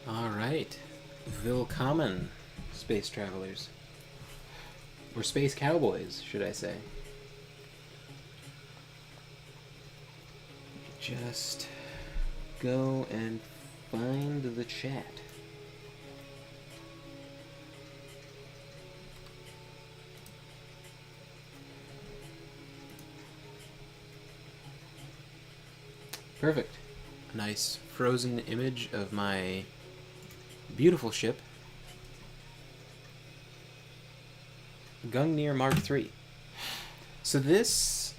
Alright. Willkommen, space travelers. Or space cowboys, should I say. Just go and find the chat. Perfect. A nice frozen image of my beautiful ship, Gungnir Mark III. So this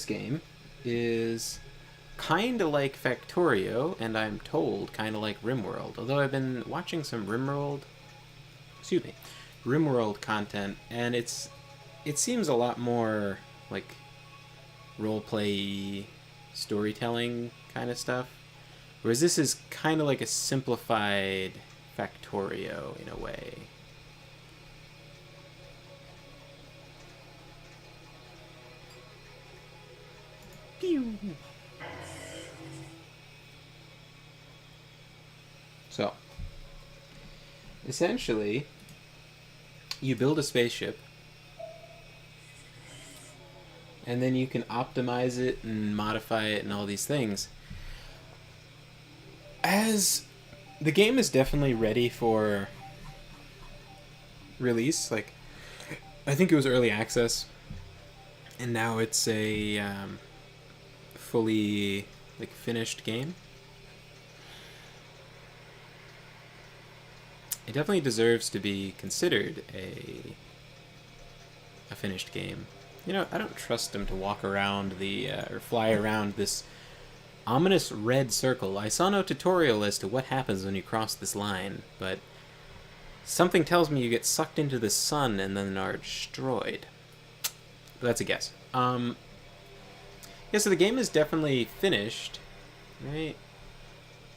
game is kind of like Factorio, and I'm told kind of like RimWorld. Although I've been watching some RimWorld content, and it seems a lot more like roleplay storytelling kind of stuff. Whereas this is kind of like a simplified Factorio in a way. Pew! So, essentially, you build a spaceship, and then you can optimize it and modify it and all these things. As the game is definitely ready for release, like I think it was early access, and now it's a fully like finished game. It definitely deserves to be considered a finished game. You know, I don't trust them to walk around or fly around this ominous red circle. I saw no tutorial as to what happens when you cross this line, but something tells me you get sucked into the sun and then are destroyed. But that's a guess. Yeah, so the game is definitely finished, right?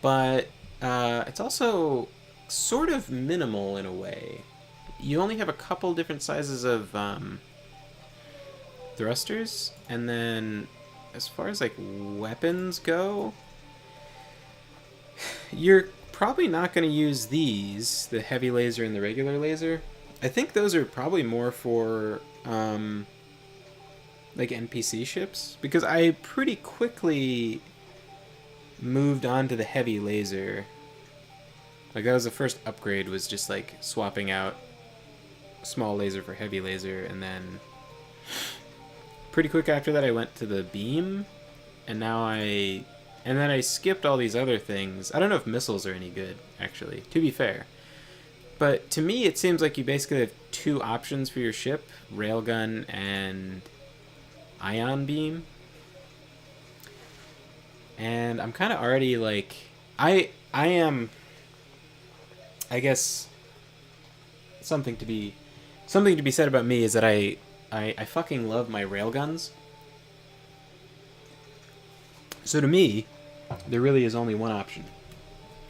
But it's also sort of minimal in a way. You only have a couple different sizes of thrusters, and then as far as like weapons go, you're probably not going to use these, the heavy laser and the regular laser. I think those are probably more for like NPC ships, because I pretty quickly moved on to the heavy laser. Like that was the first upgrade, was just like swapping out small laser for heavy laser, and then pretty quick after that I went to the beam, and then I skipped all these other things. I don't know if missiles are any good, actually, to be fair. But to me, it seems like you basically have two options for your ship: railgun and ion beam. And I'm kind of already like, I am, I guess, something to be said about me is that I fucking love my railguns. So to me, there really is only one option.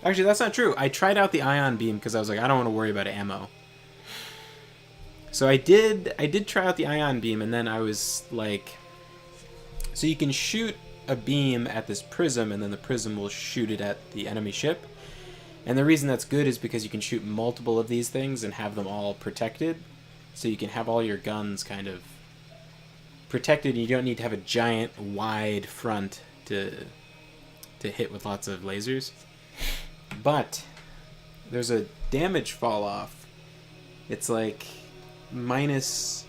Actually, that's not true. I tried out the ion beam because I was like, I don't want to worry about ammo. So I did try out the ion beam, and then I was like, so you can shoot a beam at this prism, and then the prism will shoot it at the enemy ship. And the reason that's good is because you can shoot multiple of these things and have them all protected. So you can have all your guns kind of protected, and you don't need to have a giant wide front to hit with lots of lasers. But there's a damage fall off. It's like minus,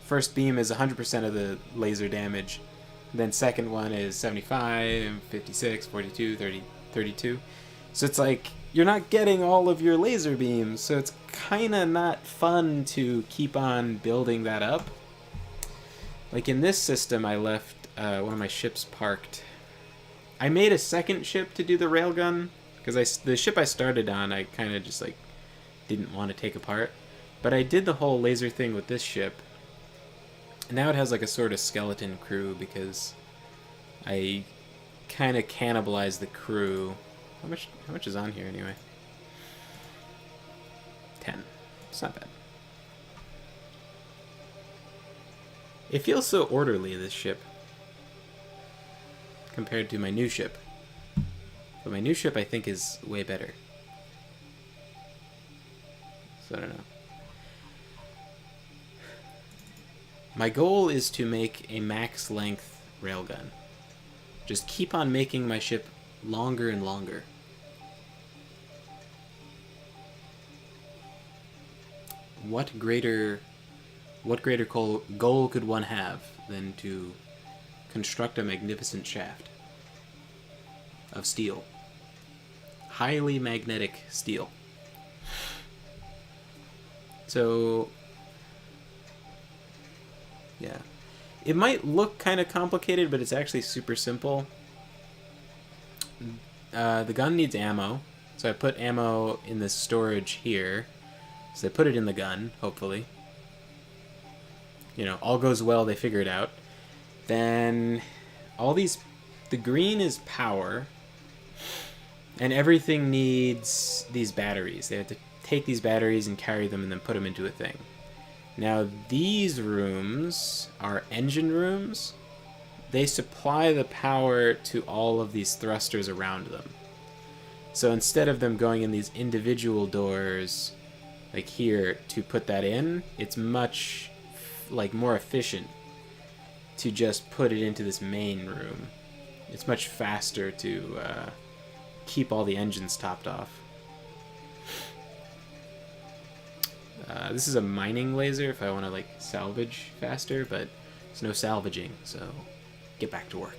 first beam is 100% of the laser damage. Then second one is 75, 56, 42, 30, 32. So it's like you're not getting all of your laser beams, so it's kind of not fun to keep on building that up. Like in this system, I left one of my ships parked. I made a second ship to do the railgun, because the ship I started on, I kind of just like didn't want to take apart. But I did the whole laser thing with this ship. And now it has like a sort of skeleton crew, because I kind of cannibalized the crew. How much is on here anyway? 10. It's not bad. It feels so orderly, this ship, compared to my new ship. But my new ship, I think, is way better. So I don't know. My goal is to make a max length railgun. Just keep on making my ship longer and longer. What greater goal could one have than to construct a magnificent shaft of steel? Highly magnetic steel. So, yeah. It might look kind of complicated, but it's actually super simple. The gun needs ammo, so I put ammo in the storage here. So they put it in the gun, hopefully. You know, all goes well, they figure it out. Then all these... The green is power. And everything needs these batteries. They have to take these batteries and carry them and then put them into a thing. Now, these rooms are engine rooms. They supply the power to all of these thrusters around them. So instead of them going in these individual doors, like here, to put that in, it's much more efficient to just put it into this main room. It's much faster to keep all the engines topped off. This is a mining laser if I want to salvage faster, but there's no salvaging, so get back to work.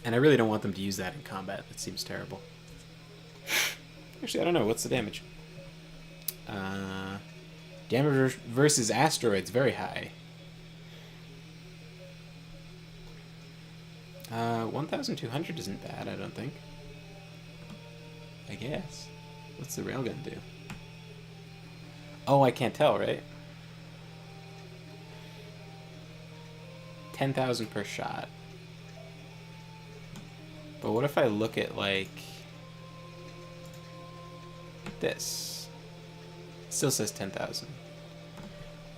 And I really don't want them to use that in combat. That seems terrible. Actually, I don't know. What's the damage? Damage versus asteroids, very high. 1,200 isn't bad, I don't think. I guess. What's the railgun do? Oh, I can't tell, right? 10,000 per shot. But what if I look at, this? It still says 10,000.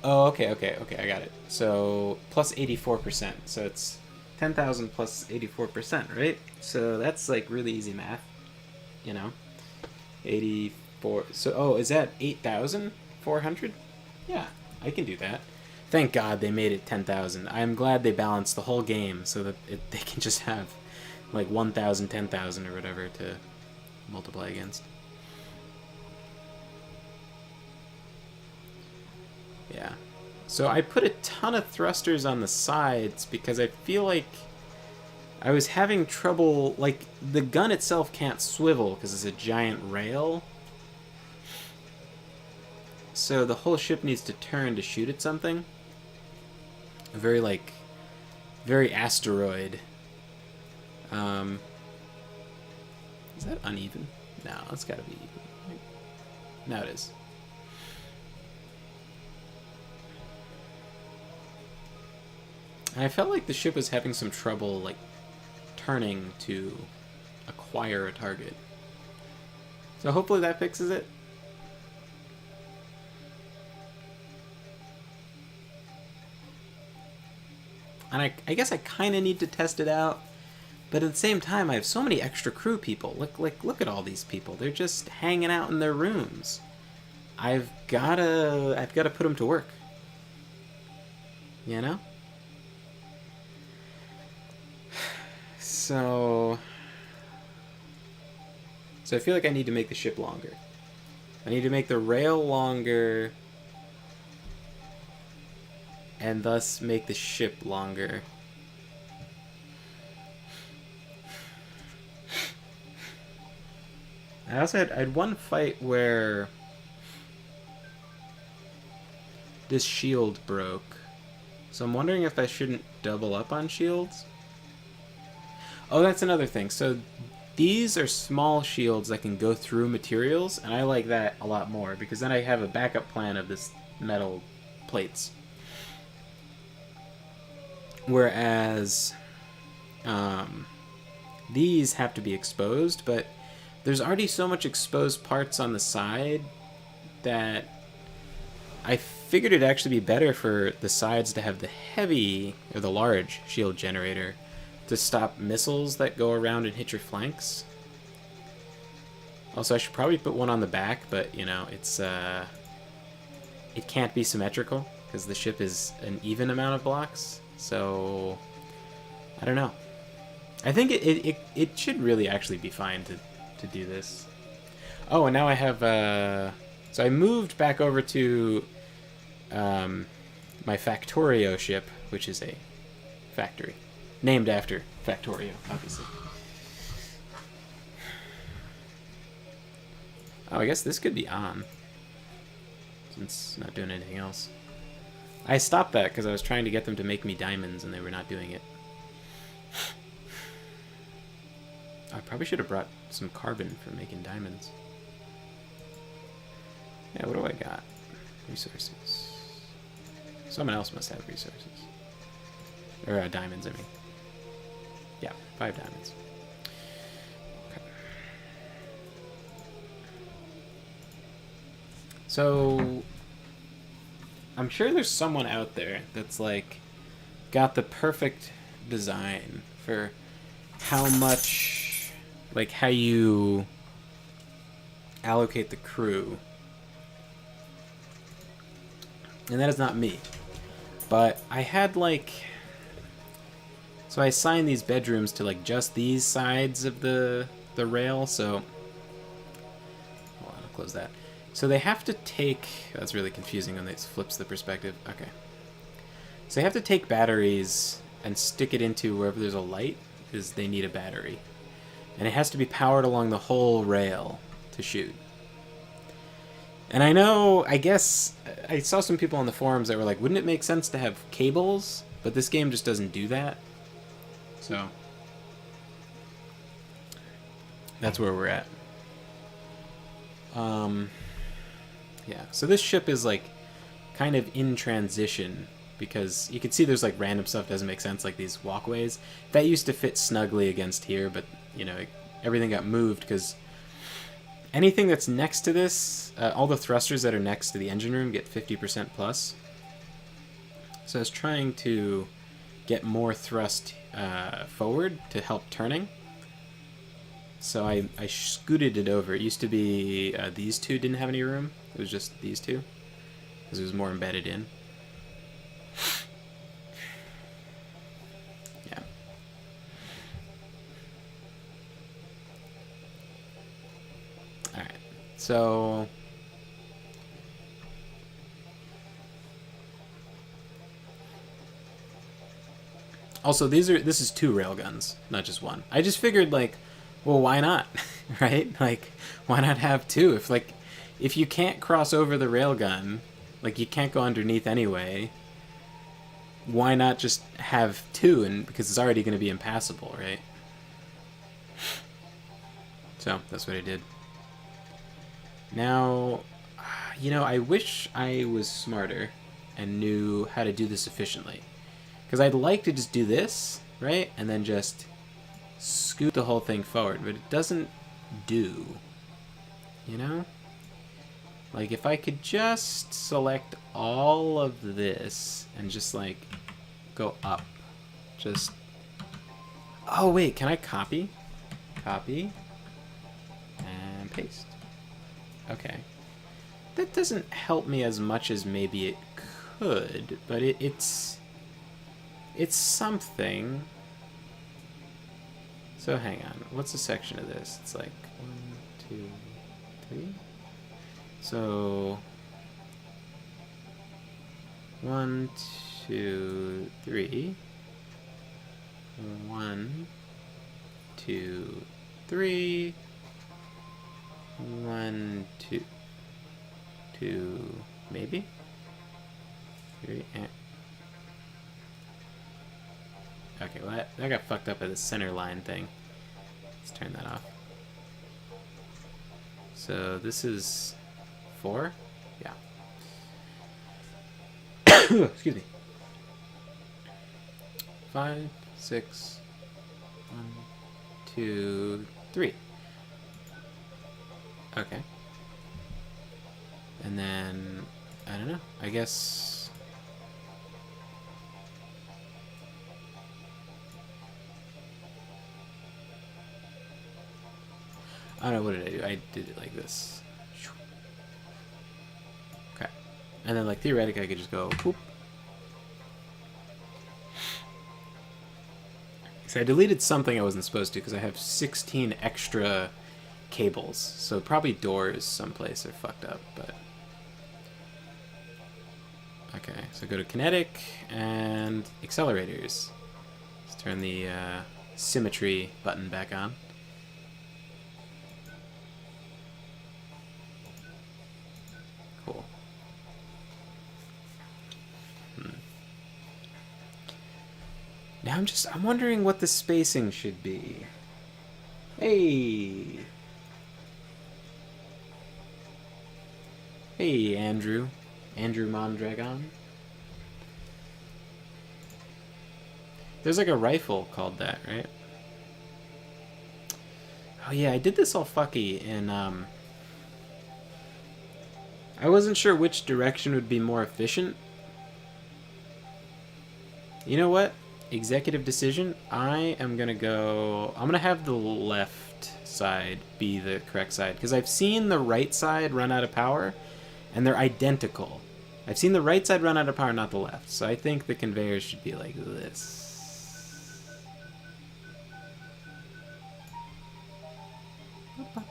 Oh, okay, I got it. So, plus 84%. So it's 10,000 plus 84%, right? So that's, really easy math. You know? 84... So, oh, is that 8,400? Yeah, I can do that. Thank God they made it 10,000. I'm glad they balanced the whole game so that they can just have, 1,000, 10,000 or whatever to multiply against. Yeah. So I put a ton of thrusters on the sides because I feel like I was having trouble, the gun itself can't swivel because it's a giant rail. So the whole ship needs to turn to shoot at something. A very, very asteroid. Is that uneven? No, it's gotta be even. Now it is. And I felt like the ship was having some trouble, turning to acquire a target. So hopefully that fixes it. And I guess I kind of need to test it out. But at the same time, I have so many extra crew people. Look at all these people. They're just hanging out in their rooms. I've gotta put them to work. You know? So I feel like I need to make the ship longer. I need to make the rail longer and thus make the ship longer. I also had one fight where this shield broke. So I'm wondering if I shouldn't double up on shields. Oh, that's another thing. So these are small shields that can go through materials, and I like that a lot more because then I have a backup plan of this metal plates. Whereas these have to be exposed, but there's already so much exposed parts on the side that I figured it'd actually be better for the sides to have the heavy, or the large, shield generator to stop missiles that go around and hit your flanks. Also, I should probably put one on the back, but, you know, it's, it can't be symmetrical, because the ship is an even amount of blocks, so, I don't know. I think it should really actually be fine to do this. Oh, and now I have, so I moved back over to, my Factorio ship, which is a factory. Named after Factorio, obviously. Oh, I guess this could be on. Since it's not doing anything else. I stopped that because I was trying to get them to make me diamonds and they were not doing it. I probably should have brought some carbon for making diamonds. Yeah, what do I got? Resources. Someone else must have resources. Or diamonds, I mean. Yeah, 5 diamonds. Okay. So, I'm sure there's someone out there that's like got the perfect design for how much, like how you allocate the crew. And that is not me. But I had like, so I assigned these bedrooms to like just these sides of the rail, so hold on, I'll close that. So they have to take, that's really confusing when it flips the perspective. Okay. So they have to take batteries and stick it into wherever there's a light, because they need a battery. And it has to be powered along the whole rail to shoot. And I know, I guess, I saw some people on the forums that were like, wouldn't it make sense to have cables? But this game just doesn't do that. So, that's where we're at. Yeah, so this ship is like kind of in transition because you can see there's like random stuff that doesn't make sense, like these walkways. That used to fit snugly against here, but, you know, everything got moved because anything that's next to this, all the thrusters that are next to the engine room get 50% plus. So I was trying to get more thrust forward to help turning. So I scooted it over. It used to be these two didn't have any room. It was just these two because it was more embedded in. Yeah. All right. So also this is 2 railguns, not just 1. I just figured like, well, why not? Right? Like, why not have 2? If you can't cross over the railgun, like you can't go underneath anyway, why not just have 2? And because it's already going to be impassable, right? So that's what I did. Now, you know, I wish I was smarter and knew how to do this efficiently. Because I'd like to just do this, right? And then just scoot the whole thing forward, but it doesn't do, you know? Like, if I could just select all of this and just, like, go up. Just... Oh, wait, can I copy? Copy. And paste. Okay. That doesn't help me as much as maybe it could, but it's something. So hang on. What's a section of this? It's like 1, 2, 3. So 1, 2, 3. 1, 2, 3. 1, 2, 2, maybe 3. Okay, well that got fucked up at the center line thing. Let's turn that off. So this is 4? Yeah. Excuse me. 5, 6, 1, 2, 3. Okay. And then, I don't know, I guess... I don't know, what did I do? I did it like this. Okay. And then, like, theoretically, I could just go, whoop. So I deleted something I wasn't supposed to, because I have 16 extra cables. So probably doors someplace are fucked up, but... Okay, so go to kinetic and accelerators. Let's turn the symmetry button back on. Cool. Now I'm wondering what the spacing should be. Hey! Hey, Andrew. Andrew Mondragon. There's like a rifle called that, right? Oh yeah, I did this all fucky in, I wasn't sure which direction would be more efficient. You know what? Executive decision. I'm gonna have the left side be the correct side, because I've seen the right side run out of power, and they're identical. I've seen the right side run out of power, not the left. So I think the conveyors should be like this. I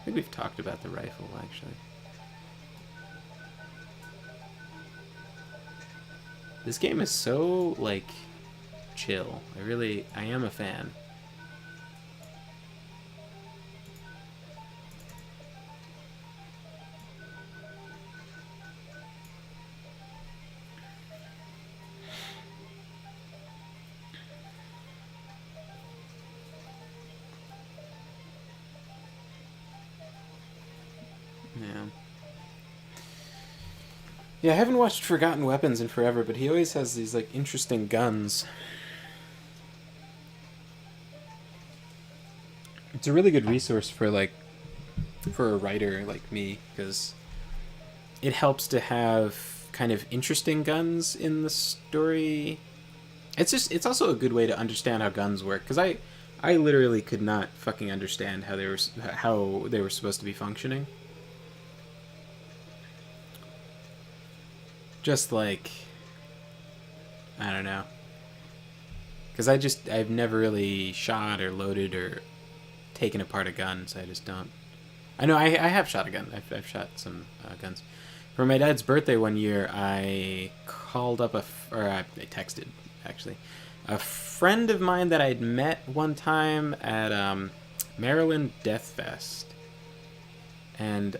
think we've talked about the rifle, actually. This game is so, like, chill. I am a fan. Yeah. Yeah, I haven't watched Forgotten Weapons in forever, but he always has these, like, interesting guns. It's a really good resource for, like, for a writer like me, because it helps to have kind of interesting guns in the story. It's also a good way to understand how guns work, because I literally could not fucking understand how they were supposed to be functioning. Just like, I don't know, because I've never really shot or loaded or taken apart a gun, so I just don't. I know I have shot a gun. I've shot some guns. For my dad's birthday one year, I called up I texted, actually, a friend of mine that I'd met one time at Maryland Death Fest, and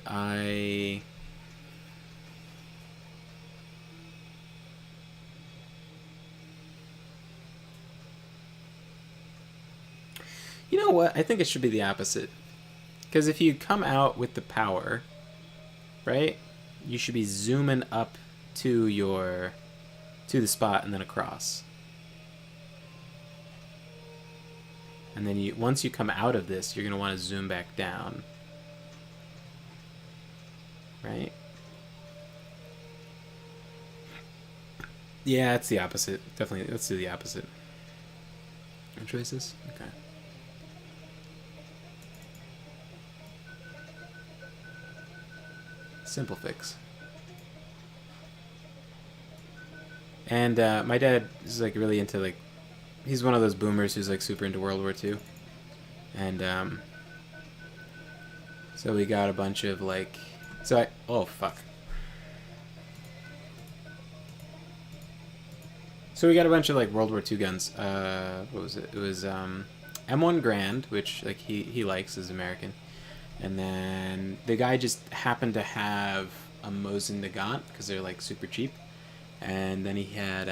you know what? I think it should be the opposite. Because if you come out with the power, right, you should be zooming up to the spot and then across. And then once you come out of this, you're going to want to zoom back down. Right? Yeah, it's the opposite. Definitely, let's do the opposite. No choices? Okay. Simple fix. And my dad is like really into like, he's one of those boomers who's like super into World War II. And so we got a bunch of like, oh fuck. So we got a bunch of like World War II guns. What was it? It was M1 Grand, which like he likes, is American. And then the guy just happened to have a Mosin Nagant because they're like super cheap. And then he had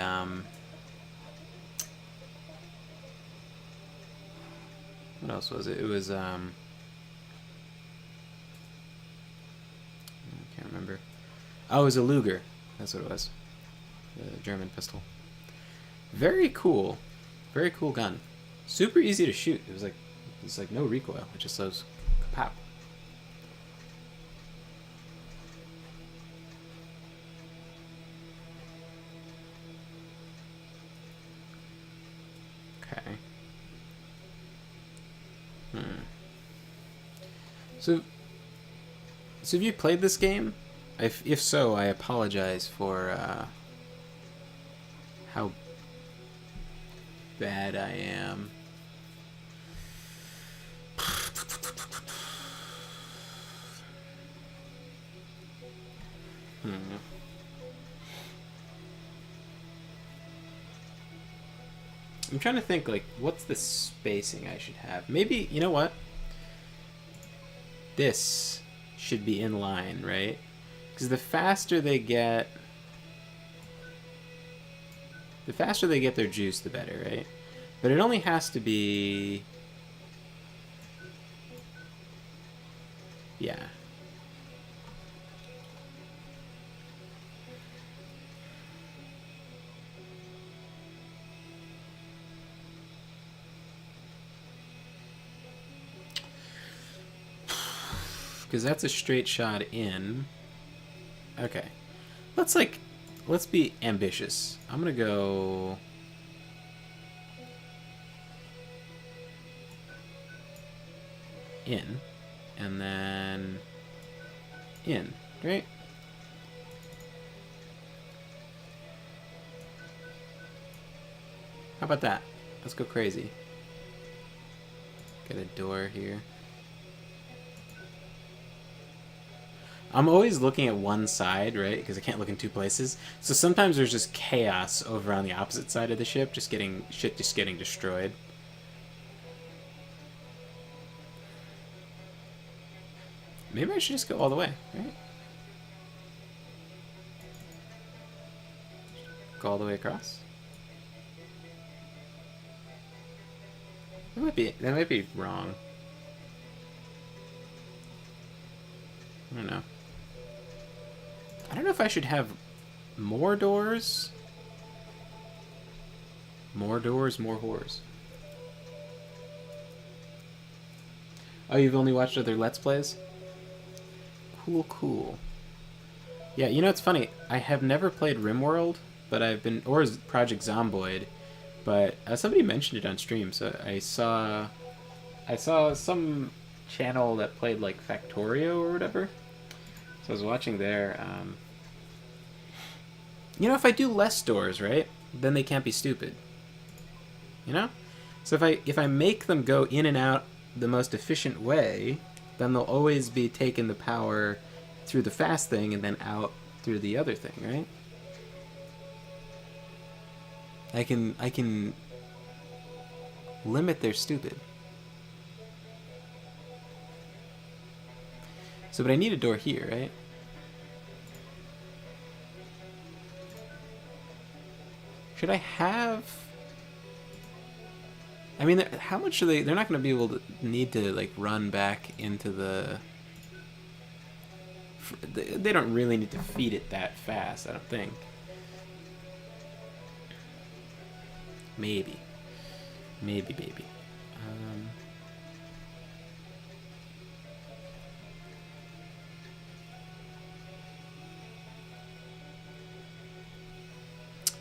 what else was it? It was I can't remember. Oh, it was a Luger. That's what it was. The German pistol. Very cool. Very cool gun. Super easy to shoot. It was like no recoil. It just goes kapow. Okay. So, so have you played this game? If so, I apologize for how bad I am. I'm trying to think, like, what's the spacing I should have? Maybe, you know what? This should be in line, right? Because the faster they get their juice, the better, right? But it only has to be... Yeah. Because that's a straight shot in. Okay. Let's be ambitious. I'm gonna go... in. And then... in, right? How about that? Let's go crazy. Get a door here. I'm always looking at one side, right? Because I can't look in two places. So sometimes there's just chaos over on the opposite side of the ship, just getting destroyed. Maybe I should just go all the way, right? Go all the way across. That might be wrong. I don't know. I don't know if I should have more doors. More doors, more whores. Oh, you've only watched other Let's Plays? Cool, cool. Yeah, you know, it's funny. I have never played RimWorld, but I've been... or Project Zomboid, but somebody mentioned it on stream, so I saw some channel that played, like, Factorio or whatever. So I was watching there. You know, if I do less doors, right, then they can't be stupid. You know? So if I make them go in and out the most efficient way, then they'll always be taking the power through the fast thing and then out through the other thing, right? I can limit their stupid. So, but I need a door here, right? Should I have... I mean, how much are they... They're not going to be able to need to, like, run back into the... They don't really need to feed it that fast, I don't think. Maybe. Maybe, baby.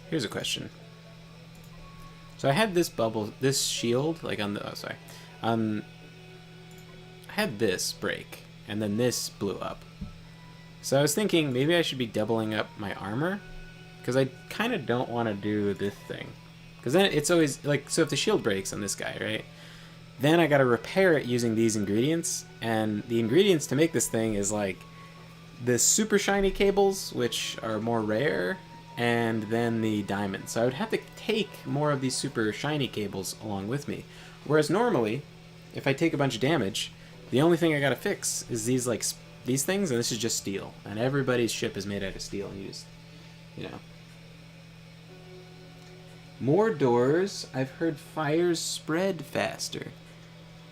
Here's a question. So I had this bubble, this shield, like on the... Oh, sorry. I had this break, and then this blew up. So I was thinking maybe I should be doubling up my armor, because I kind of don't want to do this thing. Because then it's always, like, so if the shield breaks on this guy, right? Then I got to repair it using these ingredients, and the ingredients to make this thing is, like, the super shiny cables, which are more rare, and then the diamond. So I would have to take more of these super shiny cables along with me. Whereas normally, if I take a bunch of damage, the only thing I gotta fix is these, like, these things, and this is just steel. And everybody's ship is made out of steel, and you just, you know. More doors. I've heard fires spread faster.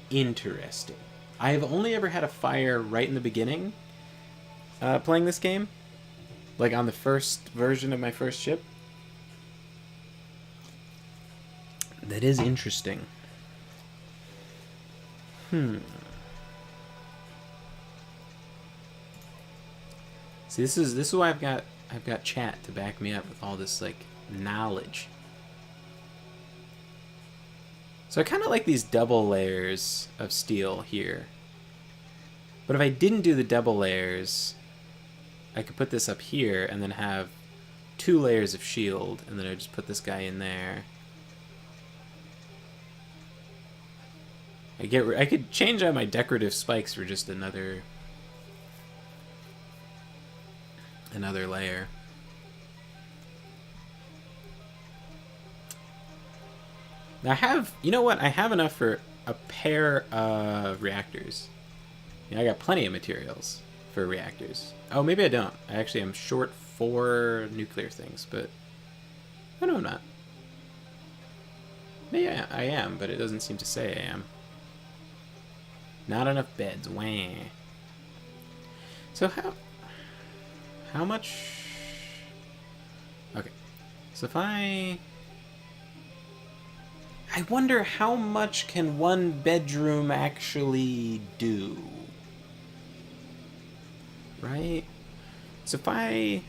Interesting. I have only ever had a fire right in the beginning playing this game. Like on the first version of my first ship. That is interesting. See, this is why I've got chat to back me up with all this, like, knowledge. So I kind of like these double layers of steel here. But if I didn't do the double layers, I could put this up here and then have 2 layers of shield, and then I just put this guy in there. I could change out my decorative spikes for just another layer. Now I have, you know what? I have enough for a pair of reactors. I got plenty of materials for reactors. Oh, maybe I don't. I actually am short 4 nuclear things, but oh no, I'm not. Maybe I am, but it doesn't seem to say I am. Not enough beds. Wah. So how much? Okay. So if I wonder how much can 1 bedroom actually do? Right? So if I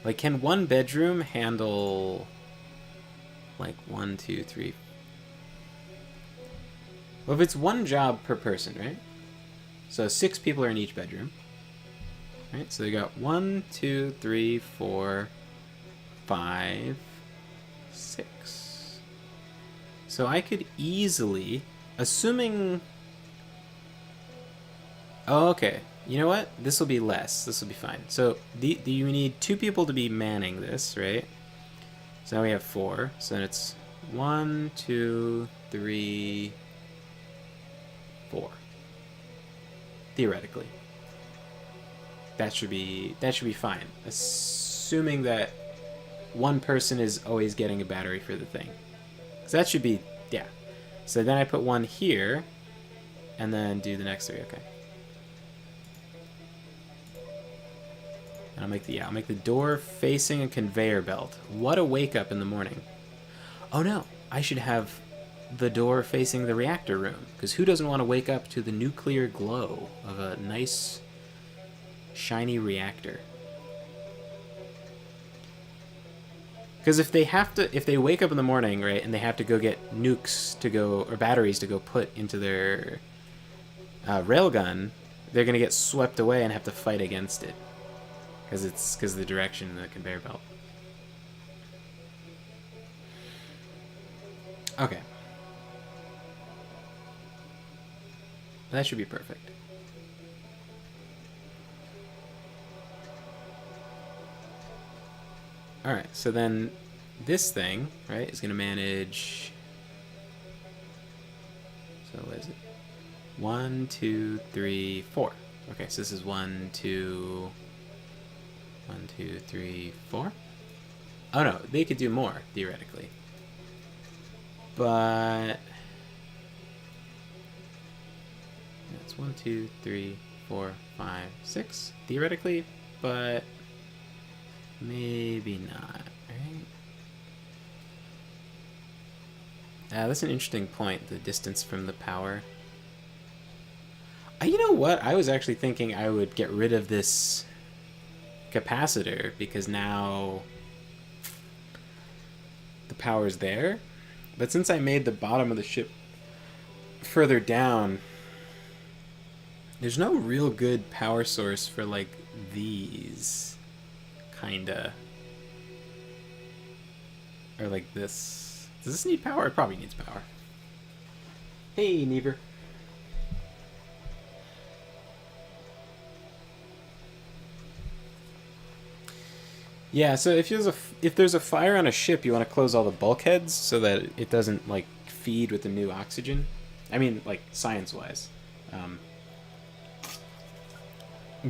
like, can 1 bedroom handle like 1, 2, 3? Well, if it's 1 job per person, right? So 6 people are in each bedroom. Right? So they got 1, 2, 3, 4, 5, 6. So I could easily, assuming... Oh, okay. You know what? This will be less. This will be fine. So you need 2 people to be manning this, right? So now we have 4. So then it's 1, 2, 3, 4. Theoretically. That should be fine. Assuming that 1 person is always getting a battery for the thing. So that should be, yeah. So then I put 1 here, and then do the next 3, okay. And I'll make the door facing a conveyor belt. What a wake up in the morning. Oh no, I should have the door facing the reactor room, because who doesn't want to wake up to the nuclear glow of a nice shiny reactor? Because if they wake up in the morning, right, and they have to go get nukes to go, or batteries to go put into their railgun, they're gonna get swept away and have to fight against it. Because of the direction in the conveyor belt. Okay. That should be perfect. Alright, so then this thing, right, is going to manage... So what is it? 1, 2, 3, 4. Okay, so this is 1, 2... 1, 2, 3, 4? Oh no, they could do more, theoretically. But... That's 1, 2, 3, 4, 5, 6, theoretically, but... maybe not, right? That's an interesting point, the distance from the power. You know what? I was actually thinking I would get rid of this capacitor, because now the power's there. But since I made the bottom of the ship further down, there's no real good power source for, like, these. Kinda. Or like this. Does this need power? It probably needs power. Hey, neighbor. Yeah, so if there's a fire on a ship, you want to close all the bulkheads so that it doesn't, like, feed with the new oxygen. I mean, like, science-wise. Don't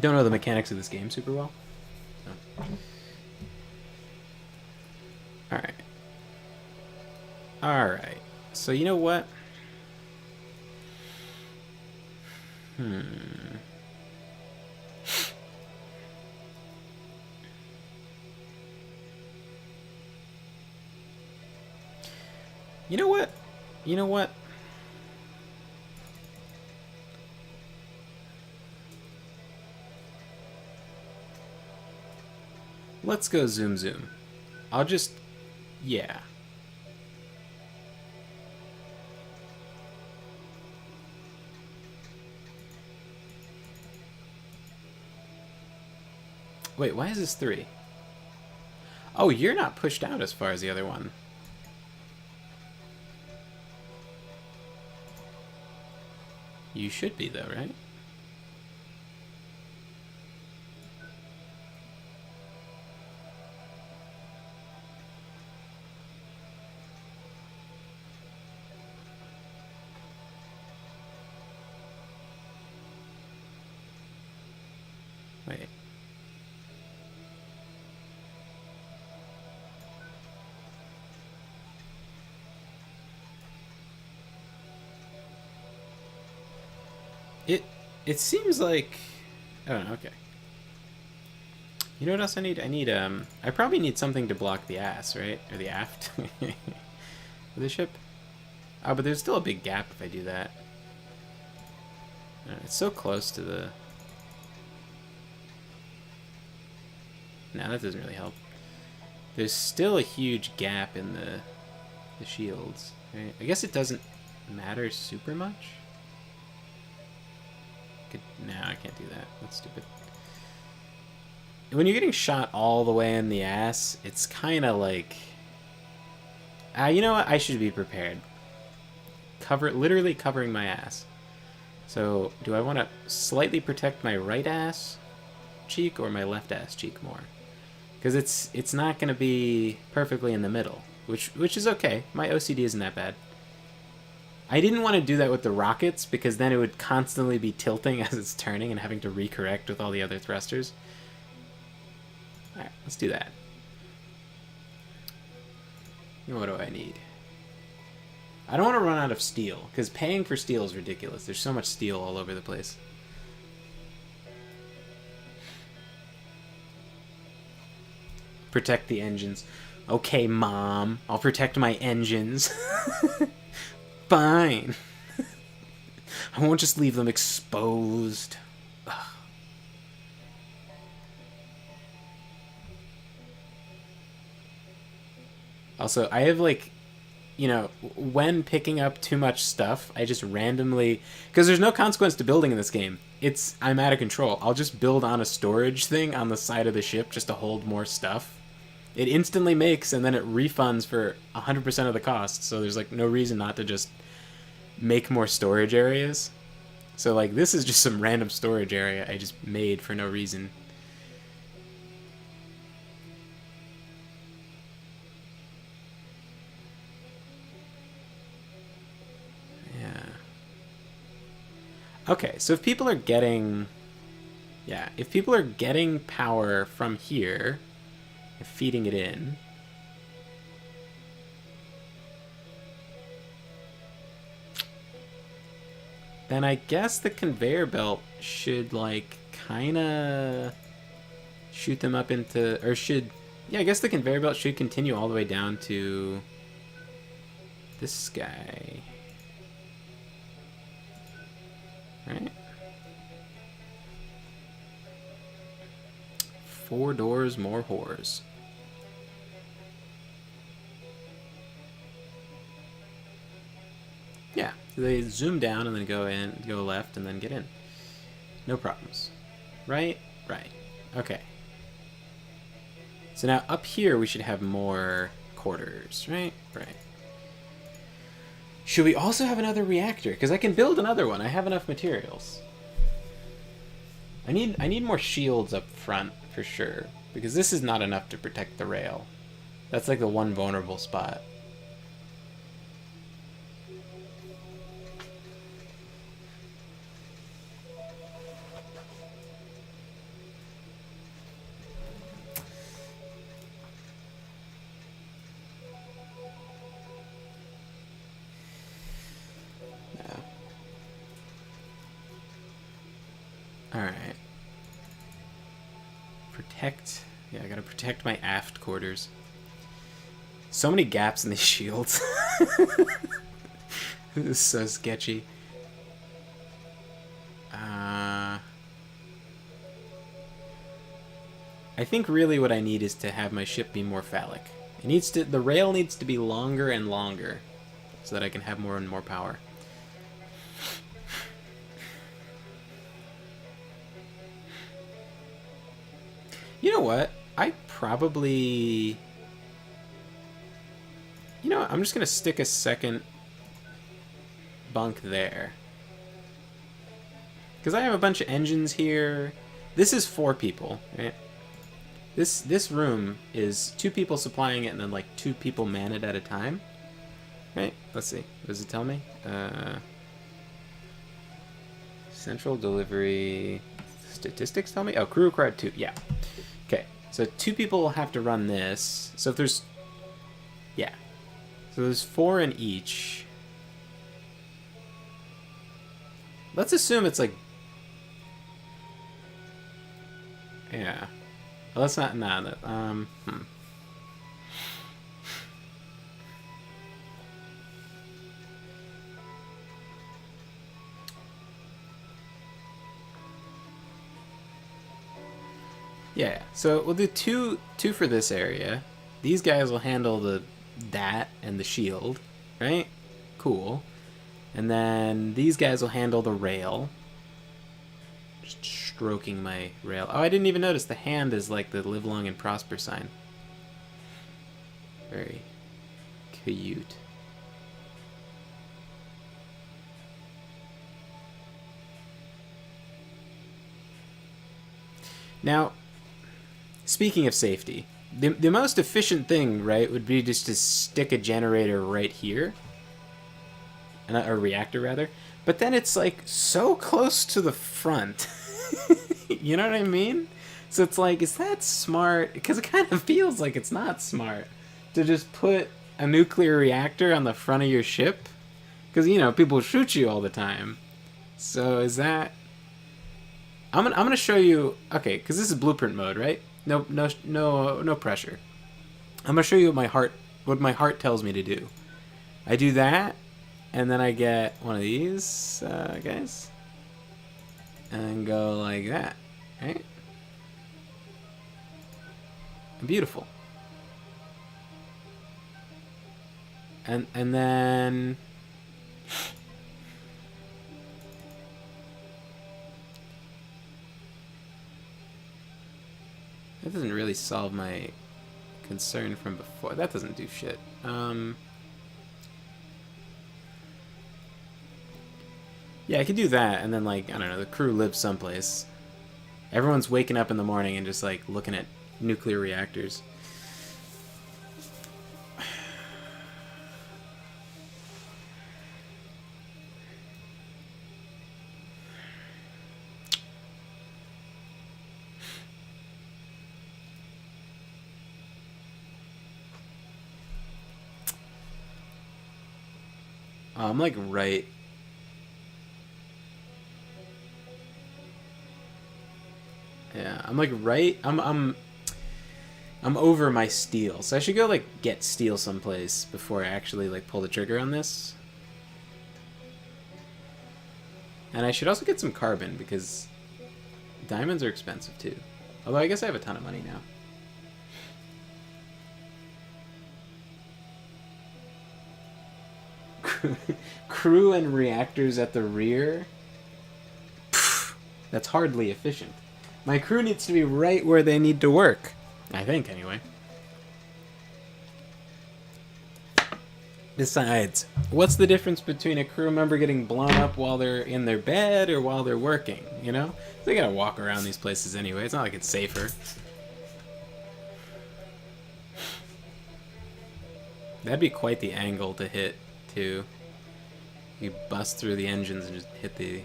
know the mechanics of this game super well. No. Alright. Alright. So, you know what? You know what? You know what? Let's go zoom zoom. I'll just... yeah. Wait, why is this 3? Oh, you're not pushed out as far as the other one. You should be, though, right? Wait. It seems like... oh, okay. You know what else I need? I probably need something to block the ass, right? Or the aft of the ship. Oh, but there's still a big gap if I do that. It's so close to the... no, that doesn't really help. There's still a huge gap in the shields. Right? I guess it doesn't matter super much. No, I can't do that. That's stupid. When you're getting shot all the way in the ass, it's kind of like... you know what? I should be prepared. Literally covering my ass. So, do I want to slightly protect my right ass cheek or my left ass cheek more? Because it's not going to be perfectly in the middle, which is okay. My OCD isn't that bad. I didn't want to do that with the rockets because then it would constantly be tilting as it's turning and having to recorrect with all the other thrusters. Alright, let's do that. What do I need? I don't want to run out of steel, because paying for steel is ridiculous. There's so much steel all over the place. Protect the engines. Okay, Mom. I'll protect my engines. Fine. I won't just leave them exposed. Ugh. Also, I have like, you know, when picking up too much stuff, I just randomly, because there's no consequence to building in this game. I'm out of control. I'll just build on a storage thing on the side of the ship just to hold more stuff. It instantly makes, and then it refunds for 100% of the cost, so there's like no reason not to just make more storage areas. So like this is just some random storage area I just made for no reason. Yeah. Okay, so if people are getting... yeah, if people are getting power from here and feeding it in... then I guess the conveyor belt should, like, kind of shoot them up into... or should... yeah, I guess the conveyor belt should continue all the way down to this guy. Right? 4 doors, more whores. Yeah, so they zoom down and then go in, go left, and then get in. No problems. Right? Right. Okay. So now up here we should have more quarters, right? Right. Should we also have another reactor? Because I can build another one. I have enough materials. I need more shields up front for sure, because this is not enough to protect the rail. That's like the one vulnerable spot. Alright. Protect... yeah, I gotta protect my aft quarters. So many gaps in these shields. This is so sketchy. I I think really what I need is to have my ship be more phallic. It needs to, the rail needs to be longer and longer so that I can have more and more power. You know what? I probably... You know what? I'm just going to stick a second bunk there. Because I have a bunch of engines here. This is 4 people, right? This room is 2 people supplying it and then like 2 people man it at a time. Right? Let's see. What does it tell me? Central delivery statistics tell me? Oh, crew required 2. Yeah. Okay. So 2 people will have to run this. So if there's... Yeah. So there's 4 in each. Let's assume it's like... Yeah. Well, that's not... Nah, that... Yeah, so we'll do two for this area. These guys will handle that and the shield, right? Cool. And then these guys will handle the rail. Just stroking my rail. Oh, I didn't even notice the hand is like the live long and prosper sign. Very cute. Now, speaking of safety, the most efficient thing, right, would be just to stick a generator right here. A reactor, rather. But then it's, like, so close to the front. You know what I mean? So it's like, is that smart? Because it kind of feels like it's not smart to just put a nuclear reactor on the front of your ship. Because, you know, people shoot you all the time. So is that... I'm gonna show you... Okay, because this is blueprint mode, right? No pressure. I'm gonna show you what my heart tells me to do. I do that, and then I get one of these guys, and go like that, right? Beautiful. And then that doesn't really solve my concern from before. That doesn't do shit. Yeah, I could do that, and then, like, I don't know, the crew lives someplace. Everyone's waking up in the morning and just, like, looking at nuclear reactors. I'm, like, right... Yeah, I'm like right. I'm over my steel, so I should go like get steel someplace before I actually like pull the trigger on this. And I should also get some carbon because diamonds are expensive too. Although I guess I have a ton of money now. Crew and reactors at the rear. That's hardly efficient. My crew needs to be right where they need to work. I think, anyway. Besides, what's the difference between a crew member getting blown up while they're in their bed or while they're working, you know? They gotta walk around these places anyway. It's not like it's safer. That'd be quite the angle to hit, too. You bust through the engines and just hit the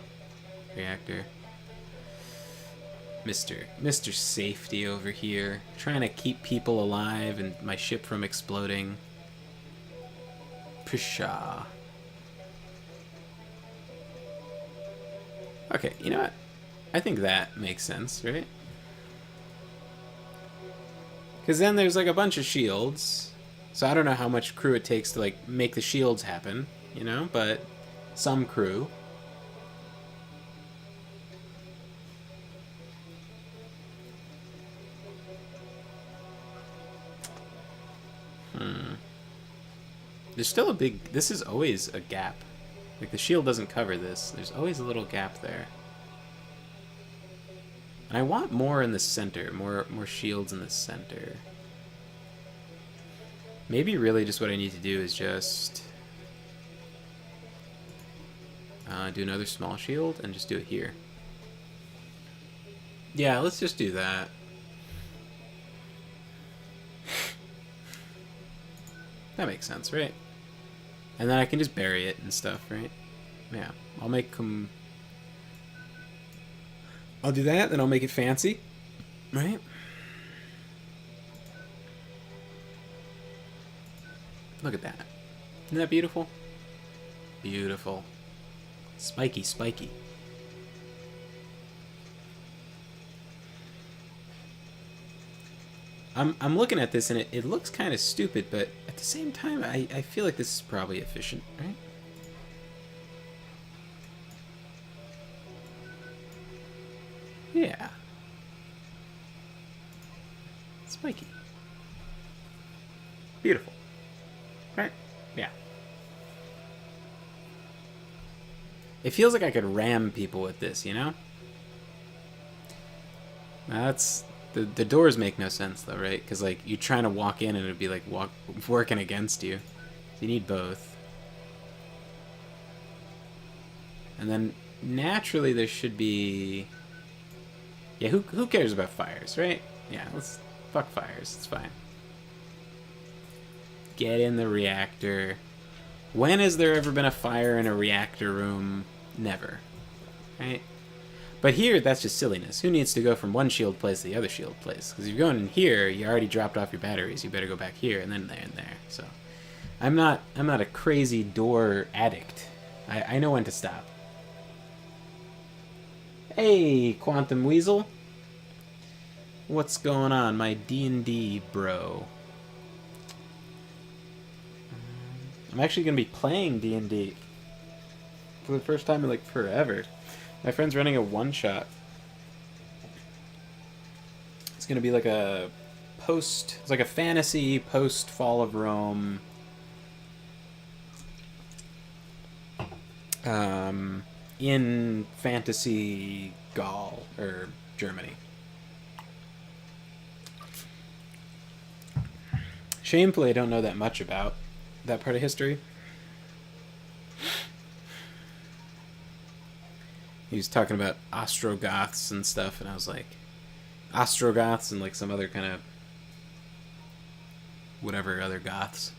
reactor. Mr. Safety over here, trying to keep people alive and my ship from exploding. Pshaw. Okay, you know what? I think that makes sense, right? Because then there's like a bunch of shields. So I don't know how much crew it takes to like make the shields happen, you know, but some crew. There's still a big... This is always a gap. Like, the shield doesn't cover this. There's always a little gap there. And I want more in the center. More shields in the center. Maybe really just what I need to do is just... do another small shield and just do it here. Yeah, let's just do that. That makes sense, right? And then I can just bury it and stuff, right? Yeah, I'll make them... I'll do that, then I'll make it fancy, right? Look at that. Isn't that beautiful? Beautiful. Spiky, spiky. I'm looking at this and it looks kind of stupid, but at the same time, I feel like this is probably efficient, right? Yeah. Spiky. Beautiful. Right? Yeah. It feels like I could ram people with this, you know? That's... The doors make no sense, though, right? Because, like, you're trying to walk in and it'd be, like, working against you. So you need both. And then, naturally, there should be... Yeah, who cares about fires, right? Yeah, let's... Fuck fires. It's fine. Get in the reactor. When has there ever been a fire in a reactor room? Never. Right? But here, that's just silliness. Who needs to go from one shield place to the other shield place? Because if you're going in here, you already dropped off your batteries. You better go back here and then there and there. So, I'm not a crazy door addict. I know when to stop. Hey, Quantum Weasel. What's going on, my D&D bro? I'm actually going to be playing D&D for the first time in, like, forever. My friend's running a one-shot. It's going to be like a post... It's like a fantasy post-Fall of Rome... in fantasy Gaul, or Germany. Shamefully, I don't know that much about that part of history. He was talking about Ostrogoths and stuff, and I was like, Ostrogoths and like some other kind of whatever other Goths.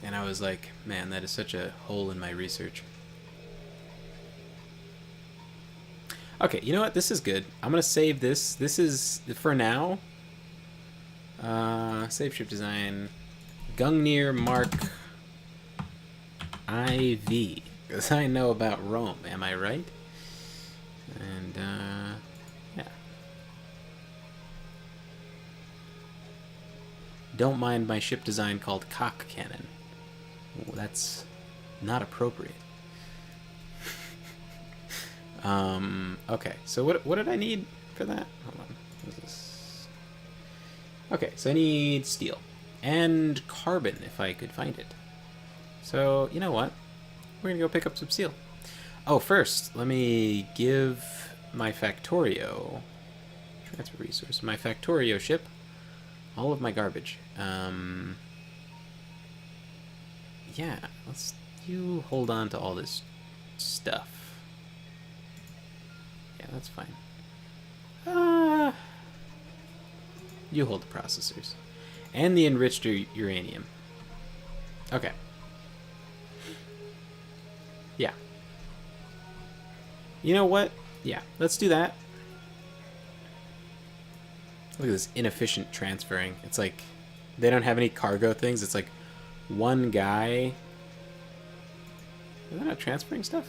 And I was like, man, that is such a hole in my research. Okay, you know what? This is good. I'm going to save this. This is, for now, save ship design, Gungnir Mark IV. Because I know about Rome, am I right? And, yeah. Don't mind my ship design called Cock Cannon. Well, that's not appropriate. Okay, so what did I need for that? Hold on. What is this? Okay, so I need steel. And carbon, if I could find it. So, you know what? We're going to go pick up some steel. Oh, first, let me give my Factorio... Transfer resource. My Factorio ship all of my garbage. Yeah, you hold on to all this stuff. Yeah, that's fine. You hold the processors. And the enriched uranium. Okay. Yeah. You know what? Yeah, let's do that. Look at this inefficient transferring. It's like they don't have any cargo things. It's like one guy. Are they not transferring stuff?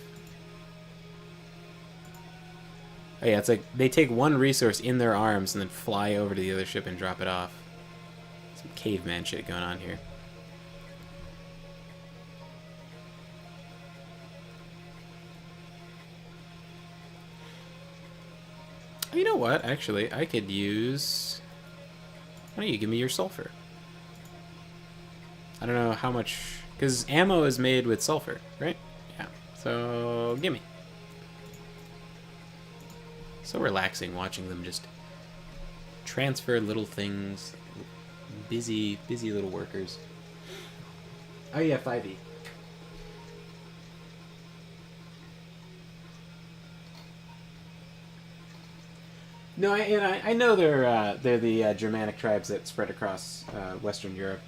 Oh yeah, it's like they take one resource in their arms and then fly over to the other ship and drop it off. Some caveman shit going on here. You know what? Actually, I could use... Why don't you give me your sulfur? I don't know how much, because ammo is made with sulfur, right? Yeah. So gimme. So relaxing watching them just transfer little things. Busy little workers. Oh yeah, 5e. No, I know they're the Germanic tribes that spread across Western Europe.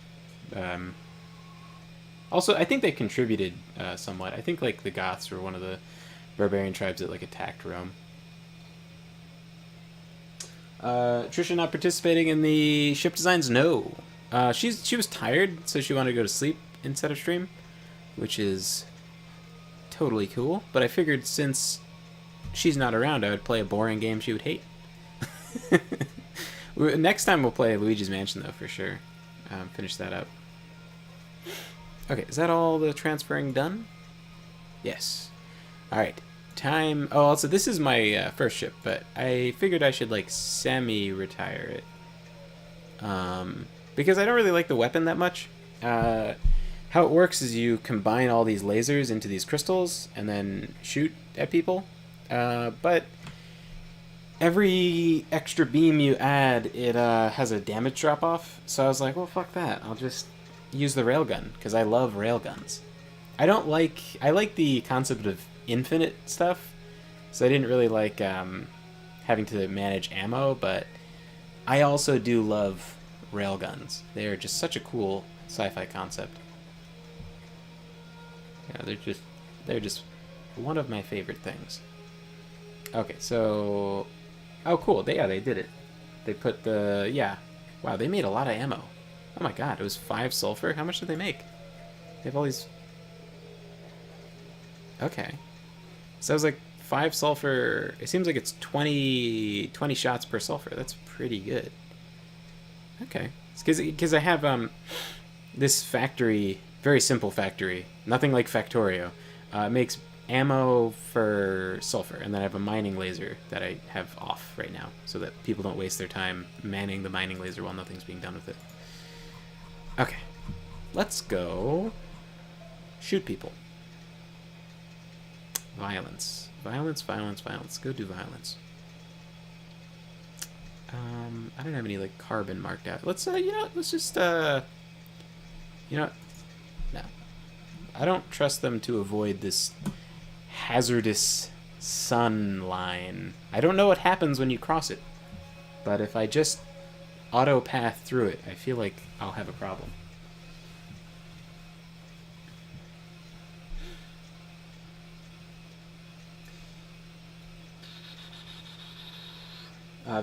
Also, I think they contributed somewhat. I think like the Goths were one of the barbarian tribes that like attacked Rome. Trisha not participating in the ship designs? No. She was tired, so she wanted to go to sleep instead of stream, which is totally cool. But I figured since she's not around, I would play a boring game she would hate. Next time we'll play Luigi's Mansion, though, for sure. Finish that up. Okay, is that all the transferring done? Yes. Alright. Time. Oh, also, this is my first ship, but I figured I should, like, semi-retire it. Because I don't really like the weapon that much. How it works is you combine all these lasers into these crystals and then shoot at people. But every extra beam you add, it has a damage drop-off. So I was like, well, fuck that. I'll just use the railgun, because I love railguns. I like the concept of infinite stuff, so I didn't really like having to manage ammo, but I also do love railguns. They are just such a cool sci-fi concept. Yeah, they're just one of my favorite things. Okay, so oh cool, they did it. They put the wow, they made a lot of ammo. Oh my god, it was 5 sulfur. How much did they make? They have all these. Okay. So it was like 5 sulfur. It seems like it's 20 shots per sulfur. That's pretty good. Okay. It's because I have this factory, very simple factory, nothing like Factorio. Makes ammo for sulfur, and then I have a mining laser that I have off right now, so that people don't waste their time manning the mining laser while nothing's being done with it. Okay. Let's go shoot people. Violence. Violence. Go do violence. I don't have any like carbon marked out. Let's let's just no. I don't trust them to avoid this hazardous sun line. I don't know what happens when you cross it, but if I just auto path through it, I feel like I'll have a problem.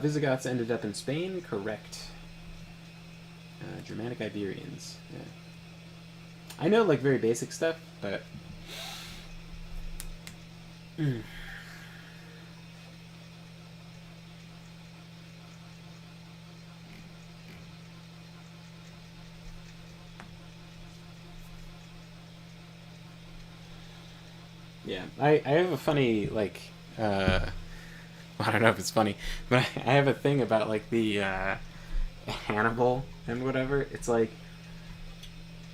Visigoths ended up in Spain, correct. Germanic Iberians. Yeah. I know like very basic stuff, but yeah, I have a funny like I don't know if it's funny, but I have a thing about like the Hannibal and whatever. It's like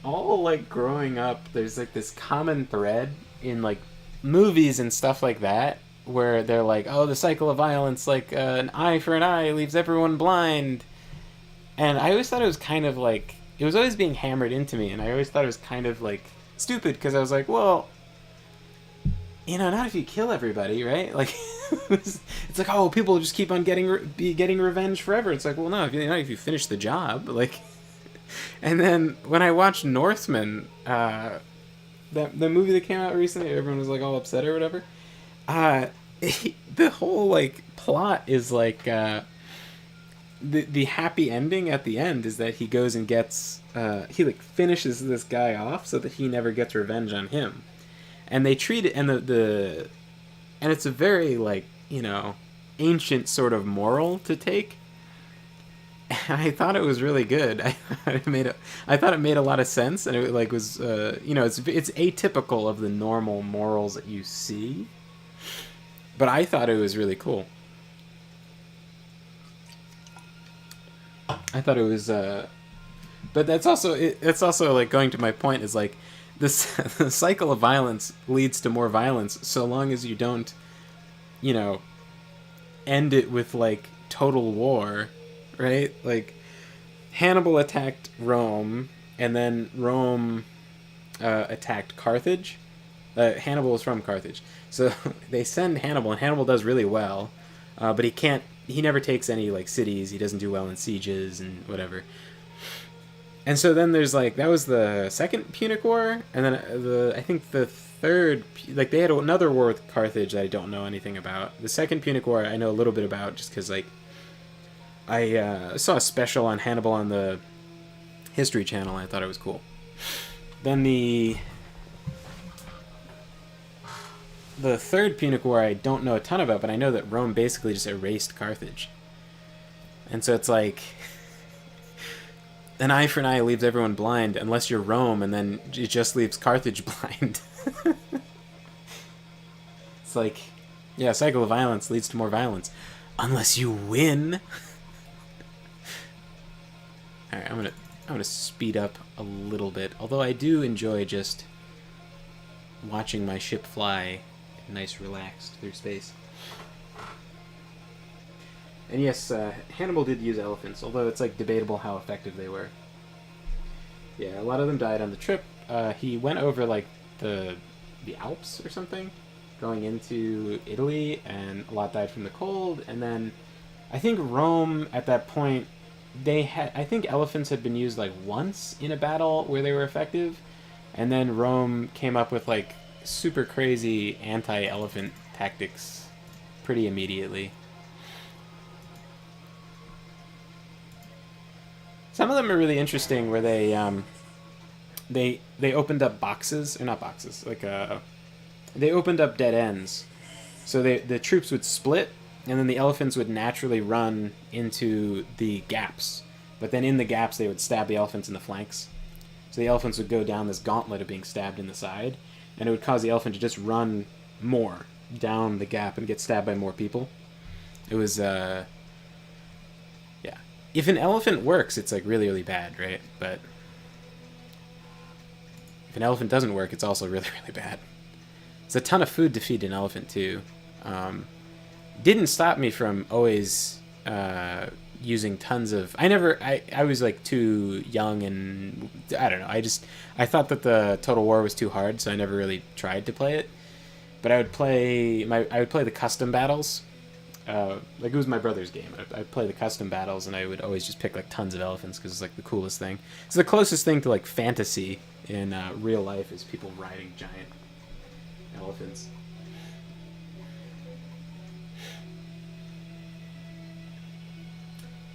all like growing up, there's like this common thread in like movies and stuff like that, where they're like, oh, the cycle of violence, like an eye for an eye leaves everyone blind. And I always thought it was kind of like, it was always being hammered into me, and I always thought it was kind of like stupid, because I was like, well, not if you kill everybody, right? Like, it's like, oh, people just keep on getting revenge forever. It's like, well, no, if you finish the job, like. And then when I watched Northman, the movie that came out recently, everyone was like all upset or whatever. The whole like plot is like the happy ending at the end is that he goes and gets he like finishes this guy off so that he never gets revenge on him. And they treat it, and and it's a very like ancient sort of moral to take. I thought it was really good. I thought it made a lot of sense, and it like was it's atypical of the normal morals that you see. But I thought it was really cool. I thought it was But that's also it's also like going to my point is like this the cycle of violence leads to more violence so long as you don't, you know, end it with like total war, right? Like Hannibal attacked Rome, and then Rome attacked Carthage. Hannibal was from Carthage, so they send Hannibal, and Hannibal does really well, but he can't. He never takes any like cities. He doesn't do well in sieges and whatever. And so then there's like that was the second Punic War, and then I think the third, like they had another war with Carthage that I don't know anything about. The second Punic War I know a little bit about just because like I saw a special on Hannibal on the History Channel and I thought it was cool. Then the third Punic War I don't know a ton about, but I know that Rome basically just erased Carthage. And so it's like an eye for an eye leaves everyone blind unless you're Rome, and then it just leaves Carthage blind. It's like, yeah, a cycle of violence leads to more violence. Unless you win. Alright, I'm gonna speed up a little bit. Although I do enjoy just watching my ship fly nice relaxed through space. And yes, Hannibal did use elephants, although it's like debatable how effective they were. Yeah, a lot of them died on the trip. He went over like the Alps or something, going into Italy, and a lot died from the cold. And then I think Rome at that point, I think elephants had been used like once in a battle where they were effective, and then Rome came up with like super crazy anti-elephant tactics pretty immediately. Some of them are really interesting, where they opened up boxes, or not boxes, like they opened up dead ends, so the troops would split, and then the elephants would naturally run into the gaps, but then in the gaps they would stab the elephants in the flanks, so the elephants would go down this gauntlet of being stabbed in the side, and it would cause the elephant to just run more down the gap and get stabbed by more people. It was if an elephant works, it's like really, really bad, right? But if an elephant doesn't work, it's also really, really bad. It's a ton of food to feed an elephant too. Didn't stop me from always using tons of. I was like too young, and I don't know. I thought that the Total War was too hard, so I never really tried to play it. But I would play the custom battles. Like it was my brother's game. I'd play the custom battles, and I would always just pick like tons of elephants because it's like the coolest thing. It's the closest thing to like fantasy in real life is people riding giant elephants.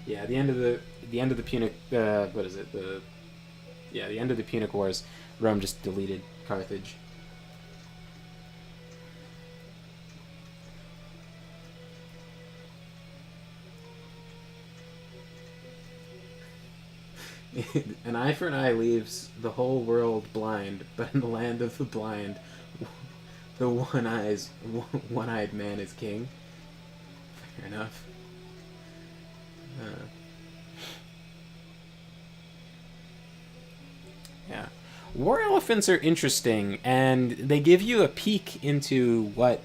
Yeah, the end of the Punic what is it? The end of the Punic Wars, Rome just deleted Carthage. An eye for an eye leaves the whole world blind, but in the land of the blind, the one-eyed man is king. Fair enough. Yeah. War elephants are interesting, and they give you a peek into how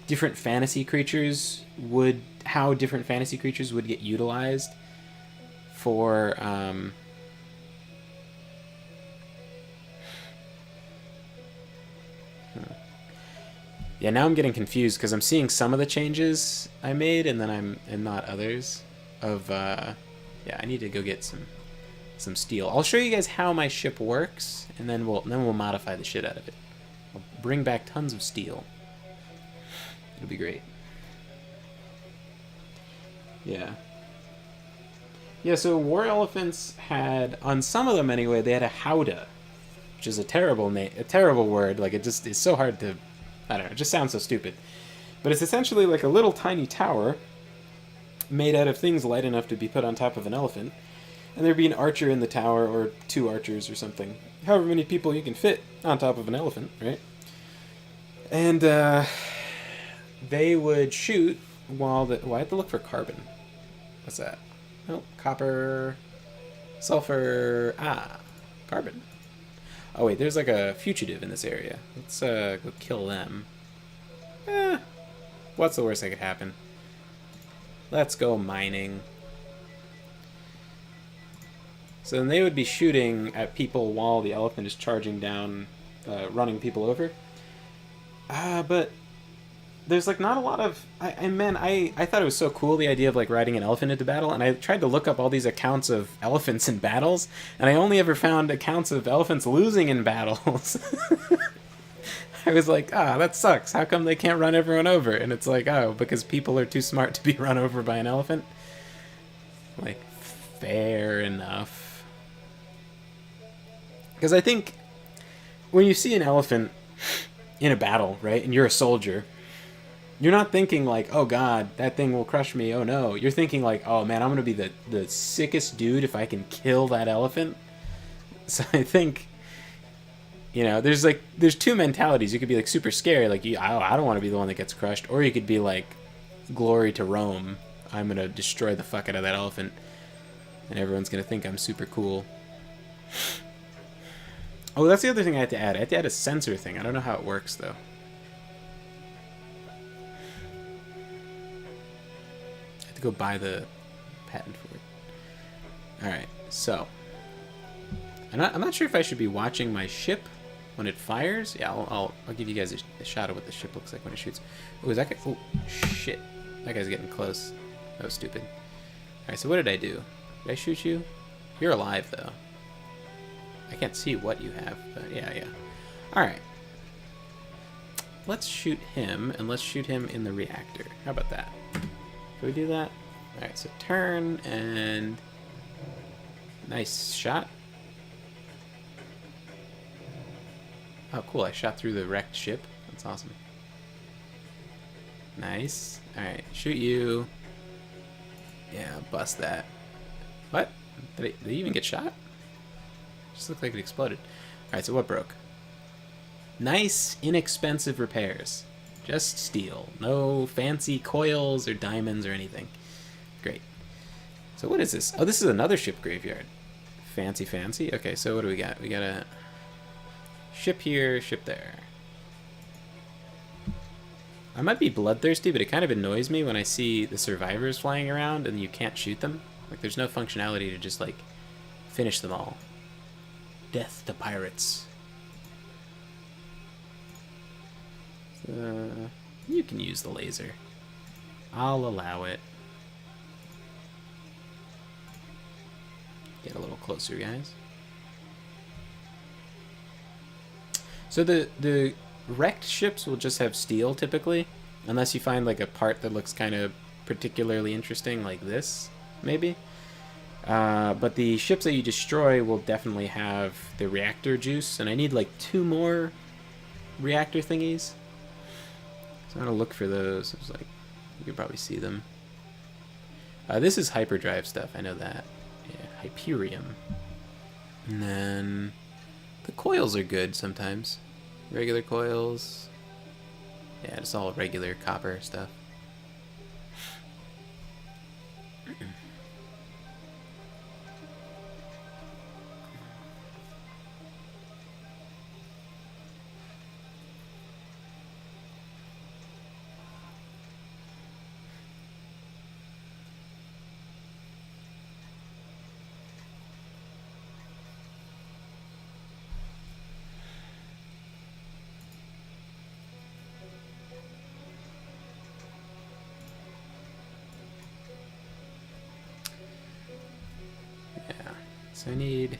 different fantasy creatures would get utilized for, Yeah, now I'm getting confused because I'm seeing some of the changes I made, and then and not others. I need to go get some steel. I'll show you guys how my ship works, and then we'll modify the shit out of it. I'll bring back tons of steel. It'll be great. Yeah. Yeah, so war elephants had, on some of them anyway, they had a howdah, which is a terrible word. Like, it just is so hard to, I don't know, it just sounds so stupid. But it's essentially like a little tiny tower made out of things light enough to be put on top of an elephant. And there'd be an archer in the tower, or 2 archers or something. However many people you can fit on top of an elephant, right? And they would shoot while I have to look for carbon. What's that? Oh, copper. Sulfur. Ah, carbon. Oh wait, there's like a fugitive in this area. Let's go kill them. Eh, what's the worst that could happen? Let's go mining. So then they would be shooting at people while the elephant is charging down, running people over. But there's like not a lot of. I thought it was so cool, the idea of like riding an elephant into battle, and I tried to look up all these accounts of elephants in battles, and I only ever found accounts of elephants losing in battles. I was like, that sucks. How come they can't run everyone over? And it's like, oh, because people are too smart to be run over by an elephant. Like, fair enough. Because I think when you see an elephant in a battle, right, and you're a soldier, you're not thinking like, oh god, that thing will crush me, oh no. You're thinking like, oh man, I'm going to be the sickest dude if I can kill that elephant. So I think, you know, there's two mentalities. You could be like super scary, like, I don't want to be the one that gets crushed, or you could be like, glory to Rome, I'm going to destroy the fuck out of that elephant, and everyone's going to think I'm super cool. Oh, that's the other thing I had to add. I had to add a sensor thing. I don't know how it works, though. I have to go buy the patent for it. Alright, so. I'm not sure if I should be watching my ship when it fires. Yeah, I'll give you guys a shot of what the ship looks like when it shoots. Oh, is that guy? Oh, shit. That guy's getting close. That was stupid. Alright, so what did I do? Did I shoot you? You're alive, though. I can't see what you have, but yeah. Alright. Let's shoot him, and let's shoot him in the reactor. How about that? Can we do that? Alright, so turn, and... Nice shot. Oh, cool, I shot through the wrecked ship. That's awesome. Nice. Alright, shoot you. Yeah, bust that. What? Did he even get shot? Just looked like it exploded. Alright, so what broke? Nice, inexpensive repairs. Just steel. No fancy coils or diamonds or anything. Great. So what is this? Oh, this is another ship graveyard. Fancy, fancy. Okay, so what do we got? We got a ship here, ship there. I might be bloodthirsty, but it kind of annoys me when I see the survivors flying around and you can't shoot them. Like, there's no functionality to just, like, finish them all. Death to pirates. You can use the laser. I'll allow it. Get a little closer, guys. So the wrecked ships will just have steel, typically. Unless you find, like, a part that looks kind of particularly interesting, like this, maybe. But the ships that you destroy will definitely have the reactor juice, and I need like 2 more reactor thingies. So I'm gonna look for those. It's like, you can probably see them. This is hyperdrive stuff, I know that. Yeah, Hyperium. And then the coils are good sometimes. Regular coils. Yeah, it's all regular copper stuff. So I need...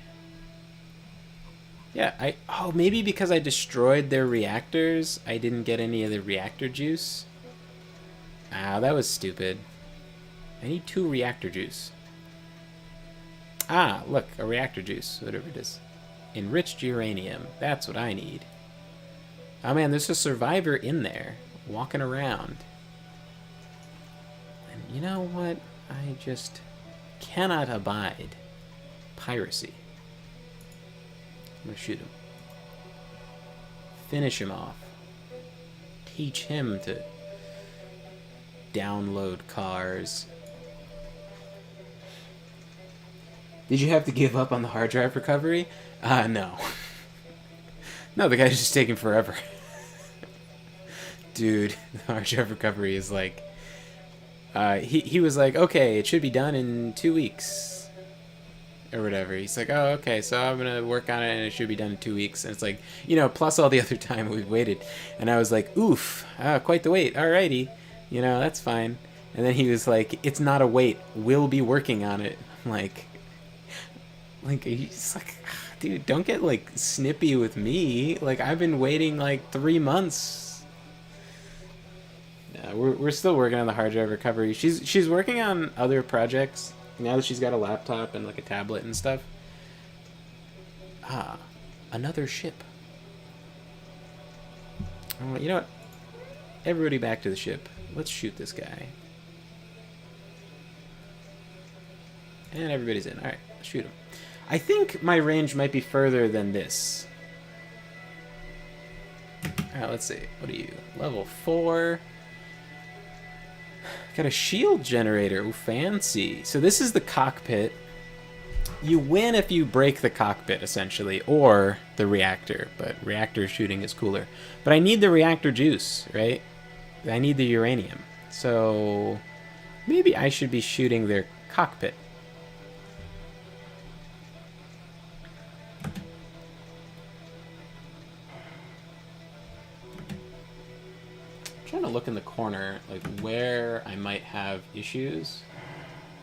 Yeah, oh, maybe because I destroyed their reactors, I didn't get any of the reactor juice. Ah, that was stupid. I need 2 reactor juice. Ah, look, a reactor juice, whatever it is. Enriched uranium, that's what I need. Oh man, there's a survivor in there, walking around. And you know what? I just cannot abide piracy. I'm gonna shoot him. Finish him off. Teach him to download cars. Did you have to give up on the hard drive recovery? No. No, the guy's just taking forever. Dude, the hard drive recovery is like... he was like, okay, it should be done in 2 weeks. Or whatever. He's like, oh, okay, so I'm going to work on it and it should be done in 2 weeks. And it's like, you know, plus all the other time we've waited. And I was like, oof, quite the wait. Alrighty. You know, that's fine. And then he was like, it's not a wait. We'll be working on it. I'm like, he's like, dude, don't get like snippy with me. Like, I've been waiting like 3 months. No, we're still working on the hard drive recovery. She's working on other projects now that she's got a laptop and like a tablet and stuff. Another ship. Oh, you know what? Everybody back to the ship. Let's shoot this guy. And everybody's in. Alright, shoot him. I think my range might be further than this. Alright, let's see. What are you? Level 4. Got a shield generator. Ooh, fancy. So this is the cockpit. You win if you break the cockpit, essentially, or the reactor. But reactor shooting is cooler. But I need the reactor juice, right? I need the uranium. So maybe I should be shooting their cockpit. I'm trying to look in the corner, like where I might have issues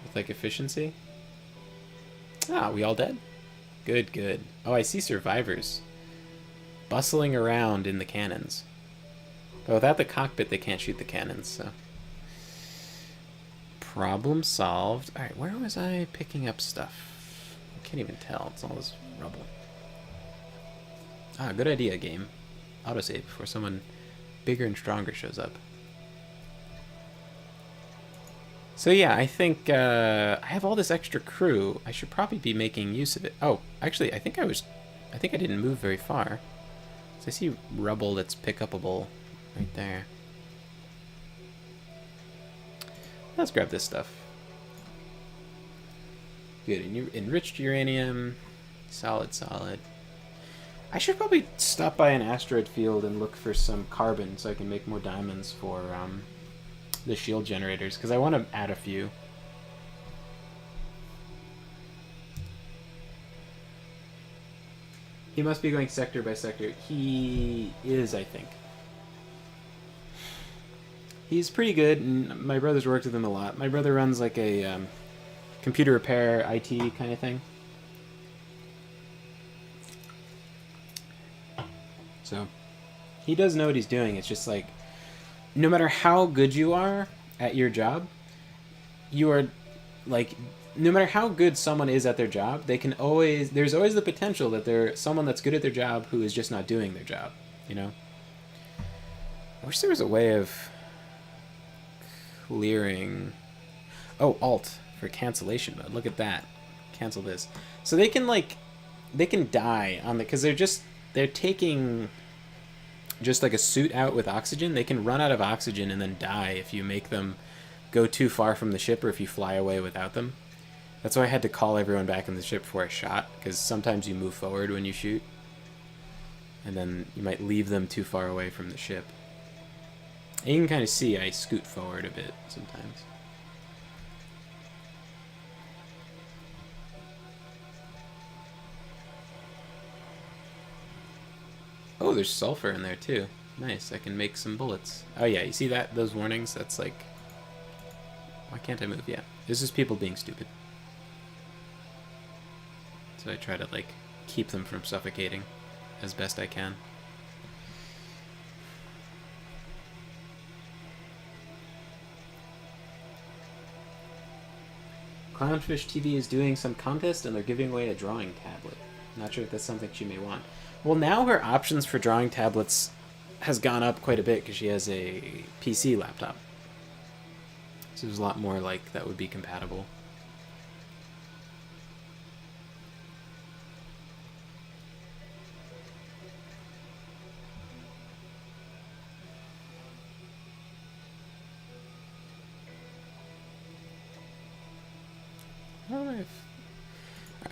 with like efficiency. Ah, we all dead? Good, good. Oh, I see survivors bustling around in the cannons. But without the cockpit, they can't shoot the cannons, so. Problem solved. Alright, where was I picking up stuff? I can't even tell. It's all this rubble. Ah, good idea, game. Autosave before someone bigger and stronger shows up. So yeah, I think I have all this extra crew. I should probably be making use of it. Oh, actually, I think I didn't move very far. So I see rubble that's pick-upable right there. Let's grab this stuff. Good, enriched uranium. Solid, solid. I should probably stop by an asteroid field and look for some carbon so I can make more diamonds for the shield generators, because I want to add a few. He must be going sector by sector. He is, I think. He's pretty good, and my brother's worked with him a lot. My brother runs like a computer repair, IT kind of thing. So, he does know what he's doing. It's just like, no matter how good you are at your job, you are, like, no matter how good someone is at their job, there's always the potential that there's someone that's good at their job who is just not doing their job, you know? I wish there was a way of clearing... Oh, Alt for cancellation mode. Look at that. Cancel this. So they can, like, they can die on the... Because they're taking just like a suit out with oxygen. They can run out of oxygen and then die if you make them go too far from the ship or if you fly away without them. That's why I had to call everyone back in the ship before I shot, because sometimes you move forward when you shoot, and then you might leave them too far away from the ship. And you can kind of see I scoot forward a bit sometimes. Oh, there's sulfur in there too. Nice, I can make some bullets. Oh yeah, you see that? Those warnings? That's like... Why can't I move? Yeah, this is people being stupid. So I try to, like, keep them from suffocating as best I can. Clownfish TV is doing some contest and they're giving away a drawing tablet. Not sure if that's something she may want. Well, now her options for drawing tablets has gone up quite a bit because she has a PC laptop. So there's a lot more, like, that would be compatible.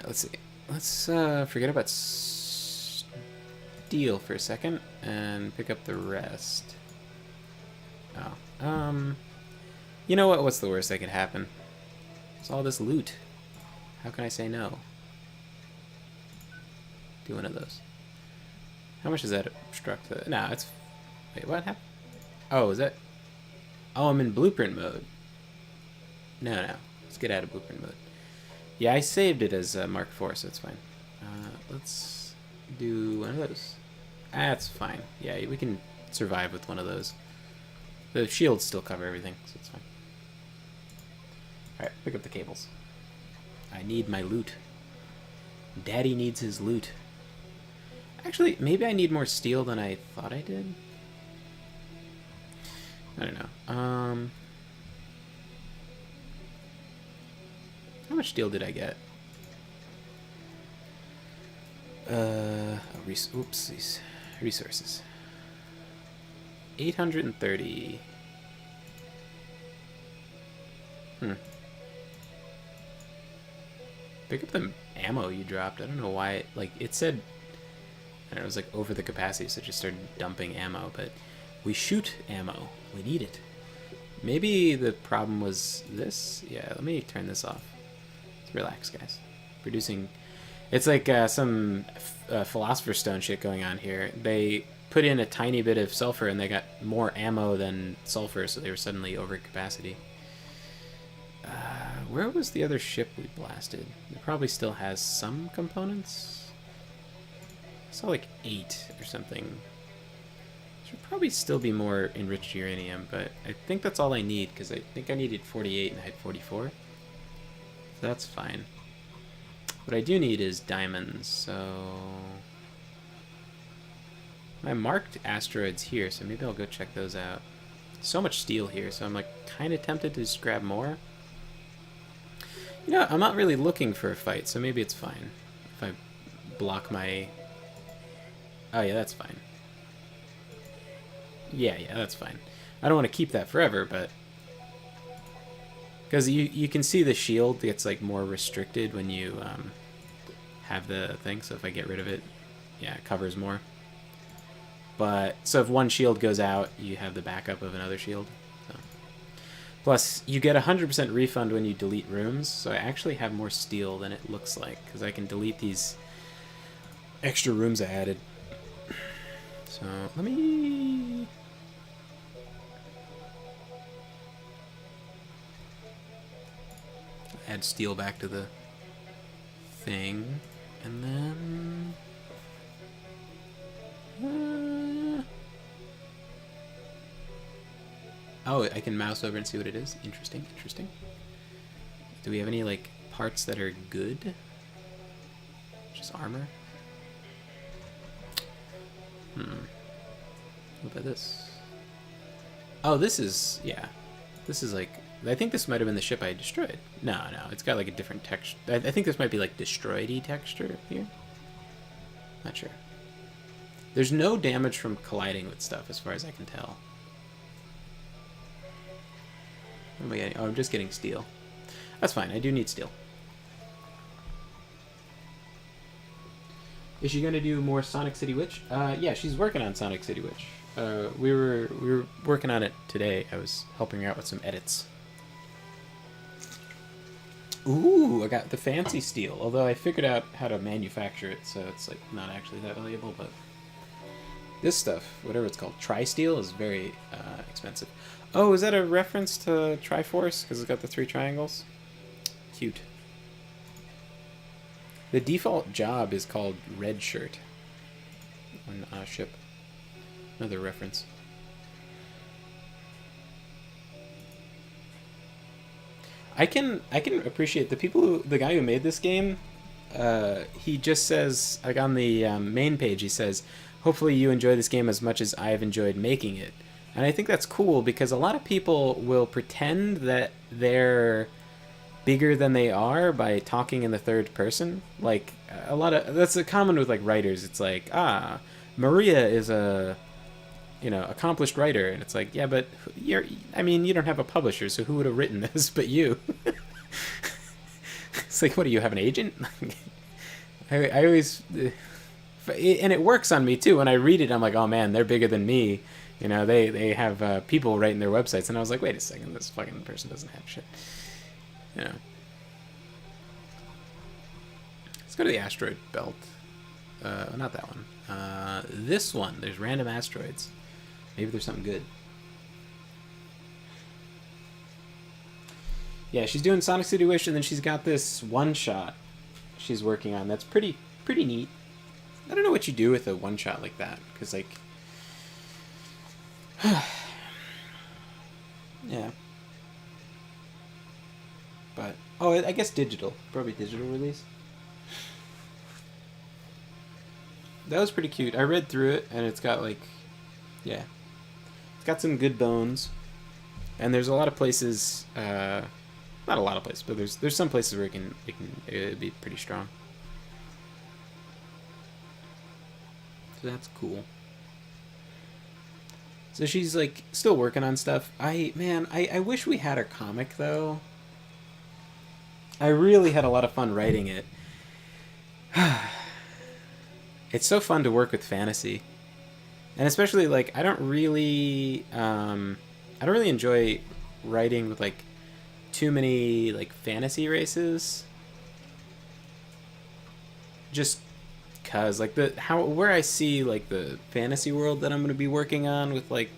let's see. Let's forget about steel for a second and pick up the rest. Oh, you know what? What's the worst that could happen? It's all this loot. How can I say no? Do one of those. How much does that obstruct the... No, it's... Wait, what happened? Oh, is that... Oh, I'm in blueprint mode. No. Let's get out of blueprint mode. Yeah, I saved it as Mark IV, so it's fine. Let's do one of those. That's fine. Yeah, we can survive with one of those. The shields still cover everything, so it's fine. Alright, pick up the cables. I need my loot. Daddy needs his loot. Actually, maybe I need more steel than I thought I did. I don't know. How much steel did I get? Oopsies. Resources. 830. Pick up the ammo you dropped. I don't know why. Like, it said... I don't know, it was like over the capacity, so it just started dumping ammo, but we shoot ammo. We need it. Maybe the problem was this? Yeah, let me turn this off. Let's relax, guys. Producing... It's like some Philosopher's Stone shit going on here. They put in a tiny bit of sulfur and they got more ammo than sulfur, so they were suddenly over capacity. Where was the other ship we blasted? It probably still has some components. I saw like 8 or something. Should probably still be more enriched uranium, but I think that's all I need, because I think I needed 48 and I had 44. So that's fine. What I do need is diamonds, so... I marked asteroids here, so maybe I'll go check those out. So much steel here, so I'm like kind of tempted to just grab more. You know, I'm not really looking for a fight, so maybe it's fine. If I block my... Oh yeah, that's fine. Yeah, that's fine. I don't want to keep that forever, but... Because you can see the shield gets like more restricted when you have the thing, so if I get rid of it, yeah, it covers more. But, so if one shield goes out, you have the backup of another shield. So. Plus, you get 100% refund when you delete rooms, so I actually have more steel than it looks like, because I can delete these extra rooms I added. So, let me... add steel back to the thing, and then... Oh, I can mouse over and see what it is. Interesting, interesting. Do we have any, like, parts that are good? Just armor? What about this? Oh, this is... yeah. This is, like... I think this might have been the ship I destroyed. No, it's got, like, a different texture. I think this might be, like, destroyed-y texture here. Not sure. There's no damage from colliding with stuff, as far as I can tell. What am I getting? Oh, I'm just getting steel. That's fine. I do need steel. Is she gonna do more Sonic City Witch? Yeah, she's working on Sonic City Witch. We were working on it today. I was helping her out with some edits. Ooh, I got the fancy steel. Although I figured out how to manufacture it, so it's like not actually that valuable. But this stuff, whatever it's called, tri-steel, is very expensive. Oh, is that a reference to Triforce? Because it's got the 3 triangles? Cute. The default job is called Red Shirt on a ship. Another reference. I can appreciate the people the guy who made this game. He just says, like on the main page, he says, "Hopefully you enjoy this game as much as I've enjoyed making it." And I think that's cool because a lot of people will pretend that they're bigger than they are by talking in the third person. Like that's a common with like writers. It's like, Maria is a accomplished writer, and it's like, yeah, but you don't have a publisher, so who would have written this but you? It's like, what do you have, an agent? I always, and it works on me too. When I read it, I'm like, oh man, they're bigger than me. You know, they have people writing their websites, and I was like, wait a second, this fucking person doesn't have shit. You know. Let's go to the asteroid belt. Not that one. This one. There's random asteroids. Maybe there's something good. Yeah, she's doing Sonic City Wish, and then she's got this one shot she's working on. That's pretty neat. I don't know what you do with a one shot like that, because like, yeah. But I guess digital, probably digital release. That was pretty cute. I read through it, and it's got like, yeah, it's got some good bones, and there's a lot of places. Not a lot of places, but there's some places where it'd be pretty strong. So that's cool. So she's like still working on stuff. I wish we had her comic though. I really had a lot of fun writing it. It's so fun to work with fantasy, and especially like I don't really enjoy writing with like too many like fantasy races. Just cause like where I see like the fantasy world that I'm gonna be working on with like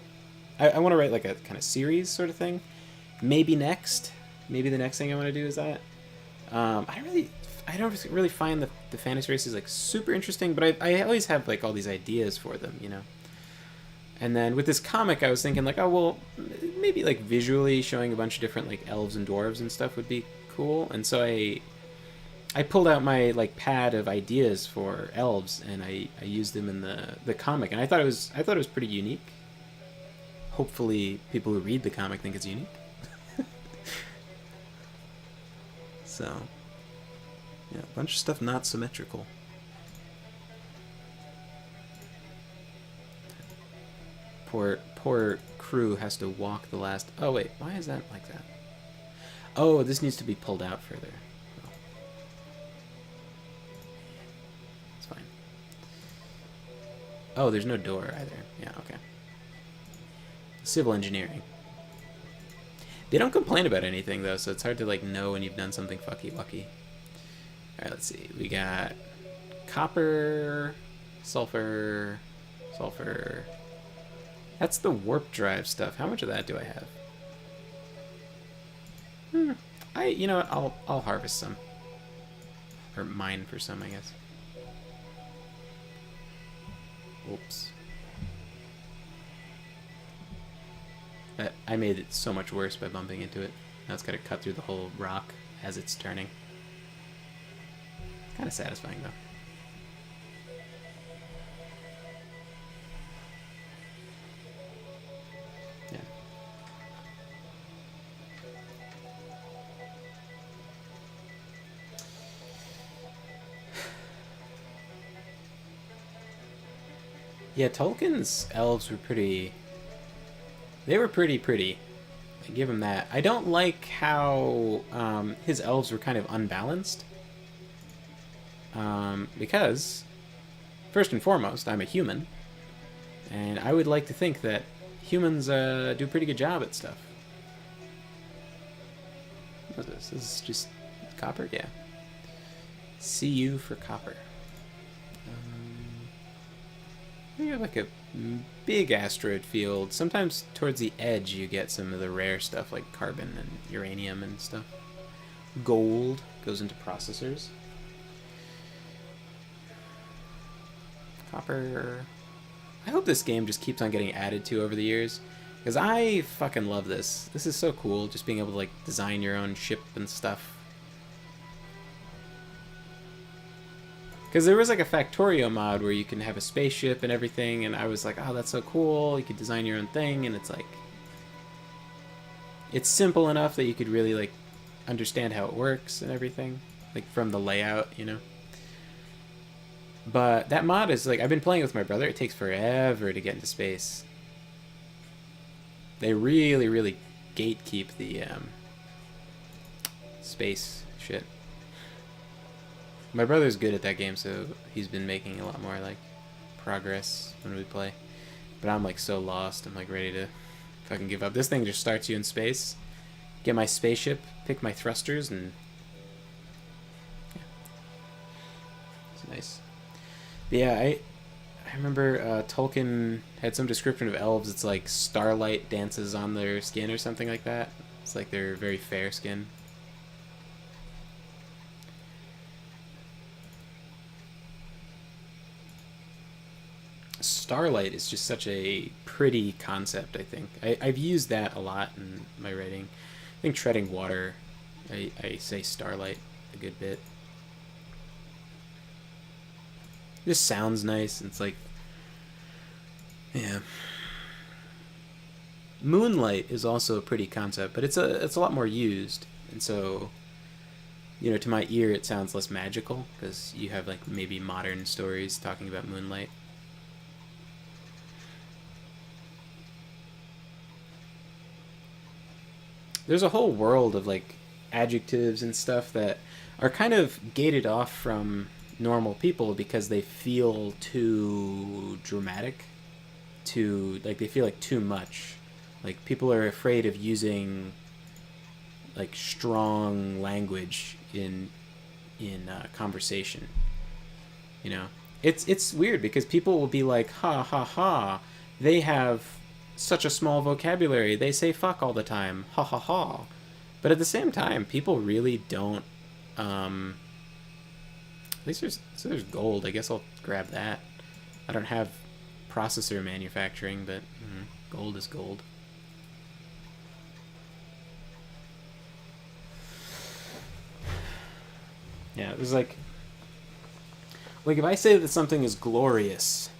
I want to write like a kind of series sort of thing. Maybe the next thing I want to do is that. I don't really find the fantasy races like super interesting, but I always have like all these ideas for them, you know. And then with this comic, I was thinking like, oh well, maybe like visually showing a bunch of different like elves and dwarves and stuff would be cool. And so I pulled out my like pad of ideas for elves, and I used them in the comic, and I thought it was pretty unique. Hopefully, people who read the comic think it's unique. So, yeah, a bunch of stuff not symmetrical. Poor crew has to walk the last... Oh, wait. Why is that like that? Oh, this needs to be pulled out further. Oh. It's fine. Oh, there's no door either. Yeah, okay. Civil engineering. They don't complain about anything, though, so it's hard to, like, know when you've done something fucky-wucky. Alright, let's see. We got copper, sulfur... That's the warp drive stuff. How much of that do I have? You know what? I'll harvest some. Or mine for some, I guess. Oops. I made it so much worse by bumping into it. Now it's got to cut through the whole rock as it's turning. Kind of satisfying, though. Yeah, Tolkien's elves were pretty... They were pretty. I give him that. I don't like how his elves were kind of unbalanced. Because, first and foremost, I'm a human. And I would like to think that humans do a pretty good job at stuff. What is this? This is just copper? Yeah. CU for copper. You have like a big asteroid field. Sometimes towards the edge you get some of the rare stuff like carbon and uranium and stuff. Gold goes into processors. Copper. I hope this game just keeps on getting added to over the years, because I fucking love this. This is so cool, just being able to like design your own ship and stuff. Because there was like a Factorio mod where you can have a spaceship and everything, and I was like, oh, that's so cool. You could design your own thing, and it's like... It's simple enough that you could really like understand how it works and everything. Like from the layout, you know? But that mod is like... I've been playing with my brother. It takes forever to get into space. They really gatekeep the space shit. My brother's good at that game, so he's been making a lot more like progress when we play. But I'm like so lost. I'm like ready to fucking give up. This thing just starts you in space. Get my spaceship, pick my thrusters, and yeah, it's nice. But yeah, I remember Tolkien had some description of elves. It's like starlight dances on their skin or something like that. It's like they're very fair skin. Starlight is just such a pretty concept, I think. I've used that a lot in my writing. I think treading water, I say starlight a good bit. It just sounds nice. It's like, yeah. Moonlight is also a pretty concept, but it's a lot more used. And so, to my ear, it sounds less magical because you have like maybe modern stories talking about moonlight. There's a whole world of like adjectives and stuff that are kind of gated off from normal people because they feel too dramatic, too like they feel like too much. Like people are afraid of using like strong language in conversation. You know, it's weird because people will be like, ha ha ha, they have such a small vocabulary. They say fuck all the time. Ha ha ha. But at the same time, people really don't. At least there's gold. I guess I'll grab that. I don't have processor manufacturing, but gold is gold. Yeah, it was like if I say that something is glorious,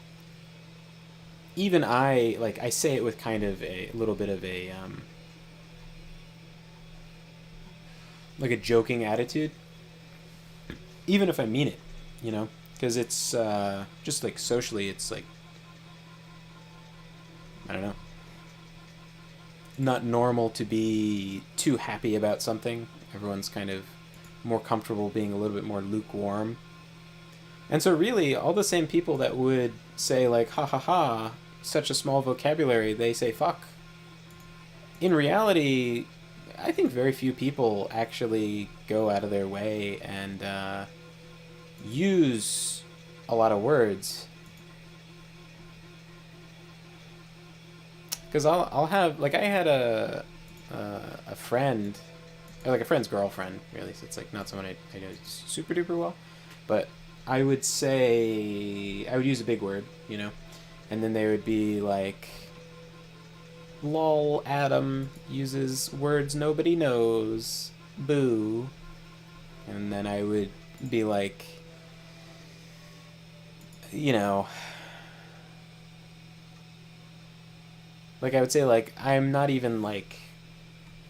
even I say it with kind of a little bit of a like a joking attitude, even if I mean it, because it's just like socially, it's like I don't know, not normal to be too happy about something. Everyone's kind of more comfortable being a little bit more lukewarm. And so really all the same people that would say like ha ha ha, such a small vocabulary, they say fuck. In reality, I think very few people actually go out of their way and use a lot of words. Because I'll have like I had a friend, or like a friend's girlfriend, really. So it's like not someone I know super duper well, but I would use a big word, and then they would be like, "Lol, Adam uses words nobody knows, boo," and then I would be like, like I would say like I'm not even like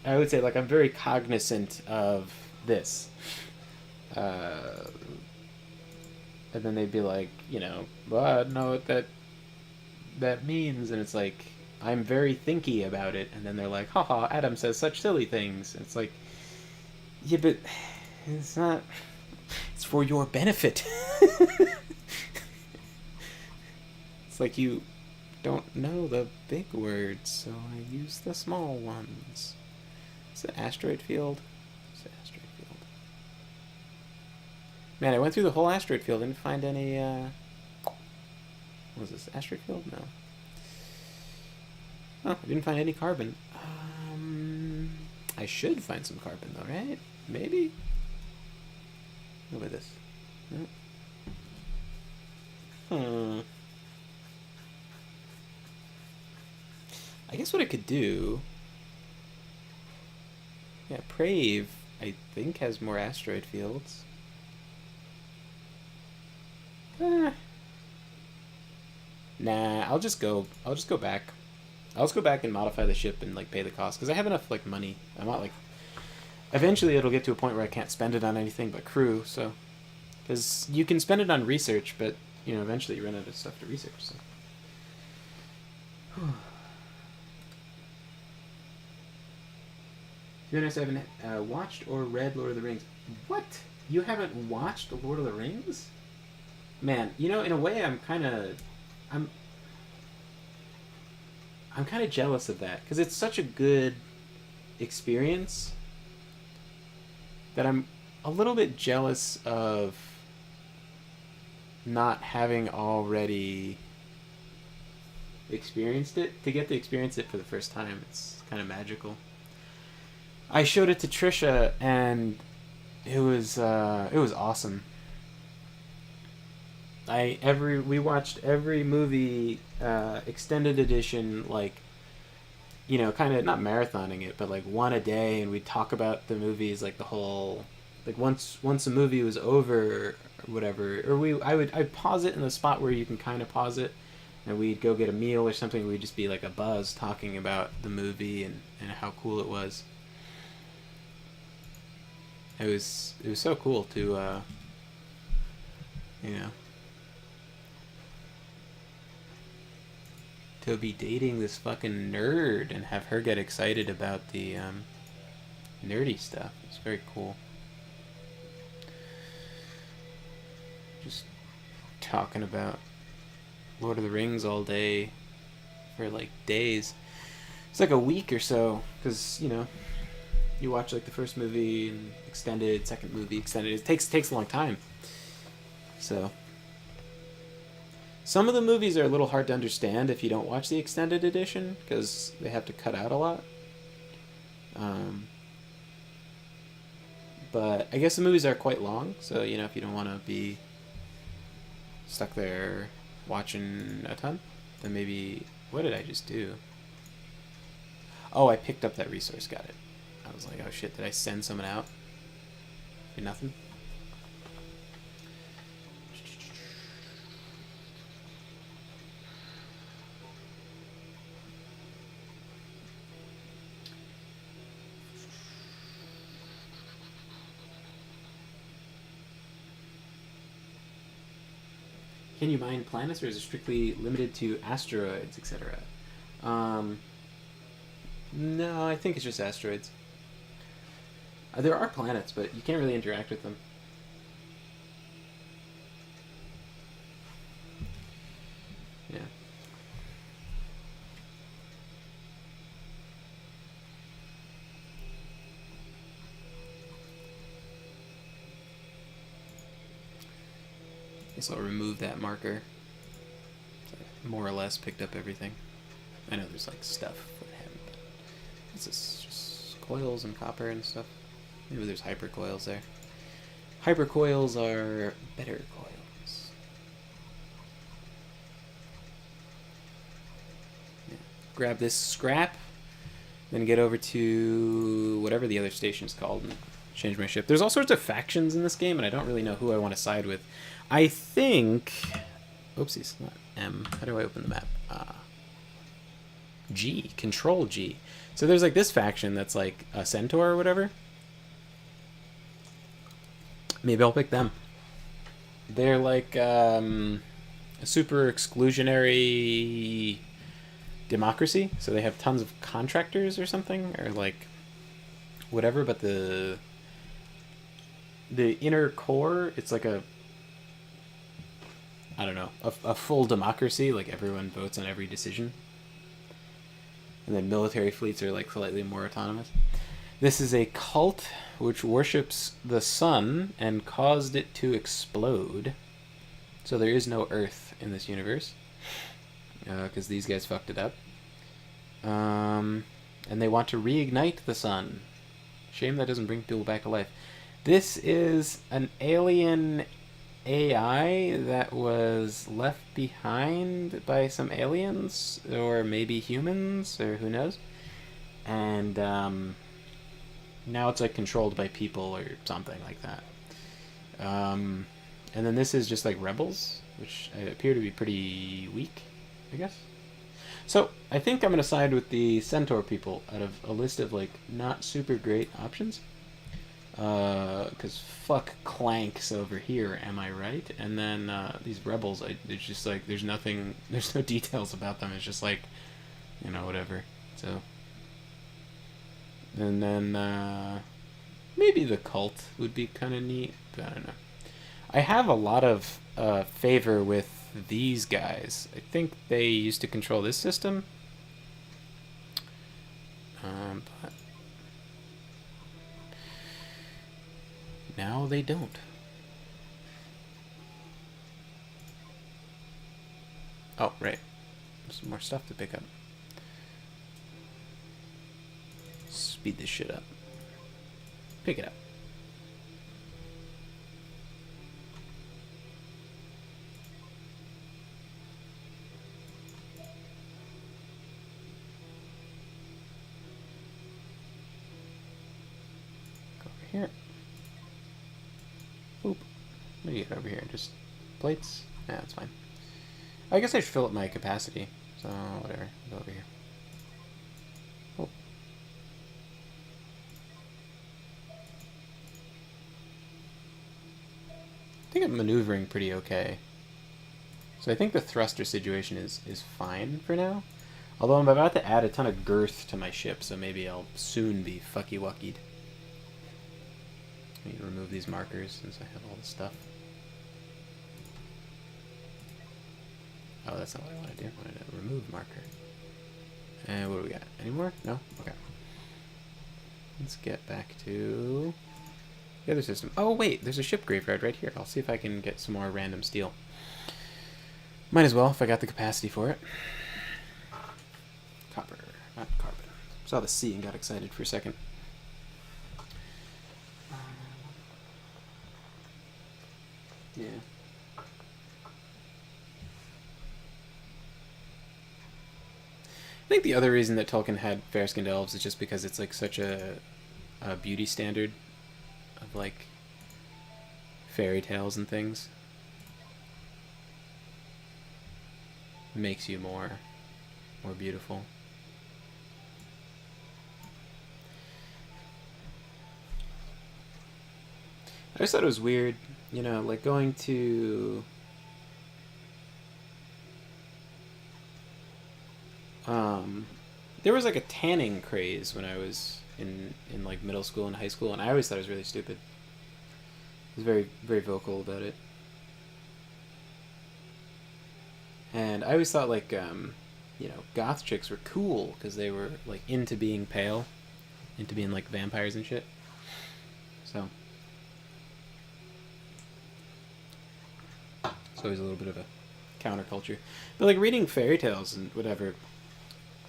I would say like I'm very cognizant of this. Uh, and then they'd be like, well, I don't know what that means, and it's like I'm very thinky about it, and then they're like, haha, Adam says such silly things. And it's like, yeah, but it's not. It's for your benefit. It's like you don't know the big words, so I use the small ones. Is it asteroid field? It's an asteroid field. Man, I went through the whole asteroid field, didn't find any. What was this asteroid field? No. Oh, I didn't find any carbon. I should find some carbon though, right? Maybe. Look at this. No. I guess what I could do. Yeah, Prave, I think, has more asteroid fields. Nah, I'll just go back. I'll just go back and modify the ship and like pay the cost because I have enough like money. I'm not like. Eventually, it'll get to a point where I can't spend it on anything but crew. So, because you can spend it on research, but eventually you run out of stuff to research. So. To be honest, I haven't watched or read Lord of the Rings. What? You haven't watched The Lord of the Rings? Man, you know, in a way, I'm I'm kind of jealous of that because it's such a good experience that I'm a little bit jealous of not having already experienced it. To get to experience it for the first time, it's kind of magical. I showed it to Trisha, and it was awesome. We watched every movie extended edition, like, you know, kind of not marathoning it, but like one a day, and we'd talk about the movies like the whole, like once a movie was over or whatever, or I'd pause it in the spot where you can kind of pause it, and we'd go get a meal or something. We'd just be like a buzz talking about the movie and how cool it was. It was so cool to you know, to be dating this fucking nerd and have her get excited about the nerdy stuff. It's very cool. Just talking about Lord of the Rings all day for like days. It's like a week or so because, you know, you watch like the first movie and extended, second movie extended. It takes a long time. So some of the movies are a little hard to understand if you don't watch the extended edition because they have to cut out a lot. But I guess the movies are quite long, so you know if you don't want to be stuck there watching a ton, then maybe what did I just do? Oh, I picked up that resource. Got it. I was like, oh shit, did I send someone out for nothing? Can you mine planets, or is it strictly limited to asteroids, etc.? No, I think it's just asteroids. There are planets, but you can't really interact with them. Yeah. Guess I'll remove that marker. So I more or less picked up everything. I know there's like stuff with him, but it's just coils and copper and stuff. Maybe there's hypercoils there. Hypercoils are better coils. Yeah. Grab this scrap, then get over to whatever the other station's called and change my ship. There's all sorts of factions in this game, and I don't really know who I want to side with. I think... Oopsies, not M. How do I open the map? G. Control G. So there's like this faction that's like a centaur or whatever. Maybe I'll pick them. They're like a super exclusionary democracy. So they have tons of contractors or something, or like whatever. But the inner core, it's like a, I don't know, a full democracy. Like everyone votes on every decision. And then military fleets are like slightly more autonomous. This is a cult which worships the sun and caused it to explode. So there is no Earth in this universe. Because these guys fucked it up. And they want to reignite the sun. Shame that doesn't bring people back to life. This is an alien AI that was left behind by some aliens, or maybe humans, or who knows. And now it's like controlled by people or something like that. And then this is just like rebels, which appear to be pretty weak, I guess. So I think I'm gonna side with the Centaur people out of a list of like not super great options. Because fuck Clanks over here, am I right? And then these rebels, it's just like there's nothing, there's no details about them. It's just like, you know, whatever. So, and then Maybe the cult would be kind of neat, but I don't know. I have a lot of favor with these guys. I think they used to control this system. But now they don't. Oh, right. There's some more stuff to pick up. Speed this shit up. Pick it up. Go over here. Oop. What do you get over here? Just plates? Yeah, that's fine. I guess I should fill up my capacity. So, whatever. Go over here. Oh. I think I'm maneuvering pretty okay. So I think the thruster situation is fine for now. Although I'm about to add a ton of girth to my ship, so maybe I'll soon be fucky-wuckied. I need to remove these markers since I have all this stuff. Oh, that's not what I want to do. I want to remove marker. And what do we got? Any more? No? Okay. Let's get back to the other system. Oh, wait. There's a ship graveyard right here. I'll see if I can get some more random steel. Might as well, if I got the capacity for it. Copper, not carbon. Saw the C and got excited for a second. Yeah. I think the other reason that Tolkien had fair-skinned elves is just because it's like such a beauty standard of like fairy tales and things. It makes you more beautiful. I just thought it was weird, you know, like going to there was like a tanning craze when I was in like middle school and high school, and I always thought it was really stupid. I was very, very vocal about it. And I always thought like you know, goth chicks were cool because they were like into being pale, into being like vampires and shit. So it's always a little bit of a counterculture. But like reading fairy tales and whatever,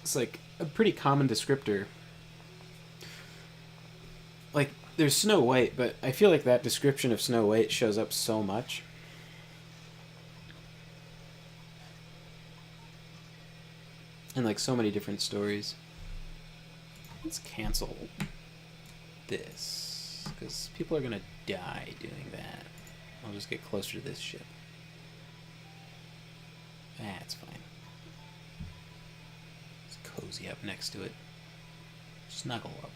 it's like a pretty common descriptor. Like there's Snow White, but I feel like that description of Snow White shows up so much. In like so many different stories. Let's cancel this, because people are gonna die doing that. I'll just get closer to this ship. That's fine. Let's cozy up next to it. Snuggle up.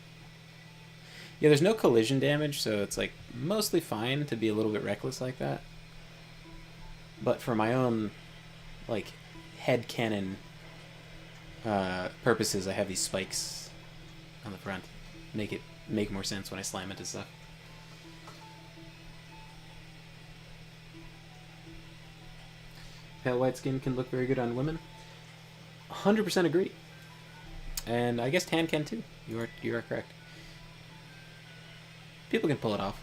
Yeah, there's no collision damage, so it's like mostly fine to be a little bit reckless like that. But for my own like headcanon purposes, I have these spikes on the front. Make more sense when I slam into stuff. Pale white skin can look very good on women. 100% agree. And I guess tan can too. You are correct. People can pull it off.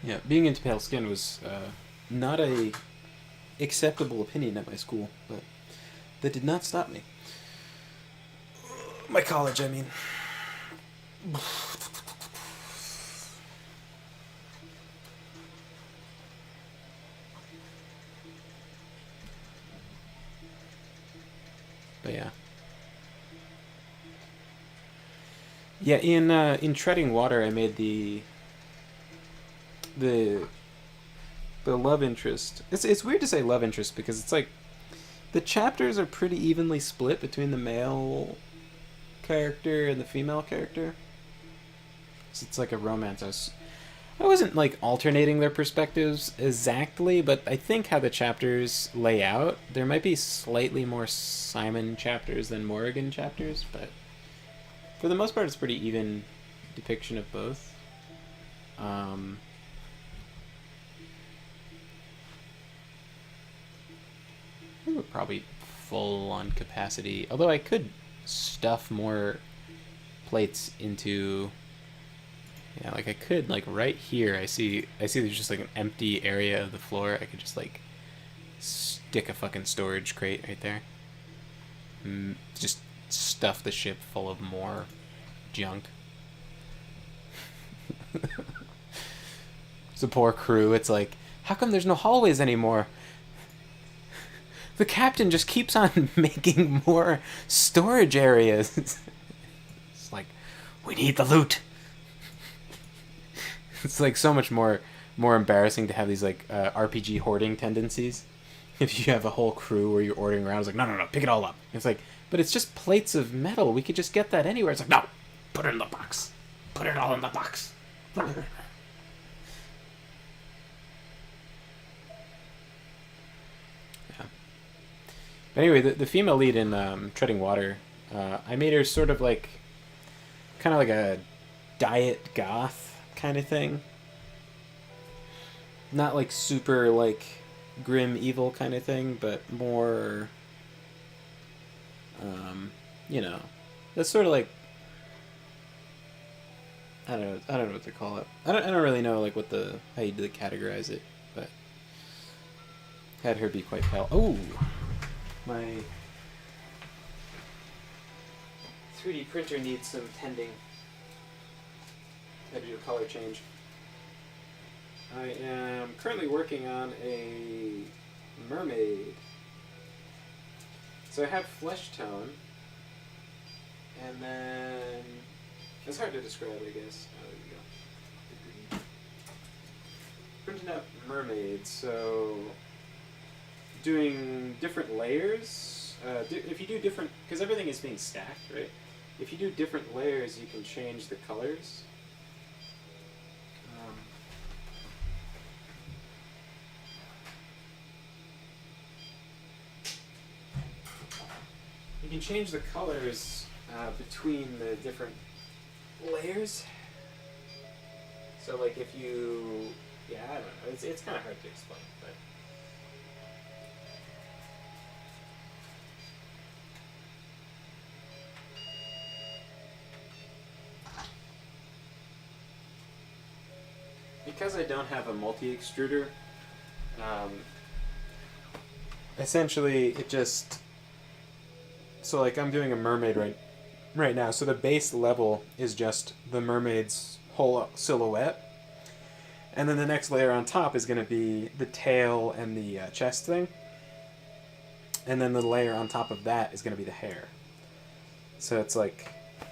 Yeah, being into pale skin was not a acceptable opinion at my school, but that did not stop me. My college, I mean. But yeah. Yeah, in Treading Water, I made the the love interest. It's weird to say love interest because it's like the chapters are pretty evenly split between the male character and the female character. So it's like a romance. I wasn't like alternating their perspectives exactly, but I think how the chapters lay out, there might be slightly more Simon chapters than Morrigan chapters, but for the most part, it's pretty even depiction of both. I would probably full on capacity, although I could stuff more plates into. Yeah, like I could, like right here, I see there's just like an empty area of the floor. I could just like stick a fucking storage crate right there. Just stuff the ship full of more junk. It's a poor crew. It's like, how come there's no hallways anymore? The captain just keeps on making more storage areas. It's like, we need the loot. It's like so much more embarrassing to have these like RPG hoarding tendencies. If you have a whole crew where you're ordering around, it's like, no, pick it all up. It's like, but it's just plates of metal. We could just get that anywhere. It's like, no, put it in the box. Put it all in the box. Yeah. But anyway, the female lead in Treading Water, I made her sort of like, kind of like a diet goth kind of thing. Not like super like grim evil kind of thing, but more you know, that's sort of like I don't know what to call it. I don't really know like what how you categorize it, but had her be quite pale. Oh, my 3D printer needs some tending. Had to do a color change. I am currently working on a mermaid. So I have flesh tone, and then it's hard to describe, I guess. Oh, there we go. Printing up mermaids, so doing different layers. If you do different, because everything is being stacked, right? If you do different layers, you can change the colors. You can change the colors between the different layers. So, like, if you, I don't know. It's kind of hard to explain, but because I don't have a multi-extruder, essentially it just. So like I'm doing a mermaid right now, so the base level is just the mermaid's whole silhouette, and then the next layer on top is going to be the tail and the chest thing, and then the layer on top of that is going to be the hair. So it's like,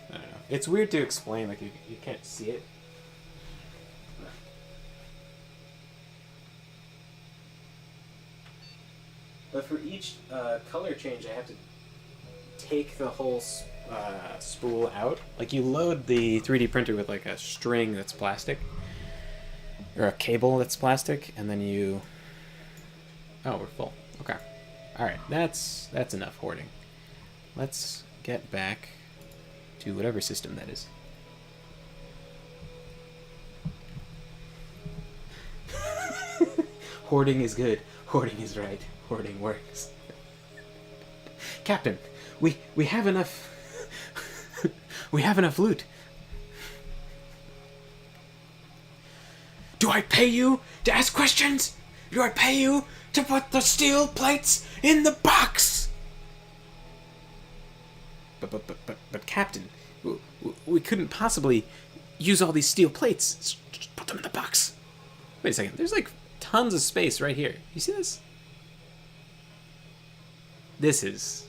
I don't know. It's weird to explain, like you can't see it. But for each color change, I have to take the whole spool out. Like you load the 3D printer with like a string that's plastic, or a cable that's plastic, and then you. Oh, we're full. Okay. All right. That's enough hoarding. Let's get back to whatever system that is. Hoarding is good. Hoarding is right. Hoarding works. Captain, we have enough. We have enough loot. Do I pay you to ask questions? Do I pay you to put the steel plates in the box? But Captain, we couldn't possibly use all these steel plates. Just put them in the box. Wait a second. There's like tons of space right here. You see this? This is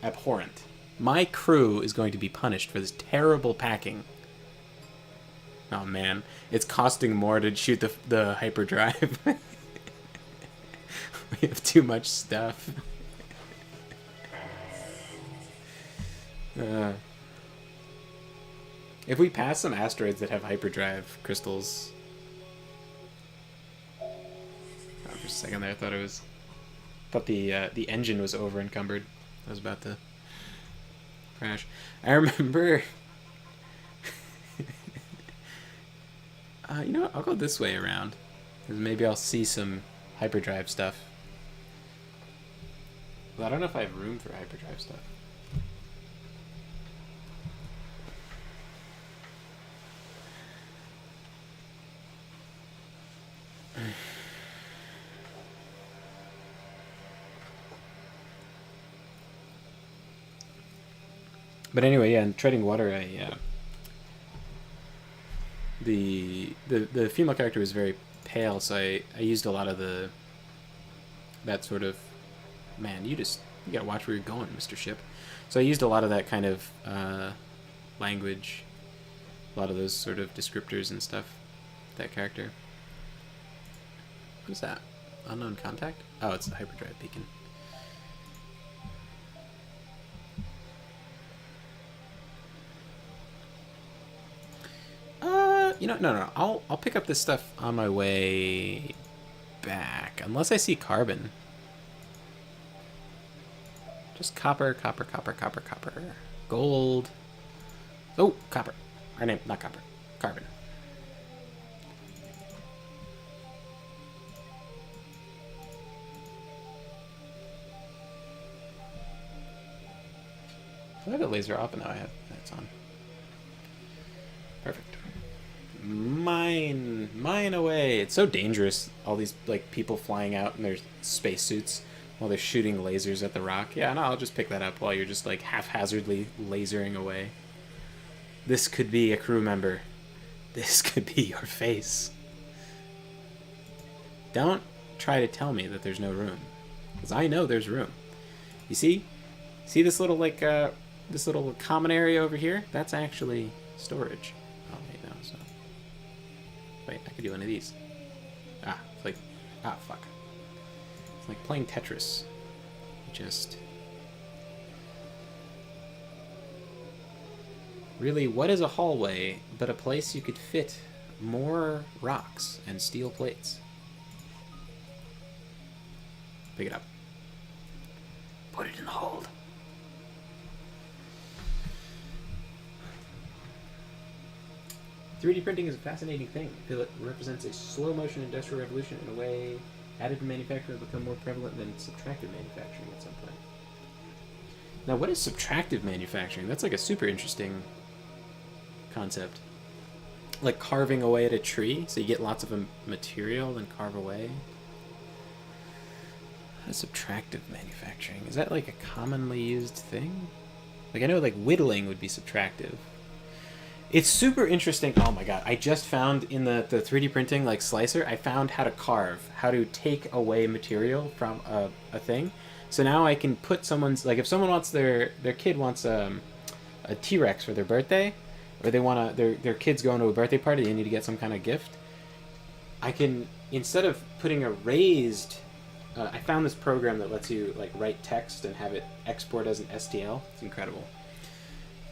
abhorrent. My crew is going to be punished for this terrible packing. Oh man, it's costing more to shoot the hyperdrive. We have too much stuff. If we pass some asteroids that have hyperdrive crystals... Oh, for a second there, I thought the engine was over encumbered. I was about to crash. I remember... you know what? I'll go this way around. Because maybe I'll see some hyperdrive stuff. Well, I don't know if I have room for hyperdrive stuff. But anyway, yeah, in treading water, the female character was very pale, so I used a lot of that sort of, man, you gotta watch where you're going, Mr. Ship. So I used a lot of that kind of language, a lot of those sort of descriptors and stuff. That character. What is that? Unknown contact? Oh, it's the hyperdrive beacon. You know, no. I'll pick up this stuff on my way back, unless I see carbon. Just copper. Gold. Oh, copper. Or name, not copper. Carbon. I have a laser off, and now I have that's on. Perfect. Mine away. It's so dangerous. All these like people flying out in their spacesuits while they're shooting lasers at the rock. Yeah, no, I'll just pick that up while you're just like haphazardly lasering away. This could be a crew member. This could be your face. Don't try to tell me that there's no room, because I know there's room. You see this little like this little common area over here? That's actually storage. Oh wait, no, it's not. Wait, I could do one of these. It's like, fuck. It's like playing Tetris. Just really, what is a hallway but a place you could fit more rocks and steel plates? Pick it up. Put it in the hold. "3D printing is a fascinating thing. I feel it represents a slow-motion industrial revolution in a way additive manufacturing will become more prevalent than subtractive manufacturing at some point." Now, what is subtractive manufacturing? That's like a super interesting concept. Like carving away at a tree, so you get lots of material, then carve away. What is subtractive manufacturing? Is that like a commonly used thing? Like I know like whittling would be subtractive. It's super interesting. Oh my god, I just found in the 3D printing like slicer, I found how to carve, how to take away material from a thing. So now I can put someone's, like if someone wants their kid wants a T-Rex for their birthday, or they want their kid's going to a birthday party, they need to get some kind of gift. I can, instead of putting a raised, I found this program that lets you like write text and have it export as an STL. It's incredible.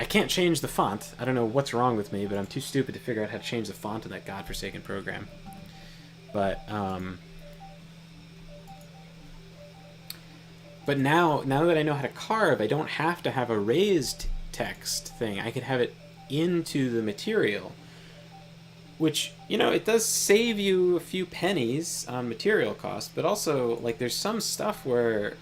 I can't change the font. I don't know what's wrong with me, but I'm too stupid to figure out how to change the font in that godforsaken program. But now that I know how to carve, I don't have to have a raised text thing. I could have it into the material, which, you know, it does save you a few pennies on material cost, but also, like, there's some stuff where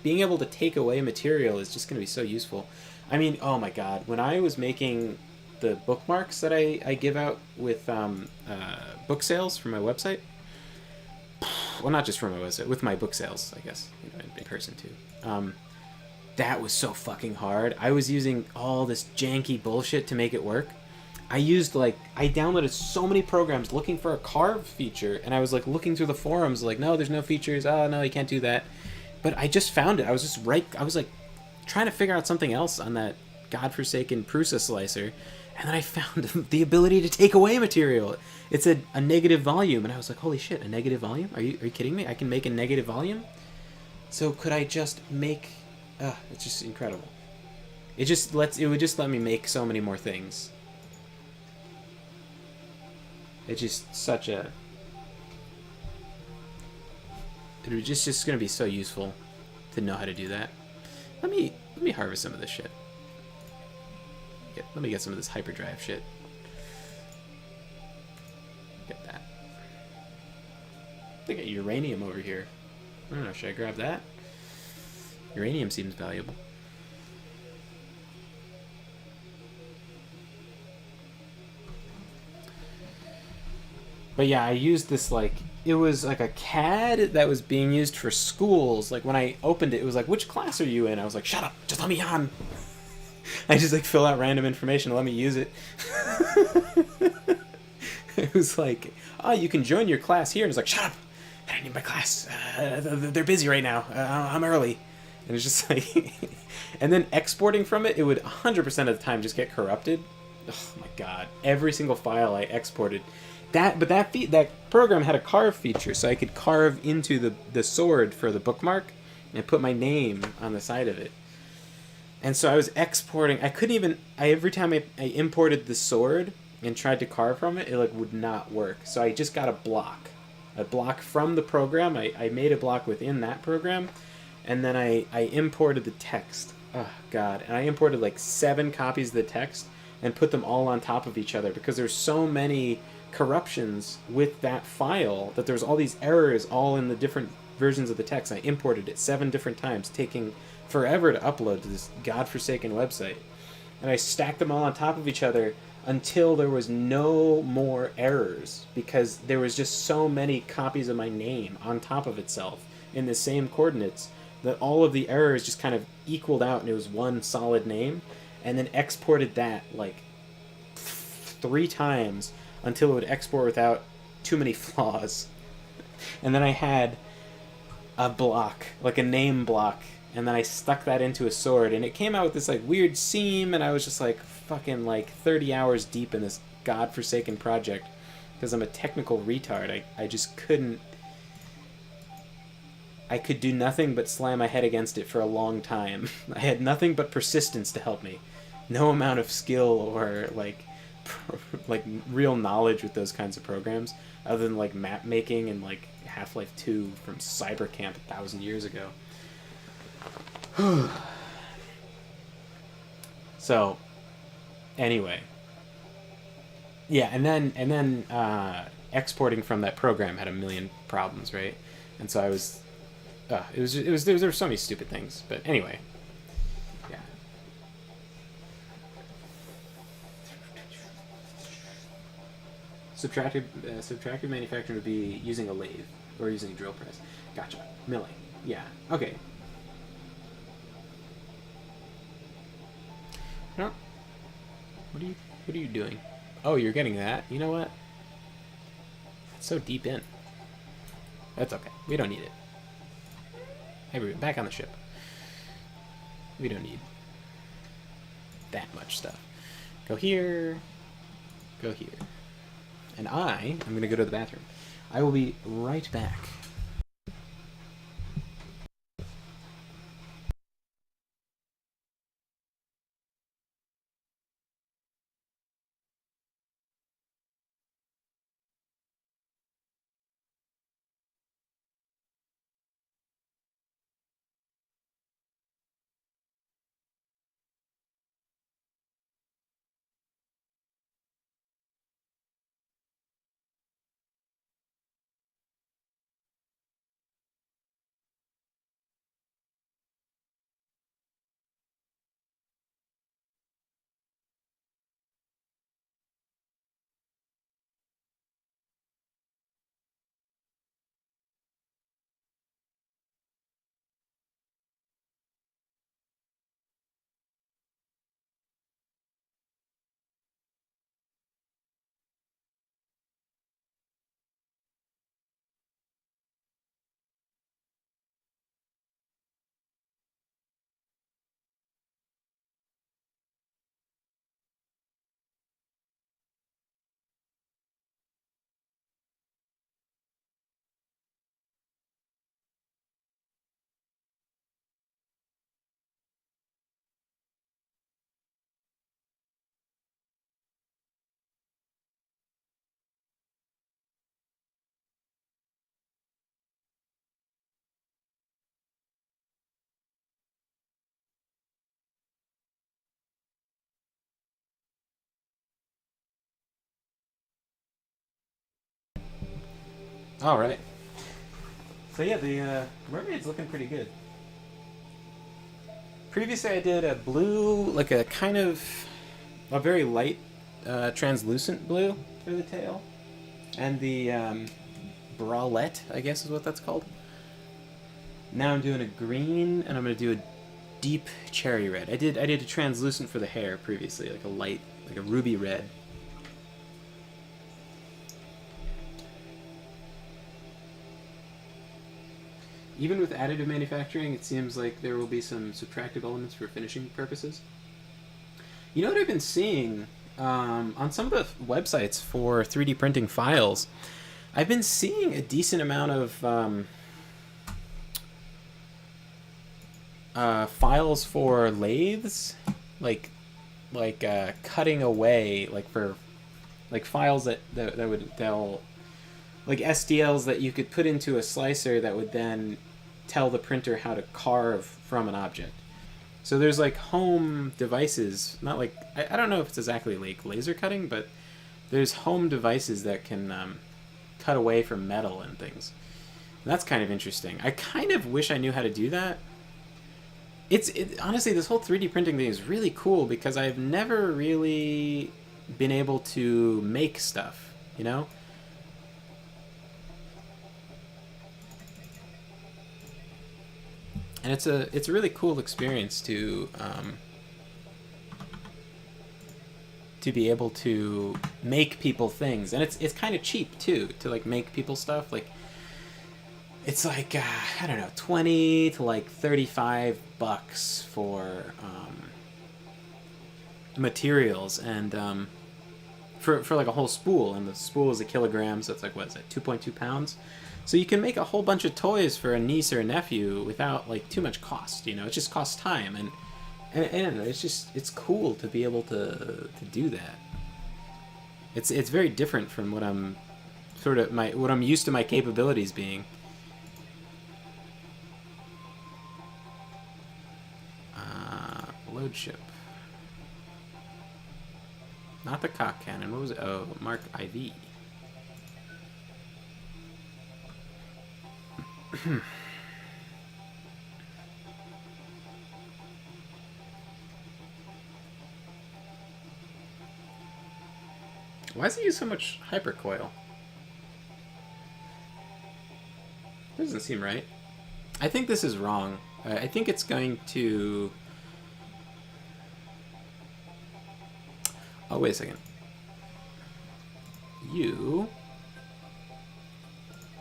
being able to take away material is just going to be so useful. I mean, oh my god, when I was making the bookmarks that I give out with book sales for my website, well, not just for my website, with my book sales, I guess, you know, in person too, that was so fucking hard. I was using all this janky bullshit to make it work. I downloaded so many programs looking for a carve feature, and I was like looking through the forums like, no, there's no features, oh no, you can't do that. But I just found it. I was like trying to figure out something else on that godforsaken Prusa slicer, And then I found the ability to take away material. It's a negative volume, and I was like, holy shit, a negative volume? Are you kidding me? I can make a negative volume? So could I just make? It's just incredible. It would just let me make so many more things. It's just such a. It was just gonna be so useful to know how to do that. Let me harvest some of this shit. Let me get some of this hyperdrive shit. Get that. I got uranium over here. I don't know, should I grab that? Uranium seems valuable. But yeah, I used this like it was like a CAD that was being used for schools. Like when I opened it, it was like, "Which class are you in?" I was like, "Shut up, just let me on." I just like fill out random information and let me use it. It was like, "Oh, you can join your class here," and it's like, "Shut up, I don't need my class. They're busy right now. I'm early." And it's just like, and then exporting from it, it would 100% of the time just get corrupted. Oh my god! Every single file I exported that program had a carve feature, so I could carve into the sword for the bookmark and put my name on the side of it. And so I was exporting. I couldn't even. Every time I imported the sword and tried to carve from it, it like would not work. So I just got a block from the program. I made a block within that program, and then I imported the text. Oh god! And I imported like 7 copies of the text and put them all on top of each other because there's so many corruptions with that file that there's all these errors all in the different versions of the text. I imported it 7 different times, taking forever to upload to this godforsaken website. And I stacked them all on top of each other until there was no more errors because there was just so many copies of my name on top of itself in the same coordinates that all of the errors just kind of equaled out and it was one solid name. And then exported that like 3 times until it would export without too many flaws. And then I had a block, like a name block, and then I stuck that into a sword, and it came out with this like weird seam, and I was just like fucking like 30 hours deep in this godforsaken project because I'm a technical retard. I just couldn't. I could do nothing but slam my head against it for a long time. I had nothing but persistence to help me. No amount of skill or like real knowledge with those kinds of programs, other than like map making and like Half-Life 2 from Cybercamp 1,000 years ago. So, anyway, yeah, and then exporting from that program had a million problems, right? And so I was, there were so many stupid things, but anyway, yeah. Subtractive manufacturing would be using a lathe or using a drill press. Gotcha. Milling. Yeah. Okay. No. What are you doing? Oh, you're getting that. You know what? It's so deep in. That's okay. We don't need it. Hey, we're back on the ship. We don't need that much stuff. Go here. Go here. And I'm going to go to the bathroom. I will be right back. All right. So yeah, the mermaid's looking pretty good. Previously, I did a blue, like a kind of a very light, translucent blue for the tail, and the bralette, I guess is what that's called. Now I'm doing a green, and I'm gonna do a deep cherry red. I did a translucent for the hair previously, like a light, like a ruby red. Even with additive manufacturing, it seems like there will be some subtractive elements for finishing purposes. You know what I've been seeing on some of the websites for 3D printing files? I've been seeing a decent amount of files for lathes, like cutting away, like for like files that they'll like SDLs that you could put into a slicer that would then tell the printer how to carve from an object. So there's like home devices, not like, I don't know if it's exactly like laser cutting, but there's home devices that can cut away from metal and things. And that's kind of interesting. I kind of wish I knew how to do that. Honestly, this whole 3D printing thing is really cool because I've never really been able to make stuff, you know? And it's a really cool experience to be able to make people things, and it's kind of cheap too to like make people stuff. Like it's like I don't know, 20 to like $35 for materials, and for like a whole spool, and the spool is a kilogram, so it's like, what is it, 2.2 pounds? So you can make a whole bunch of toys for a niece or a nephew without like too much cost. You know, it just costs time, and it's cool to be able to do that. It's very different from what I'm what I'm used to my capabilities being. Load ship. Not the cock cannon. What was it? Oh, Mark IV. Why does it use so much hypercoil? Doesn't seem right. I think this is wrong. I think it's going to... Oh, wait a second. Let's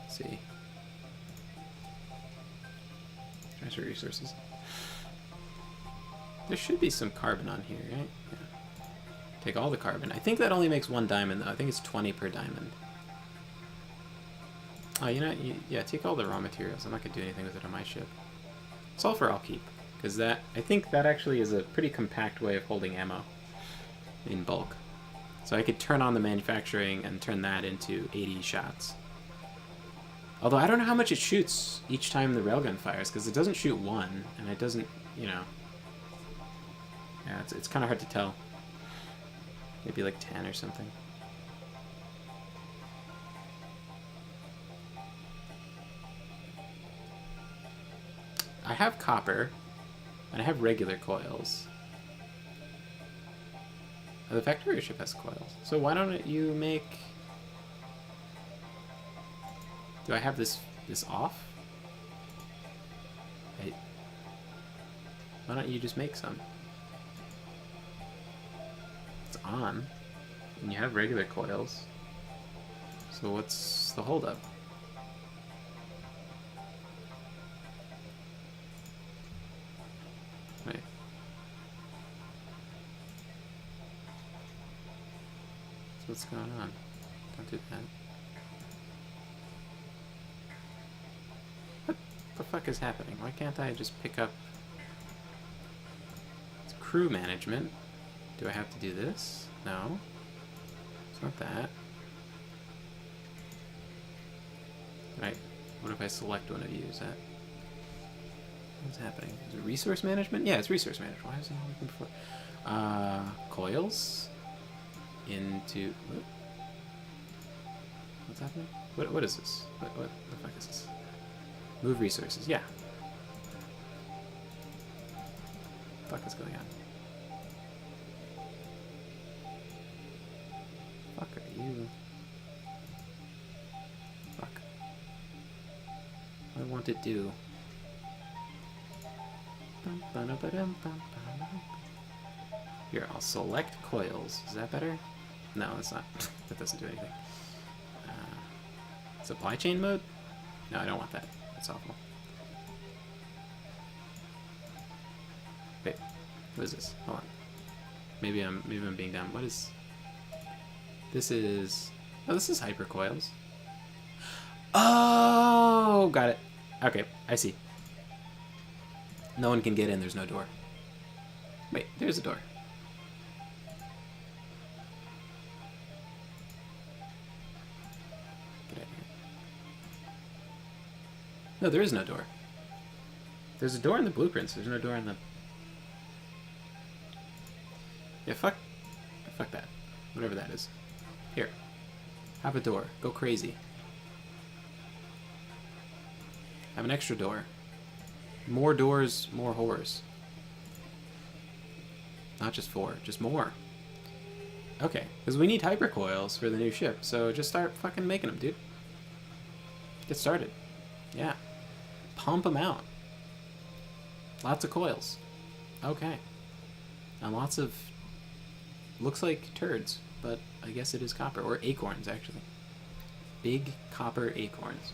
see. Transfer resources. There should be some carbon on here, right? Yeah. Take all the carbon. I think that only makes 1 diamond, though. I think it's 20 per diamond. Oh, you know, yeah, take all the raw materials. I'm not going to do anything with it on my ship. Sulfur I'll keep, because I think that actually is a pretty compact way of holding ammo in bulk. So I could turn on the manufacturing and turn that into 80 shots. Although I don't know how much it shoots each time the railgun fires, because it doesn't shoot 1, and it doesn't, you know... Yeah, it's kind of hard to tell. Maybe like 10 or something. I have copper, and I have regular coils. The Factorio ship has coils. So why don't you make... Do I have this off? Why don't you just make some? It's on. And you have regular coils. So what's the holdup? Wait. So what's going on? Don't do that. What the fuck is happening? Why can't I just pick up... It's crew management. Do I have to do this? No. It's not that. Right. What if I select one of you? Is that... What's happening? Is it resource management? Yeah, it's resource management. Why is it not working before? Coils. Into... What's happening? What is this? What the fuck is this? Move resources. Yeah. What the fuck is going on? Fuck are you? Fuck. What won't it do? Here, I'll select coils. Is that better? No, that's not. That doesn't do anything. Supply chain mode? No, I don't want that. That's awful. Wait, what is this? Hold on. Maybe I'm being dumb. What is? This is. Oh, this is hypercoils. Oh, got it. Okay, I see. No one can get in. There's no door. Wait, there's a door. No, there is no door. There's a door in the blueprints. There's no door in the... Yeah, fuck that. Whatever that is. Here. Have a door. Go crazy. Have an extra door. More doors, more horrors. Not just 4, just more. Okay, because we need hypercoils for the new ship, so just start fucking making them, dude. Get started. Yeah. Pump them out. Lots of coils. Okay. And lots of... Looks like turds, but I guess it is copper. Or acorns, actually. Big copper acorns.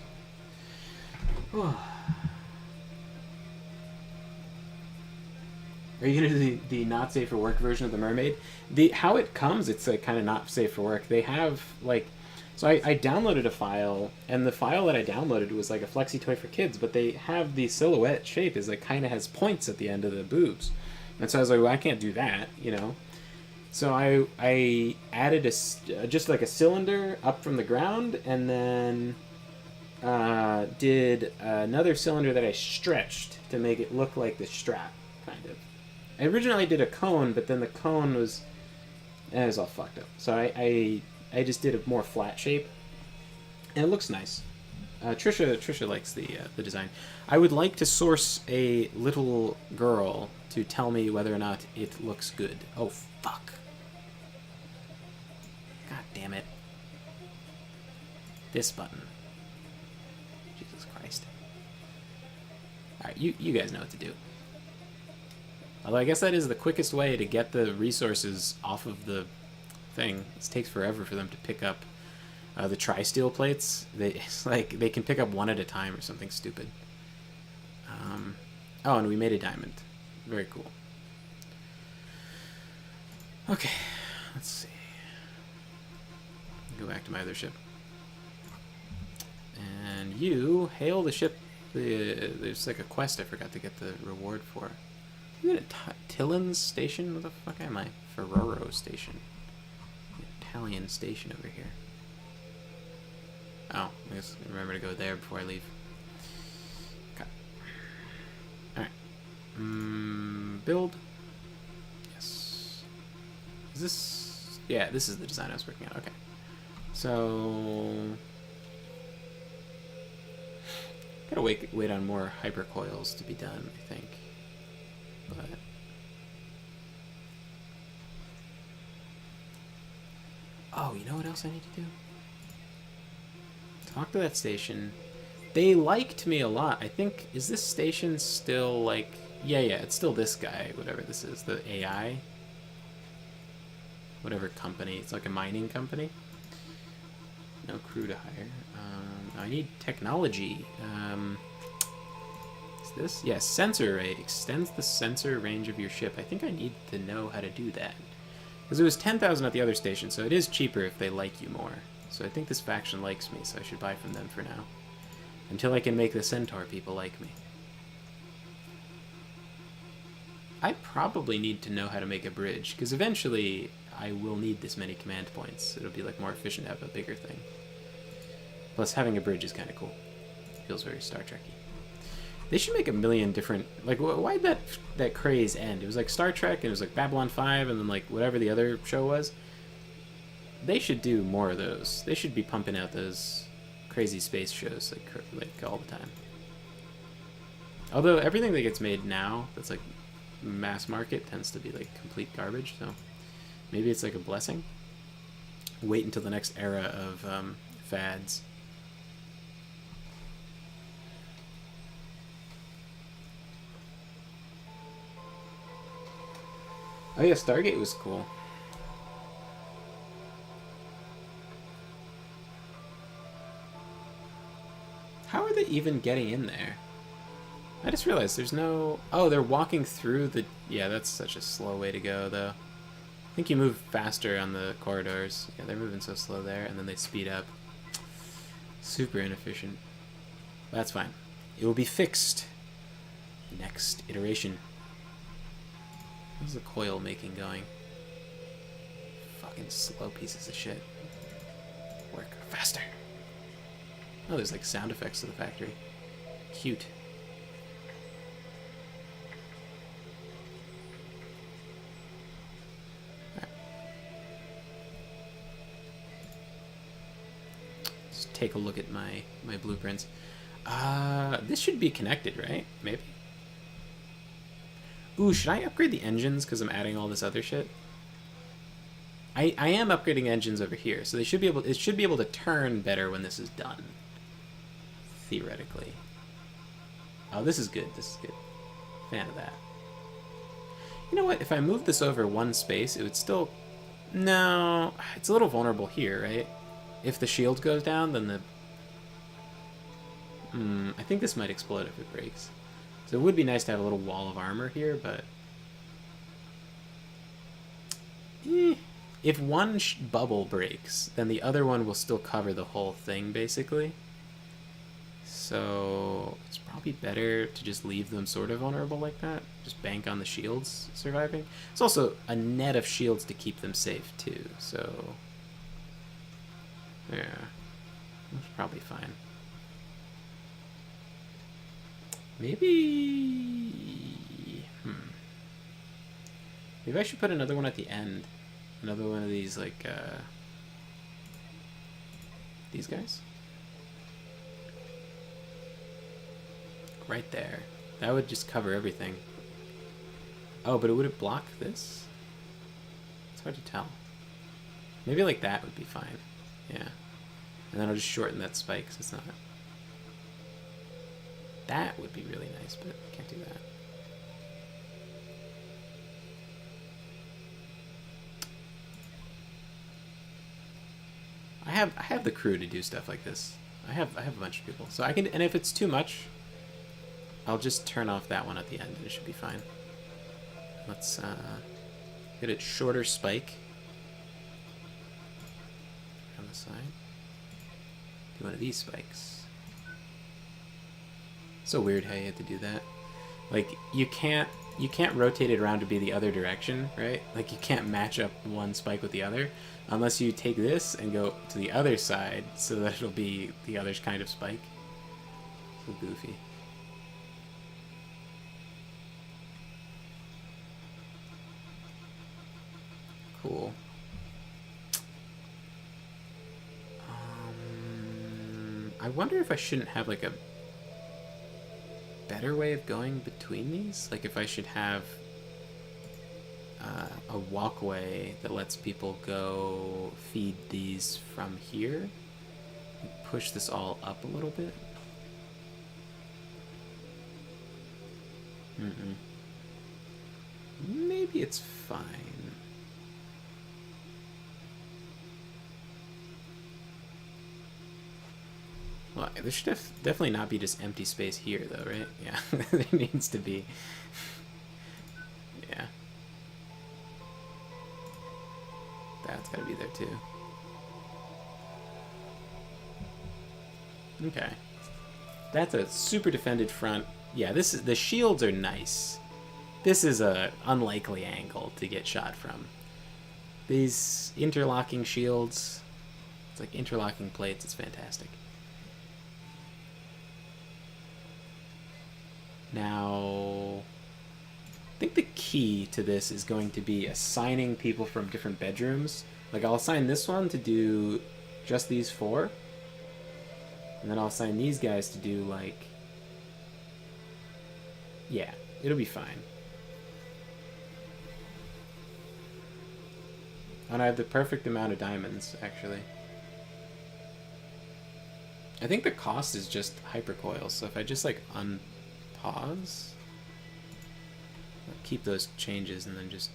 Are you going to do the not safe for work version of the Mermaid? How it comes, it's like kind of not safe for work. They have, like... So I downloaded a file, and the file that I downloaded was like a flexi toy for kids, but they have the silhouette shape is like kind of has points at the end of the boobs. And so I was like, well, I can't do that, you know? So I added just like a cylinder up from the ground, and then did another cylinder that I stretched to make it look like the strap, kind of. I originally did a cone, but then the cone was all fucked up. So I just did a more flat shape, and it looks nice. Trisha likes the design. I would like to source a little girl to tell me whether or not it looks good. Oh, fuck. God damn it. This button. Jesus Christ. Alright, you guys know what to do. Although I guess that is the quickest way to get the resources off of the thing. It takes forever for them to pick up the tri-steel plates. It's like they can pick up one at a time or something stupid. Oh, and we made a diamond. Very cool. Okay, let's see. Go back to my other ship. And you hail the ship. There's like a quest I forgot to get the reward for. You at a Tillins station? What the fuck am I? Ferraro station. Italian station over here. Oh, I guess remember to go there before I leave. Okay. Alright. Build. Yes. Is this... Yeah, this is the design I was working on. Okay. So... Gotta wait on more hypercoils to be done, I think. But... Oh, you know what else I need to do? Talk to that station. They liked me a lot. I think, is this station still like... Yeah, it's still this guy, whatever this is. The AI? Whatever company. It's like a mining company. No crew to hire. I need technology. Is this? Yeah, sensor array. Extends the sensor range of your ship. I think I need to know how to do that. Because it was 10,000 at the other station, so it is cheaper if they like you more. So I think this faction likes me, so I should buy from them for now. Until I can make the Centaur people like me. I probably need to know how to make a bridge, because eventually I will need this many command points. It'll be like more efficient to have a bigger thing. Plus, having a bridge is kind of cool. Feels very Star Trek-y. They should make a million different... Like, why'd that craze end? It was like Star Trek, and it was like Babylon 5, and then like whatever the other show was. They should do more of those. They should be pumping out those crazy space shows like all the time. Although everything that gets made now that's like mass market tends to be like complete garbage, so maybe it's like a blessing. Wait until the next era of fads. Oh yeah, Stargate was cool. How are they even getting in there? I just realized there's no... Oh, they're walking through the... Yeah, that's such a slow way to go, though. I think you move faster on the corridors. Yeah, they're moving so slow there, and then they speed up. Super inefficient. That's fine. It will be fixed. Next iteration. How's the coil making going? Fucking slow pieces of shit. Work faster. Oh, there's like sound effects to the factory. Cute. Let's take a look at my blueprints. This should be connected, right? Maybe. Ooh, should I upgrade the engines because I'm adding all this other shit? I am upgrading engines over here, so they should be able. It should be able to turn better when this is done. Theoretically. Oh, this is good. This is good. Fan of that. You know what? If I move this over one space, it would still... No, it's a little vulnerable here, right? If the shield goes down, then the... I think this might explode if it breaks. So it would be nice to have a little wall of armor here, but... If one bubble breaks, then the other one will still cover the whole thing, basically. So it's probably better to just leave them sort of vulnerable like that. Just bank on the shields surviving. It's also a net of shields to keep them safe, too. So, yeah, that's probably fine. Maybe... Maybe I should put another one at the end. Another one of these, like, these guys? Right there. That would just cover everything. Oh, but would it block this? It's hard to tell. Maybe like that would be fine. Yeah. And then I'll just shorten that spike so it's not... That would be really nice, but I can't do that. I have the crew to do stuff like this. I have a bunch of people. So I can, and if it's too much, I'll just turn off that one at the end and it should be fine. Let's get a shorter spike on the side. Do one of these spikes. So weird how you have to do that. Like you can't rotate it around to be the other direction, right? Like you can't match up one spike with the other unless you take this and go to the other side so that it'll be the other kind of spike. So goofy. Cool. I wonder if I shouldn't have like a better way of going between these? Like if I should have a walkway that lets people go feed these from here? Push this all up a little bit? Maybe it's fine. Well, there should definitely not be just empty space here, though, right? Yeah, there needs to be. Yeah. That's gotta be there, too. Okay. That's a super defended front. Yeah, this is, the shields are nice. This is a unlikely angle to get shot from. These interlocking shields, it's like interlocking plates, it's fantastic. Now, I think the key to this is going to be assigning people from different bedrooms. Like, I'll assign this one to do just these 4. And then I'll assign these guys to do, like... Yeah, it'll be fine. And I have the perfect amount of diamonds, actually. I think the cost is just hypercoils, so if I just, like, unpause... I'll keep those changes and then just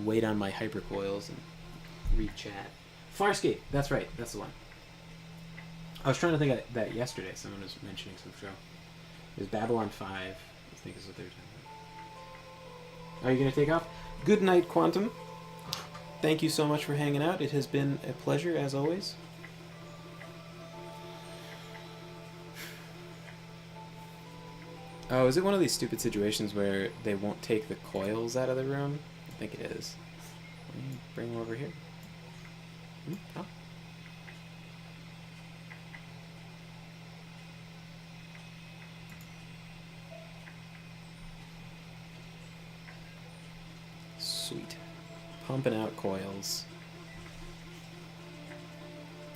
wait on my hypercoils and read chat. Farscape, that's right, that's the one. I was trying to think of that yesterday. Someone was mentioning some show. It was Babylon 5, I think is what they were talking about. Are you going to take off? Good night, Quantum. Thank you so much for hanging out. It has been a pleasure, as always. Oh, is it one of these stupid situations where they won't take the coils out of the room? I think it is. Bring them over here. Oh. Sweet. Pumping out coils.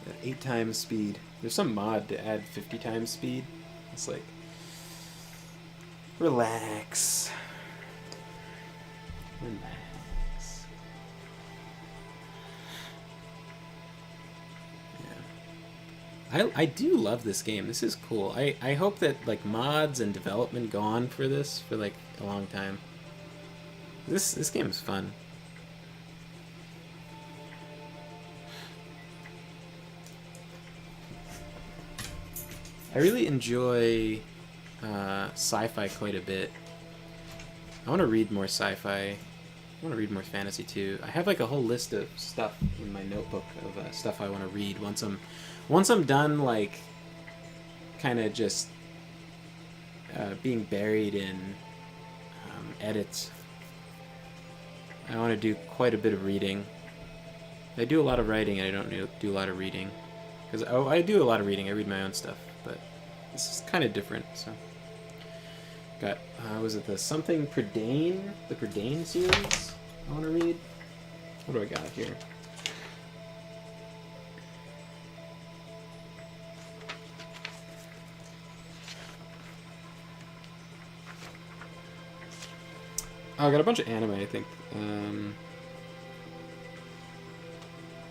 At 8 times speed. There's some mod to add 50 times speed. It's like... Relax. Relax. Yeah. I do love this game. This is cool. I hope that like mods and development go on for this for like a long time. This game is fun. I really enjoy sci-fi quite a bit. I want to read more sci-fi. I want to read more fantasy too. I have like a whole list of stuff in my notebook of stuff I want to read once I'm done like kind of just being buried in edits. I want to do quite a bit of reading. I do a lot of writing and I don't do a lot of reading. Because I do a lot of reading. I read my own stuff, but this is kind of different. So got was it the something Prydain? The Prydain series I want to read. What do I got here? Oh, I got a bunch of anime, I think.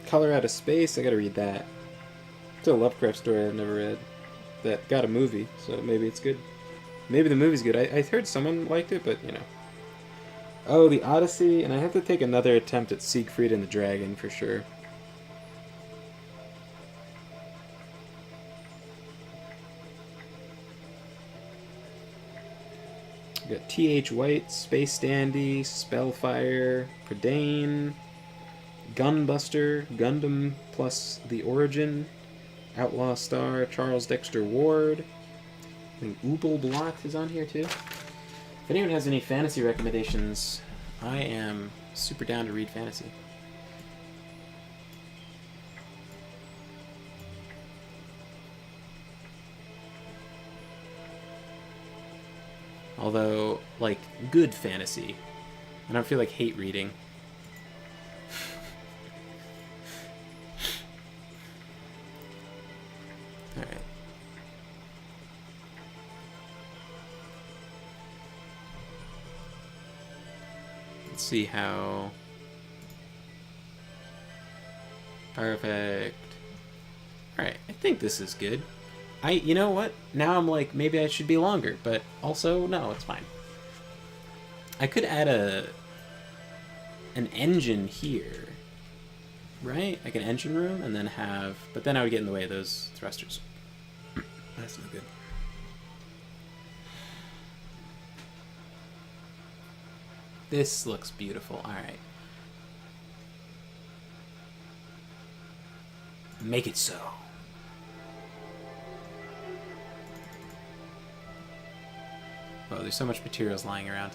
Color Out of Space, I gotta read that. It's a Lovecraft story I've never read. That got a movie, so maybe it's good. Maybe the movie's good. I heard someone liked it, but, you know. Oh, The Odyssey, and I have to take another attempt at Siegfried and the Dragon, for sure. We got T.H. White, Space Dandy, Spellfire, Prydain, Gunbuster, Gundam plus The Origin, Outlaw Star, Charles Dexter Ward. I think Ubelblot is on here too. If anyone has any fantasy recommendations, I am super down to read fantasy. Although, like, good fantasy. I don't feel like hate reading. Alright. Let's see how... Perfect. Alright, I think this is good. You know what? Now I'm like, maybe I should be longer, but also, no, it's fine. I could add an engine here, right? Like an engine room, and then have... But then I would get in the way of those thrusters. That's no good. This looks beautiful. Alright. Make it so. Oh, there's so much materials lying around.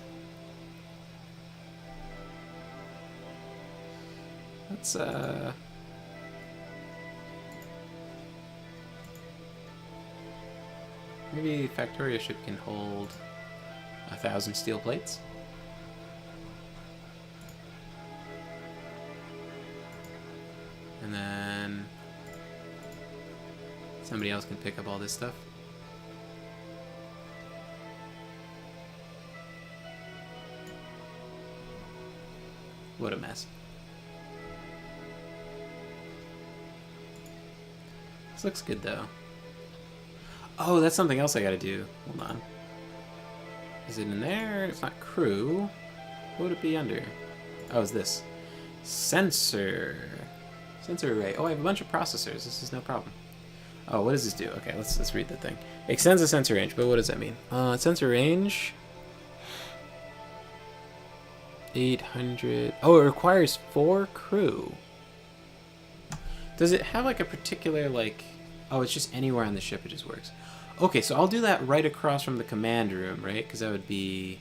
Let's, maybe Factorio ship can hold 1,000 steel plates. And then... Somebody else can pick up all this stuff. What a mess. This looks good, though. Oh, that's something else I gotta do. Hold on. Is it in there? It's not crew. What would it be under? Oh, it's this. Sensor. Sensor array. Oh, I have a bunch of processors. This is no problem. Oh, what does this do? Okay, let's read the thing. Extends the sensor range, but what does that mean? Sensor range... 800... Oh, it requires 4 crew. Does it have, like, a particular, like... Oh, it's just anywhere on the ship it just works. Okay, so I'll do that right across from the command room, right? Because that would be...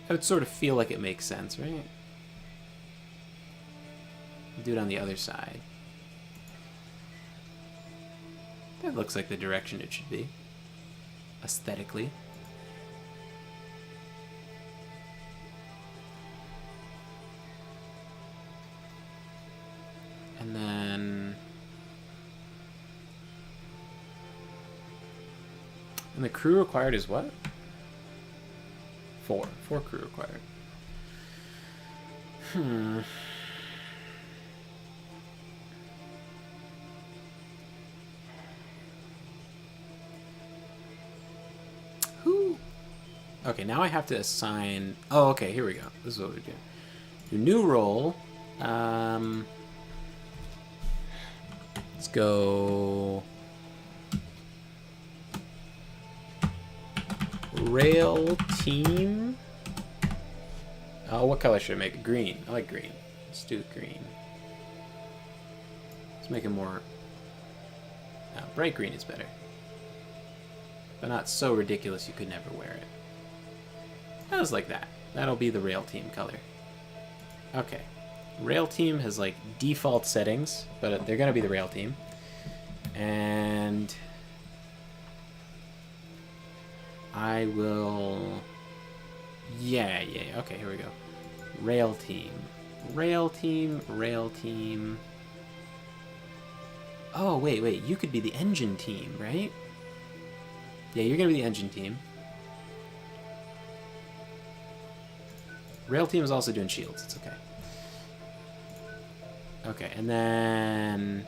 That would sort of feel like it makes sense, right? I'll do it on the other side. That looks like the direction it should be. Aesthetically. And then... And the crew required is what? 4. 4 crew required. Okay, now I have to assign... Oh, okay, here we go. This is what we do. Your new role. Let's go... Rail team. Oh, what color should I make? Green. I like green. Let's do green. Let's make it more... No, bright green is better. But not so ridiculous you could never wear it. I was like that. That'll be the rail team color. Okay. Rail team has like default settings, but they're gonna be the rail team. And I will... Yeah. Okay, here we go. Rail team. Rail team, rail team. Oh, wait. You could be the engine team, right? Yeah, you're gonna be the engine team. Rail team is also doing shields. It's okay. Okay, and then...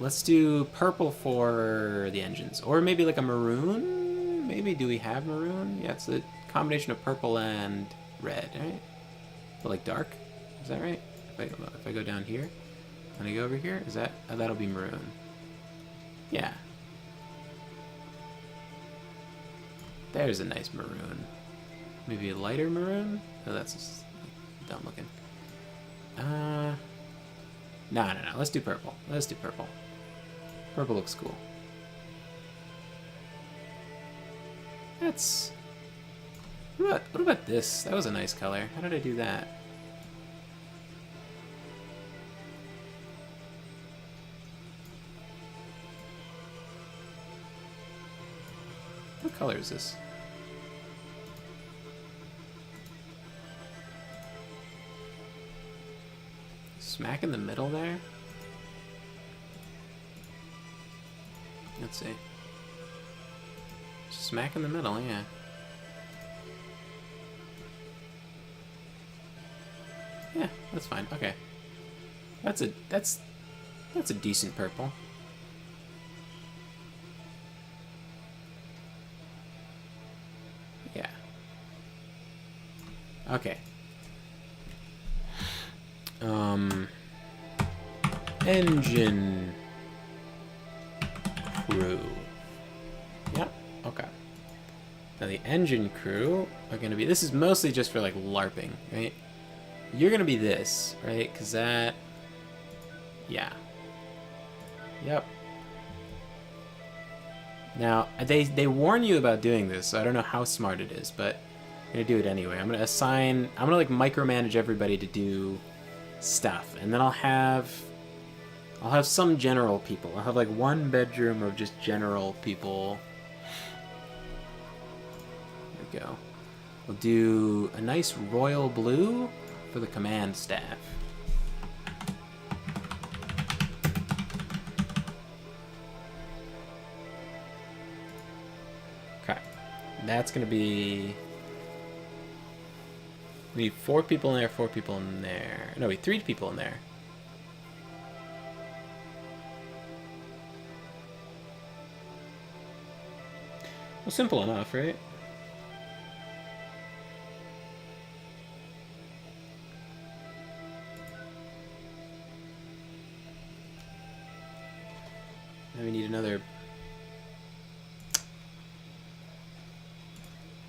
Let's do purple for the engines. Or maybe like a maroon? Maybe, do we have maroon? Yeah, it's a combination of purple and red, right? But like dark? Is that right? If I go down here, and I go over here, is that... Oh, that'll be maroon. Yeah. There's a nice maroon. Maybe a lighter maroon? Oh, that's just dumb looking. No. Let's do purple. Let's do purple. Purple looks cool. That's... What about this? That was a nice color. How did I do that? What color is this? Smack in the middle there? Let's see. Smack in the middle, yeah. Yeah, that's fine. Okay. That's a decent purple. Yeah. Okay. Engine crew. Yep, okay. Now the engine crew are gonna be, this is mostly just for like LARPing, right? You're gonna be this, right? Cause that, yeah. Yep. Now, they warn you about doing this, so I don't know how smart it is, but I'm gonna do it anyway. I'm gonna like micromanage everybody to do stuff, and then I'll have some general people. I'll have like one bedroom of just general people. There we go. We'll do a nice royal blue for the command staff. That's gonna be... We need 4 people in there, 4 people in there. No, we 3 people in there. Well, simple enough, right? Now we need another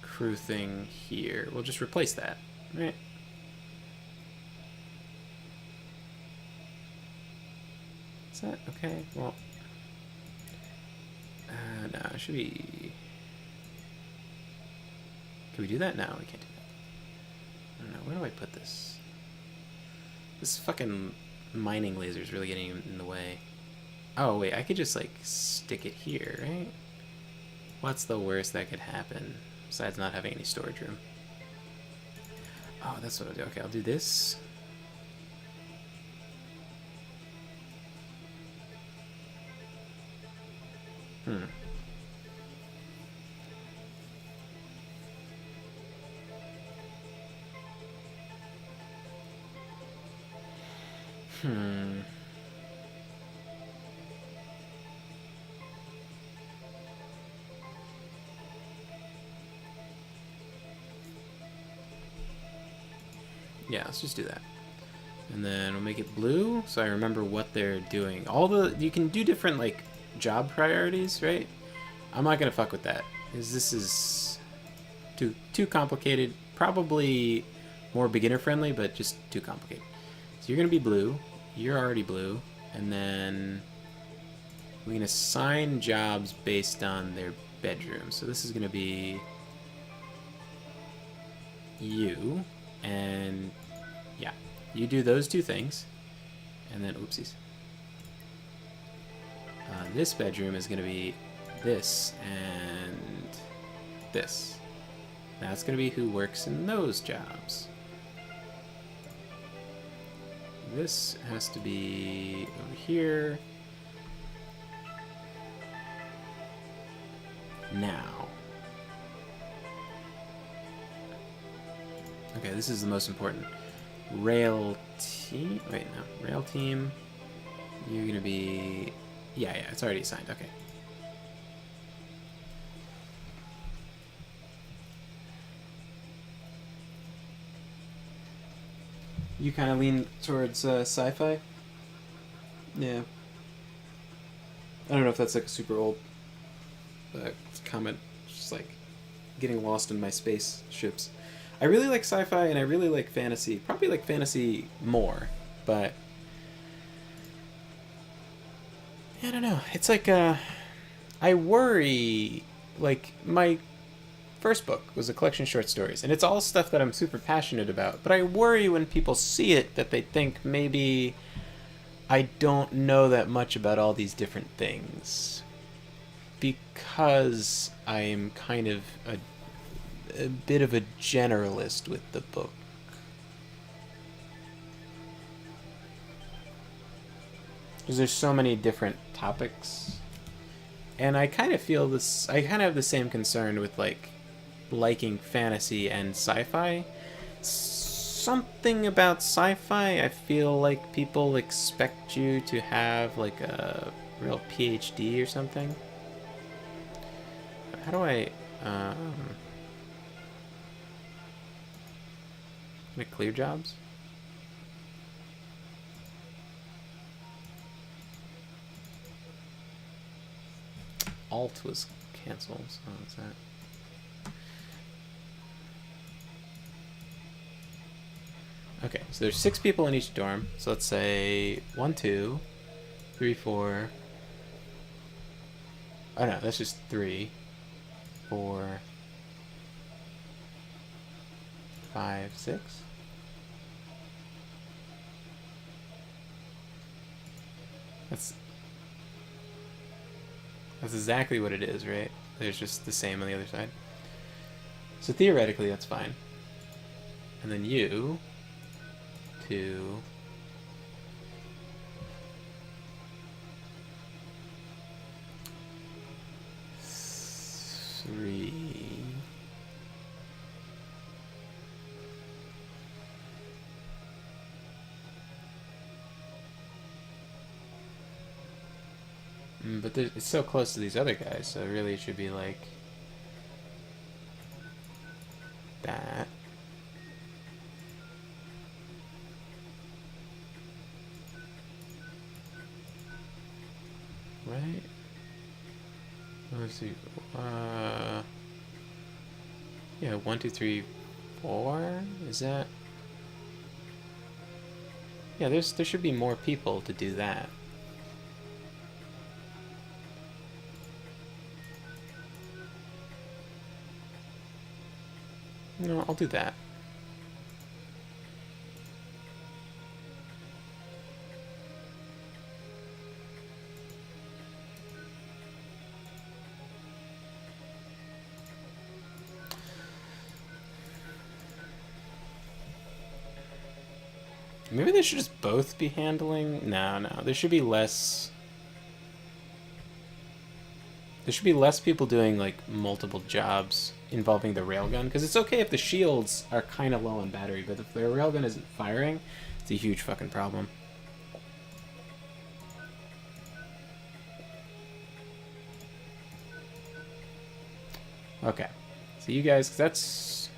crew thing here. We'll just replace that, right? Is that okay? Well, no, it should be... Can we do that? No, we can't do that. I don't know. Where do I put this? This fucking mining laser is really getting in the way. Oh, wait. I could just, like, stick it here, right? What's the worst that could happen? Besides not having any storage room. Oh, that's what I'll do. Okay, I'll do this. Yeah, let's just do that. And then we'll make it blue, so I remember what they're doing. You can do different, like, job priorities, right? I'm not gonna fuck with that, because this is too complicated. Probably more beginner friendly, but just too complicated. So you're gonna be blue. You're already blue, and then we can assign jobs based on their bedroom. So this is gonna be you, and yeah, you do those 2 things, and then oopsies. This bedroom is gonna be this and this. That's gonna be who works in those jobs. This has to be over here. Now. Okay, this is the most important. Rail team. Wait, no. Rail team. You're gonna be... Yeah, it's already assigned. Okay. You kind of lean towards sci-fi? Yeah. I don't know if that's like a super old comment. Just like getting lost in my spaceships. I really like sci-fi and I really like fantasy. Probably like fantasy more, but I don't know. It's like I worry. Like my first book was a collection of short stories, and it's all stuff that I'm super passionate about. But I worry when people see it that they think maybe I don't know that much about all these different things because I'm kind of a bit of a generalist with the book. Because there's so many different topics. And I kind of feel this... I kind of have the same concern with, like, liking fantasy and sci-fi. Something about sci-fi, I feel like people expect you to have, like, a real PhD or something. How do I... Make clear jobs? Alt was canceled, so what's that? Okay, so there's 6 people in each dorm. So let's say 1, 2, 3, 4. Oh no, that's just 3, 4, 5, 6. That's exactly what it is, right? There's just the same on the other side. So theoretically, that's fine. And then you, 2, 3, But it's so close to these other guys, so really it should be like that. Right? Let's see. Yeah, 1, 2, 3, 4. Is that? Yeah, there should be more people to do that. No, I'll do that. Maybe they should just both be handling. No, there should be less. There should be less people doing like multiple jobs involving the railgun, because it's okay if the shields are kind of low on battery, but if the railgun isn't firing, it's a huge fucking problem. Okay, so you guys, that's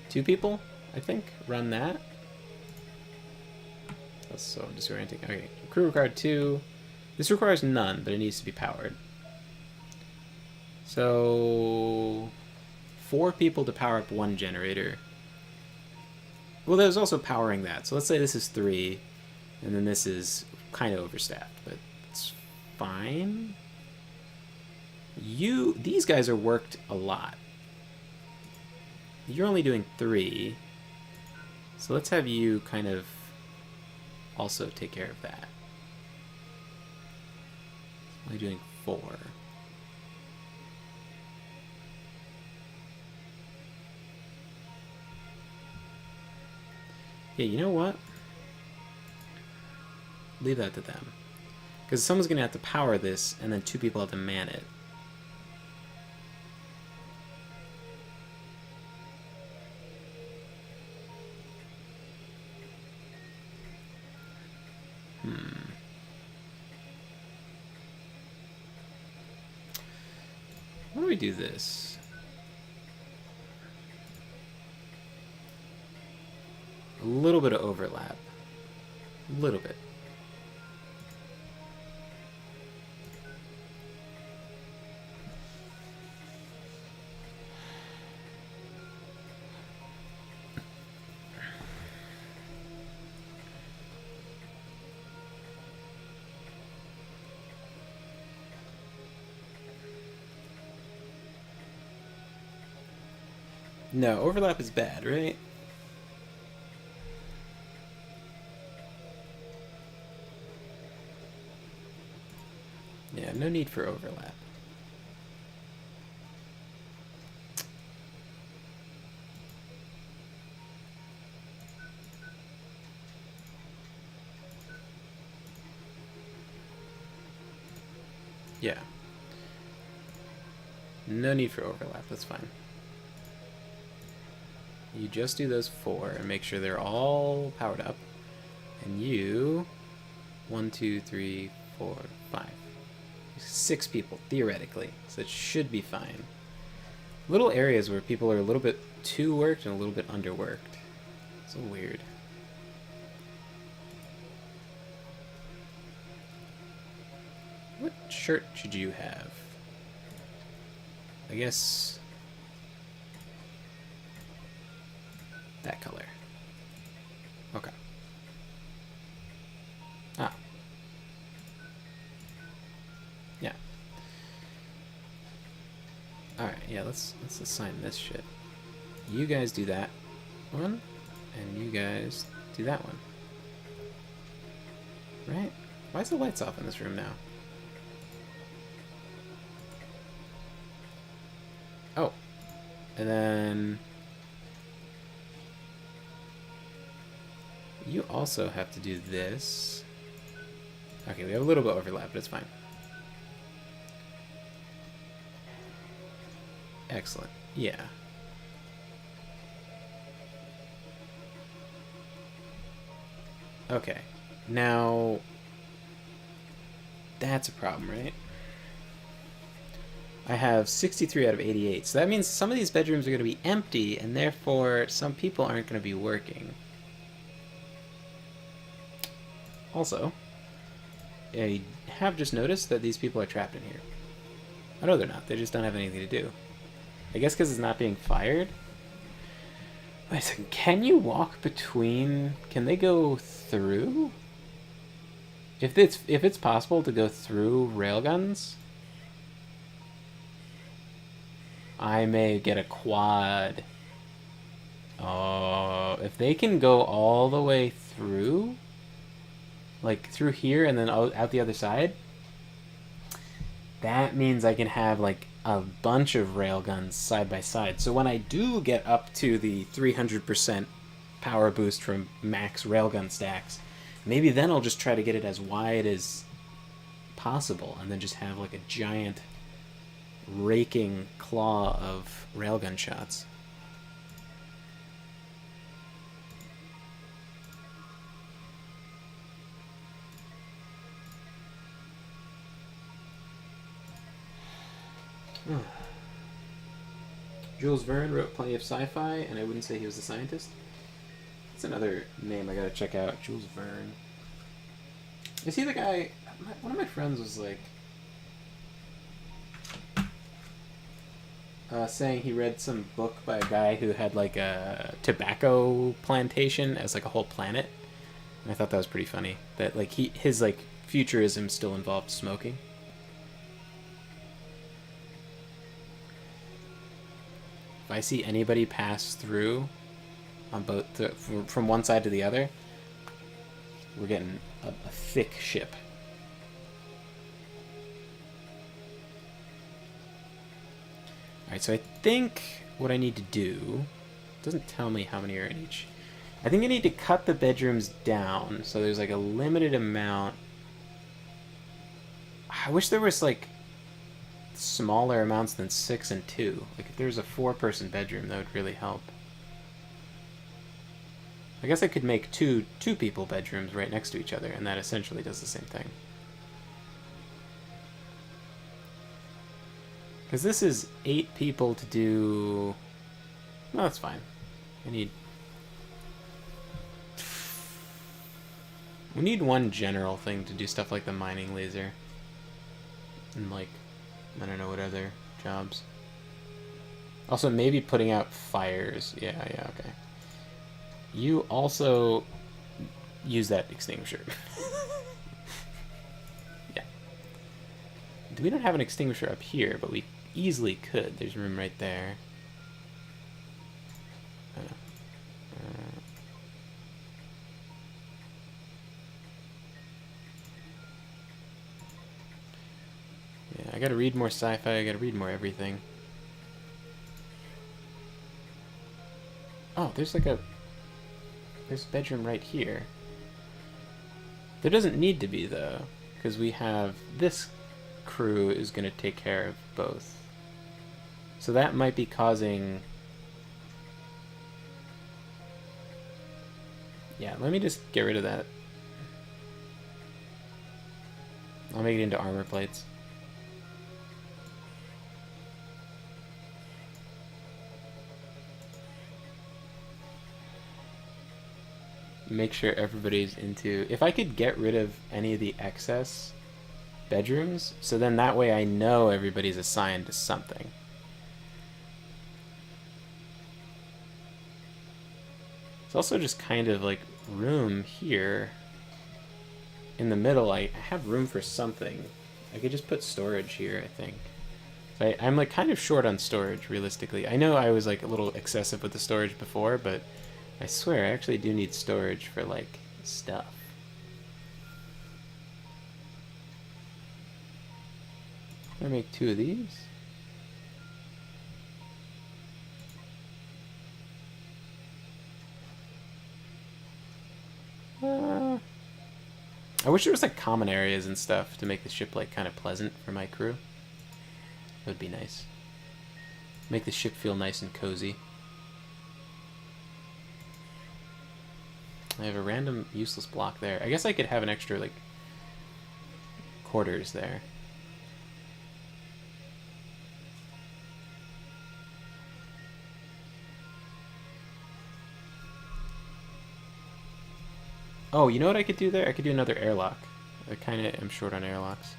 2 people, I think, run that. That's so disorienting. Okay, crew required 2. This requires none, but it needs to be powered. So 4 people to power up 1 generator. Well, there's also powering that. So let's say this is 3, and then this is kind of overstaffed, but it's fine. These guys are worked a lot. You're only doing 3, so let's have you kind of also take care of that. Only doing 4. Yeah, you know what? Leave that to them. Because someone's going to have to power this, and then 2 people have to man it. Why do we do this? A little bit of overlap. A little bit. No, overlap is bad, right? Yeah, no need for overlap. Yeah. No need for overlap, that's fine. You just do those 4 and make sure they're all powered up. And you... 1, 2, 3, 4, 5. 6 people, theoretically. So it should be fine. Little areas where people are a little bit too worked and a little bit underworked. So weird. What shirt should you have? I guess... that color. Okay. Ah. Yeah. Alright, yeah, let's assign this shit. You guys do that one, and you guys do that one. Right? Why is the lights off in this room now? Oh. And then... you also have to do this. Okay, we have a little bit of overlap, but it's fine. Excellent. Yeah. Okay. Now... that's a problem, right? I have 63 out of 88. So that means some of these bedrooms are going to be empty, and therefore some people aren't going to be working. Also, I have just noticed that these people are trapped in here. Oh, no, they're not. They just don't have anything to do. I guess because it's not being fired. Wait a second. Can you walk between... Can they go through? If it's possible to go through railguns, I may get a quad. Oh, if they can go all the way through, like through here and then out the other side, that means I can have like a bunch of railguns side by side. So when I do get up to the 300% power boost from max railgun stacks, maybe then I'll just try to get it as wide as possible and then just have like a giant raking claw of railgun shots. Jules Verne wrote plenty of sci-fi, and I wouldn't say he was a scientist. That's another name I gotta check out. Jules Verne. Is he the guy... One of my friends was like... saying he read some book by a guy who had like a tobacco plantation as like a whole planet. And I thought that was pretty funny. That like his like futurism still involved smoking. If I see anybody pass through on both from one side to the other, we're getting a thick ship. Alright, so I think what I need to do, it doesn't tell me how many are in each. I think I need to cut the bedrooms down so there's like a limited amount. I wish there was like smaller amounts than 6 and 2. Like if there's a 4-person bedroom, that would really help. I guess I could make two people bedrooms right next to each other, and that essentially does the same thing. Because this is 8 people to do... No, that's fine. We need one general thing to do stuff like the mining laser. And like, I don't know what other jobs. Also, maybe putting out fires. Yeah, okay. You also use that extinguisher. Yeah. We don't have an extinguisher up here, but we easily could. There's room right there. Yeah, I gotta read more sci-fi, I gotta read more everything. Oh, there's a bedroom right here. There doesn't need to be, though, because we have this crew is going to take care of both. So that might be causing... Yeah, let me just get rid of that. I'll make it into armor plates. Make sure everybody's into... If I could get rid of any of the excess bedrooms, so then that way I know everybody's assigned to something. It's also just kind of like room here. In the middle, I have room for something. I could just put storage here, I think. So I'm like kind of short on storage, realistically. I know I was like a little excessive with the storage before, but I swear I actually do need storage for like stuff. Can I make 2 of these? I wish there was like common areas and stuff to make the ship like kind of pleasant for my crew. That would be nice. Make the ship feel nice and cozy. I have a random useless block there. I guess I could have an extra like quarters there. Oh, you know what I could do there? I could do another airlock. I kind of am short on airlocks.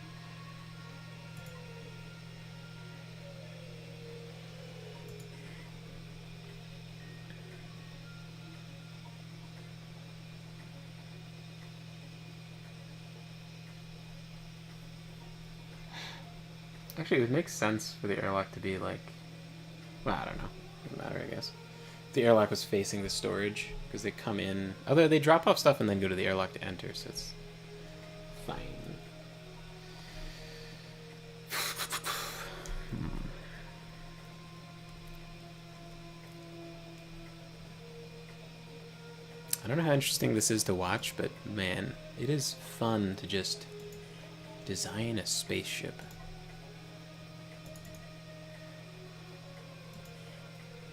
Actually, it would make sense for the airlock to be like... Well, I don't know. Doesn't matter, I guess. If the airlock was facing the storage, because they come in... Although they drop off stuff and then go to the airlock to enter, so it's fine. I don't know how interesting this is to watch, but man, it is fun to just design a spaceship.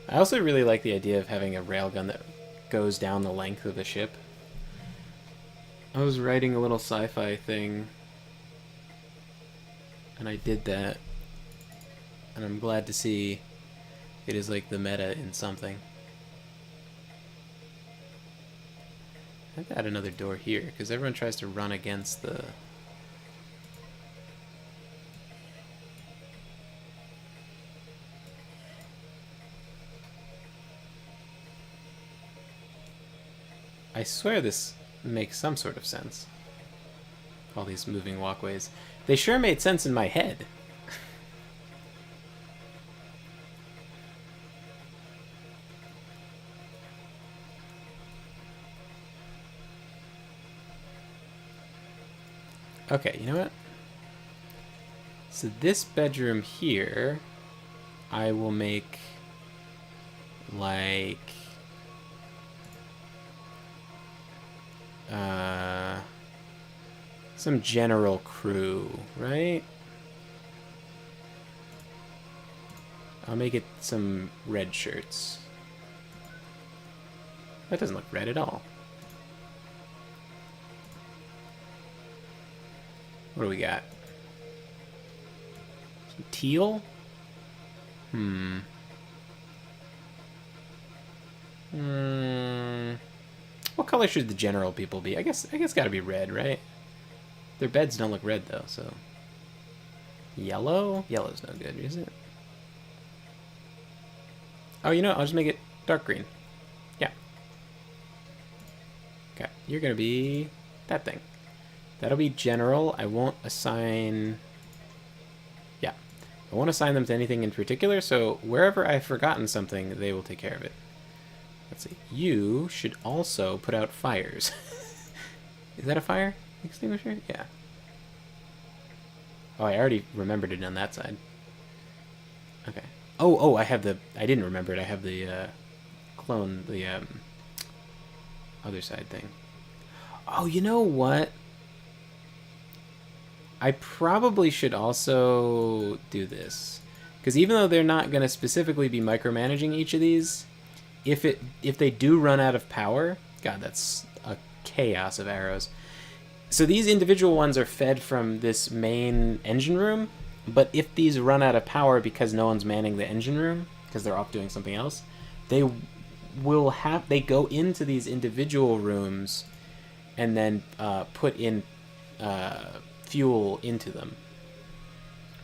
I also really like the idea of having a railgun that goes down the length of the ship. I was writing a little sci-fi thing, and I did that, and I'm glad to see it is like the meta in something. I have to add another door here, because everyone tries to run against the... I swear this makes some sort of sense. All these moving walkways. They sure made sense in my head. Okay, you know what? So this bedroom here, I will make like... some general crew, right? I'll make it some red shirts. That doesn't look red at all. What do we got? Some teal? What color should the general people be? I guess gotta be red, right? Their beds don't look red though, so... Yellow? Yellow's no good, is it? Oh, you know what? I'll just make it dark green. Yeah. Okay, you're gonna be that thing. That'll be general. I won't assign... Yeah. I won't assign them to anything in particular, so wherever I've forgotten something, they will take care of it. Let's see. You should also put out fires. Is that a fire extinguisher? Yeah. Oh, I already remembered it on that side. Okay. Oh, I have the... I didn't remember it. I have the clone, the other side thing. Oh, you know what? I probably should also do this. Because even though they're not going to specifically be micromanaging each of these, if they do run out of power... God, that's a chaos of arrows. So these individual ones are fed from this main engine room, but if these run out of power because no one's manning the engine room, because they're off doing something else, they go into these individual rooms and then put in fuel into them.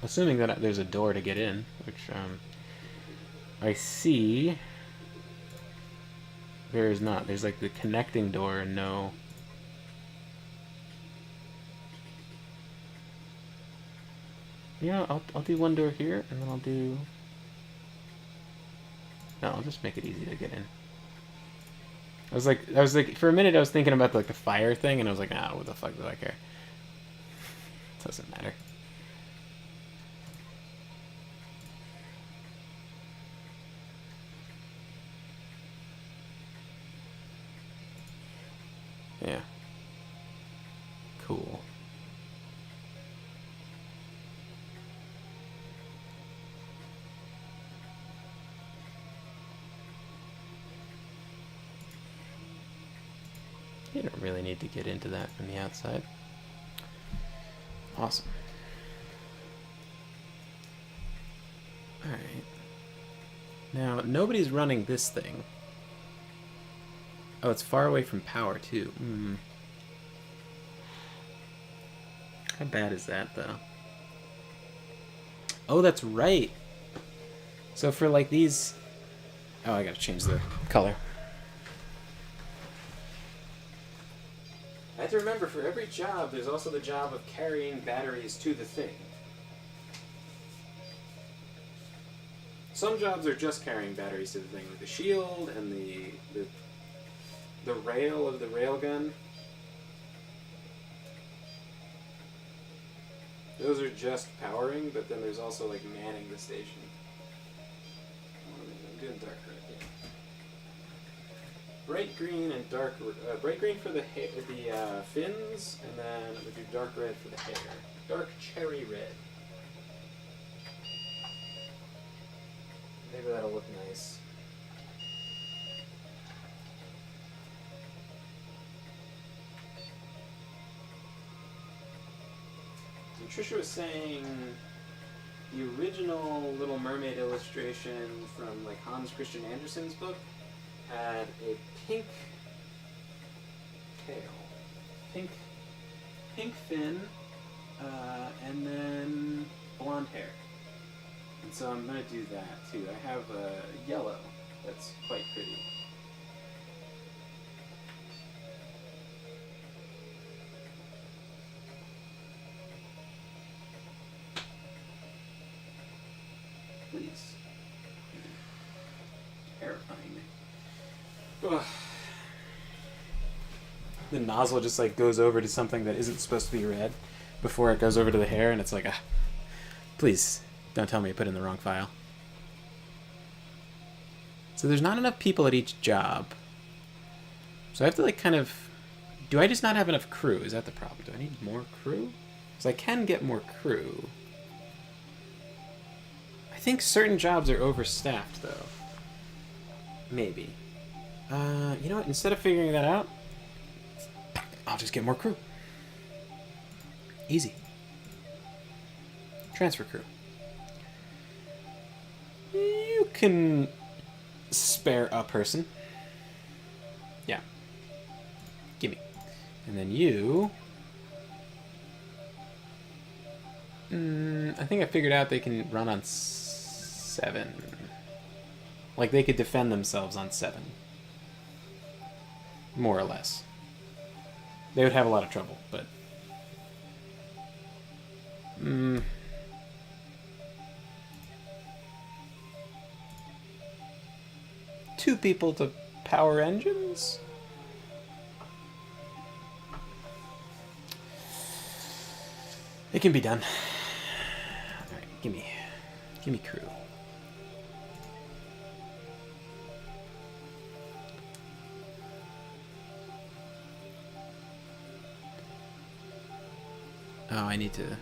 Assuming that there's a door to get in, which I see there is not. There's like the connecting door and no... Yeah, I'll do one door here, and then I'll do... No, I'll just make it easy to get in. I was like, for a minute I was thinking about like the fire thing, and I was like, nah, what the fuck do I care? Doesn't matter. Yeah. Cool. You don't really need to get into that from the outside. Awesome. Alright. Now, nobody's running this thing. Oh, it's far away from power, too. How bad is that, though? Oh, that's right. So for, like, these... Oh, I gotta change the color. I have to remember, for every job, there's also the job of carrying batteries to the thing. Some jobs are just carrying batteries to the thing, like the shield and the rail of the railgun. Those are just powering, but then there's also like manning the station. I'm doing dark red, yeah. Bright green and dark. Bright green for the fins, and then we do dark red for the hair. Dark cherry red. Maybe that'll look nice. So Trisha was saying the original Little Mermaid illustration from like Hans Christian Andersen's book had a pink tail, pink fin, and then blonde hair. And so I'm going to do that too. I have a yellow that's quite pretty. Please. Terrifying me. Ugh. The nozzle just like goes over to something that isn't supposed to be red before it goes over to the hair, and it's like, please. Don't tell me I put in the wrong file. So there's not enough people at each job. So I have to like kind of... Do I just not have enough crew? Is that the problem? Do I need more crew? Because I can get more crew. I think certain jobs are overstaffed though. Maybe. You know what? Instead of figuring that out, I'll just get more crew. Easy. Transfer crew. You can spare a person. Yeah. Gimme. And then you... I think I figured out they can run on 7. Like, they could defend themselves on 7. More or less. They would have a lot of trouble, but... 2 people to power engines? It can be done. Alright, give me crew. Oh, I need to...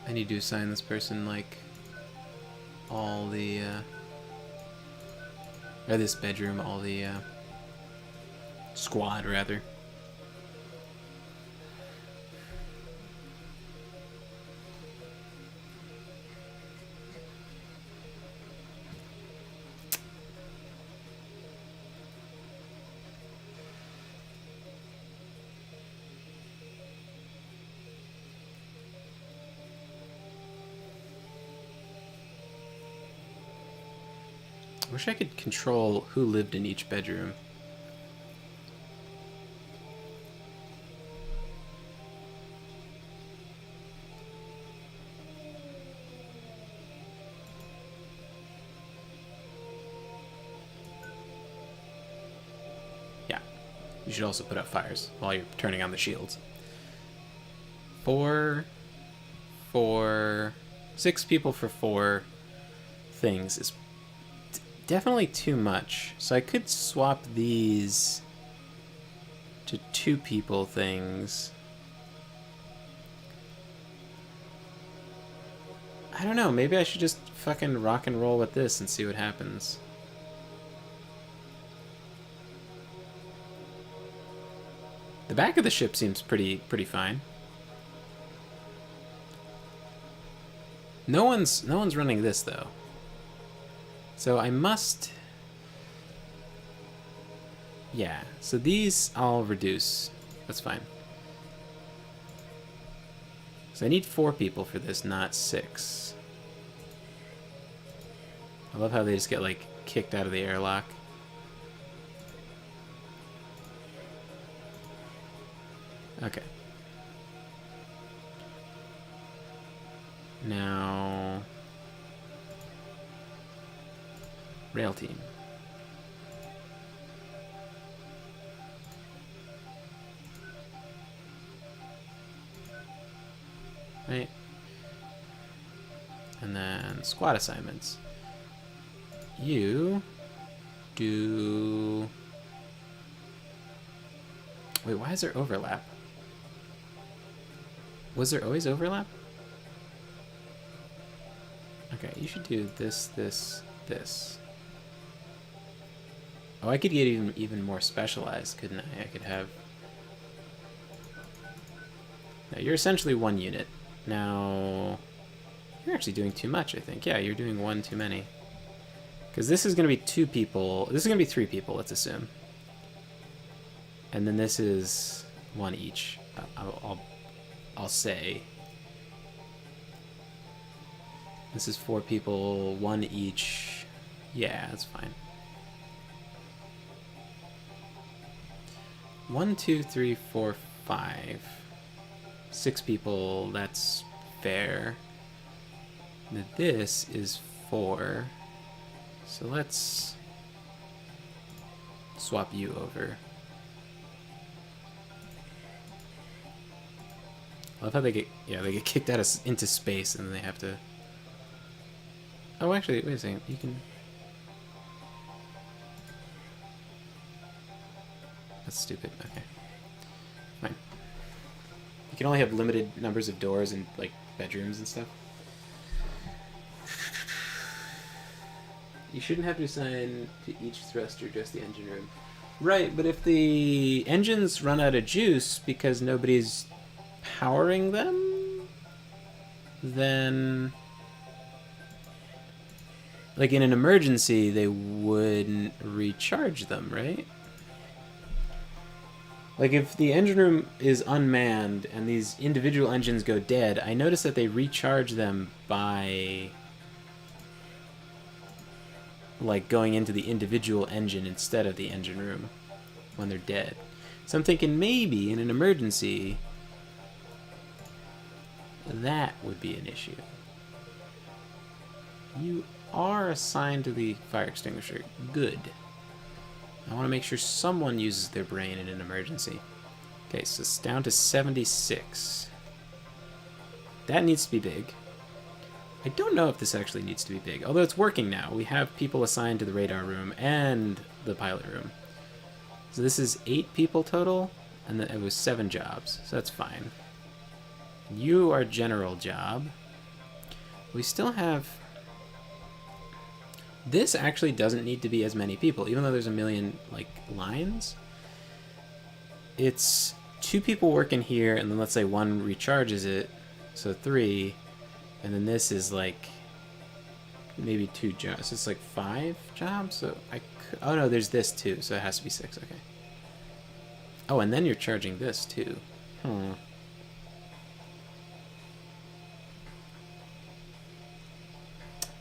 I need to assign this person, like, all the, or this bedroom, all the, squad, rather. I wish I could control who lived in each bedroom. Yeah. You should also put out fires while you're turning on the shields. 6 people for 4 things is definitely too much. So I could swap these to 2 people things. I don't know, maybe I should just fucking rock and roll with this and see what happens. The back of the ship seems pretty fine. No one's running this though. So I must... Yeah, so these I'll reduce. That's fine. So I need 4 people for this, not 6. I love how they just get, like, kicked out of the airlock. Okay. Now... Rail team. Right. And then squad assignments. You do... Wait, why is there overlap? Was there always overlap? Okay, you should do this, this, this. Oh, I could get even more specialized, couldn't I? I could have... Now, you're essentially 1 unit. Now... You're actually doing too much, I think. Yeah, you're doing 1 too many. Because this is going to be 2 people. This is going to be 3 people, let's assume. And then this is 1 each. I'll say. This is 4 people, 1 each. Yeah, that's fine. 1, 2, 3, 4, 5. 6 people, that's fair. Now this is 4. So let's swap you over. I love how they get, they get kicked out into space and then they have to... Oh, actually, wait a second. You can... That's stupid. Okay. Fine. You can only have limited numbers of doors and, like, bedrooms and stuff. You shouldn't have to assign to each thruster just the engine room. Right, but if the engines run out of juice because nobody's powering them, then... Like, in an emergency, they wouldn't recharge them, right? Like, if the engine room is unmanned and these individual engines go dead, I notice that they recharge them by... like going into the individual engine instead of the engine room when they're dead. So I'm thinking maybe in an emergency that would be an issue. You are assigned to the fire extinguisher. Good. I want to make sure someone uses their brain in an emergency. Okay, so it's down to 76. That needs to be big. I don't know if this actually needs to be big, although it's working now. We have people assigned to the radar room and the pilot room. So this is 8 people total, and then it was 7 jobs, so that's fine. You are general job. We still have... This actually doesn't need to be as many people, even though there's a million, like, lines. It's 2 people working here, and then let's say 1 recharges it, so 3... And then this is like maybe 2 jobs. It's like 5 jobs. So I could, oh no, there's this too. So it has to be 6. Okay. Oh, and then you're charging this too. Hmm.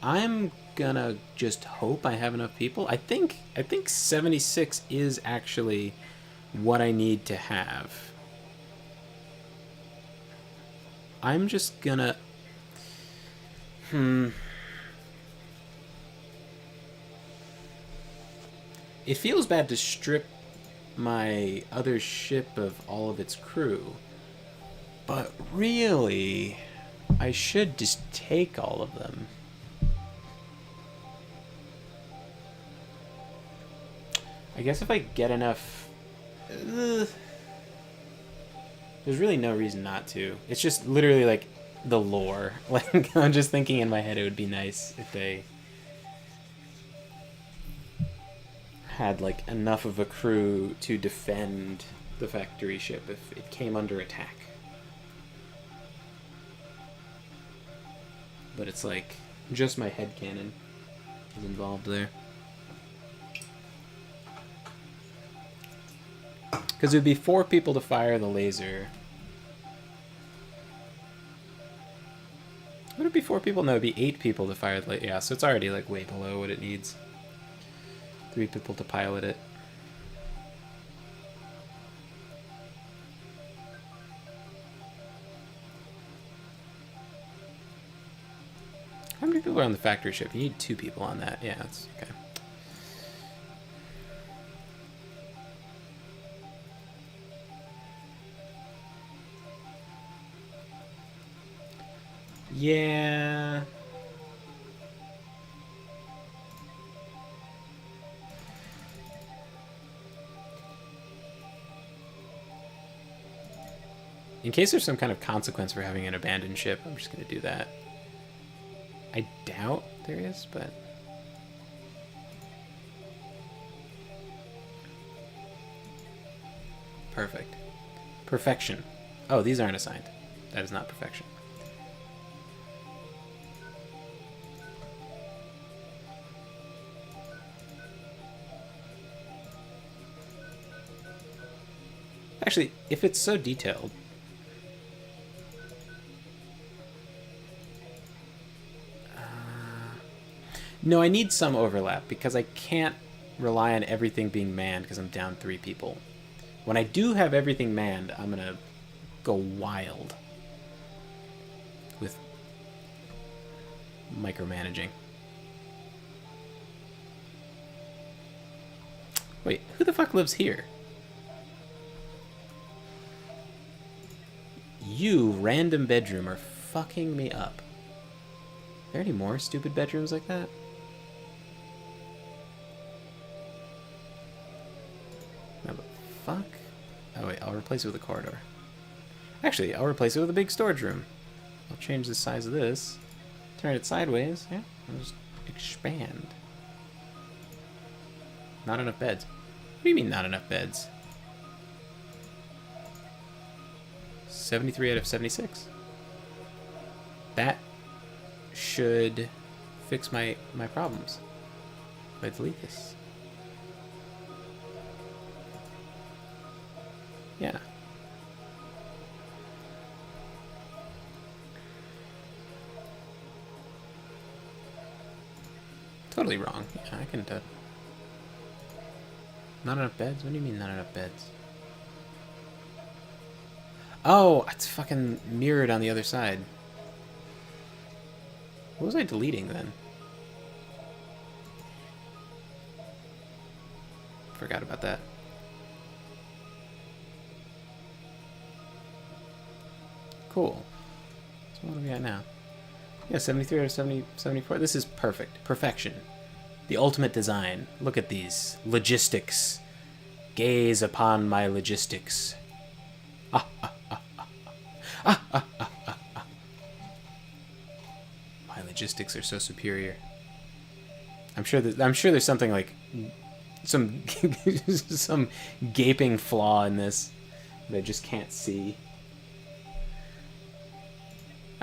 I'm gonna just hope I have enough people. I think 76 is actually what I need to have. I'm just gonna... It feels bad to strip my other ship of all of its crew, but really, I should just take all of them. I guess if I get enough... there's really no reason not to. It's just literally like the lore. Like, I'm just thinking in my head it would be nice if they had like enough of a crew to defend the factory ship if it came under attack. But it's like just my headcanon is involved there. Because it would be 4 people to fire the laser. Would it be 4 people? No, it'd be 8 people to fire the laser. Yeah, so it's already like way below what it needs. 3 people to pilot it. How many people are on the factory ship? You need 2 people on that. Yeah, that's okay. Yeah. In case there's some kind of consequence for having an abandoned ship, I'm just going to do that. I doubt there is, but... Perfect. Perfection. Oh, these aren't assigned. That is not perfection. Actually, if it's so detailed... No, I need some overlap because I can't rely on everything being manned because I'm down 3 people. When I do have everything manned, I'm going to go wild with micromanaging. Wait, who the fuck lives here? You, random bedroom, are fucking me up. Are there any more stupid bedrooms like that? No, but fuck. Oh wait, I'll replace it with a corridor. Actually, I'll replace it with a big storage room. I'll change the size of this. Turn it sideways. Yeah, and just expand. Not enough beds. What do you mean not enough beds? 73 out of 76. That should fix my problems. If I delete this. Yeah. Totally wrong. Yeah, I can do it. Not enough beds? What do you mean not enough beds? Oh, it's fucking mirrored on the other side. What was I deleting then? Forgot about that. Cool. So what are we at now? Yeah, 73 out of 70, 74. This is perfect. Perfection. The ultimate design. Look at these. Logistics. Gaze upon my logistics. Ah, ah, ah, ah, ah, ah, ah, ah, ah. My logistics are so superior. I'm sure there's something like some some gaping flaw in this that I just can't see.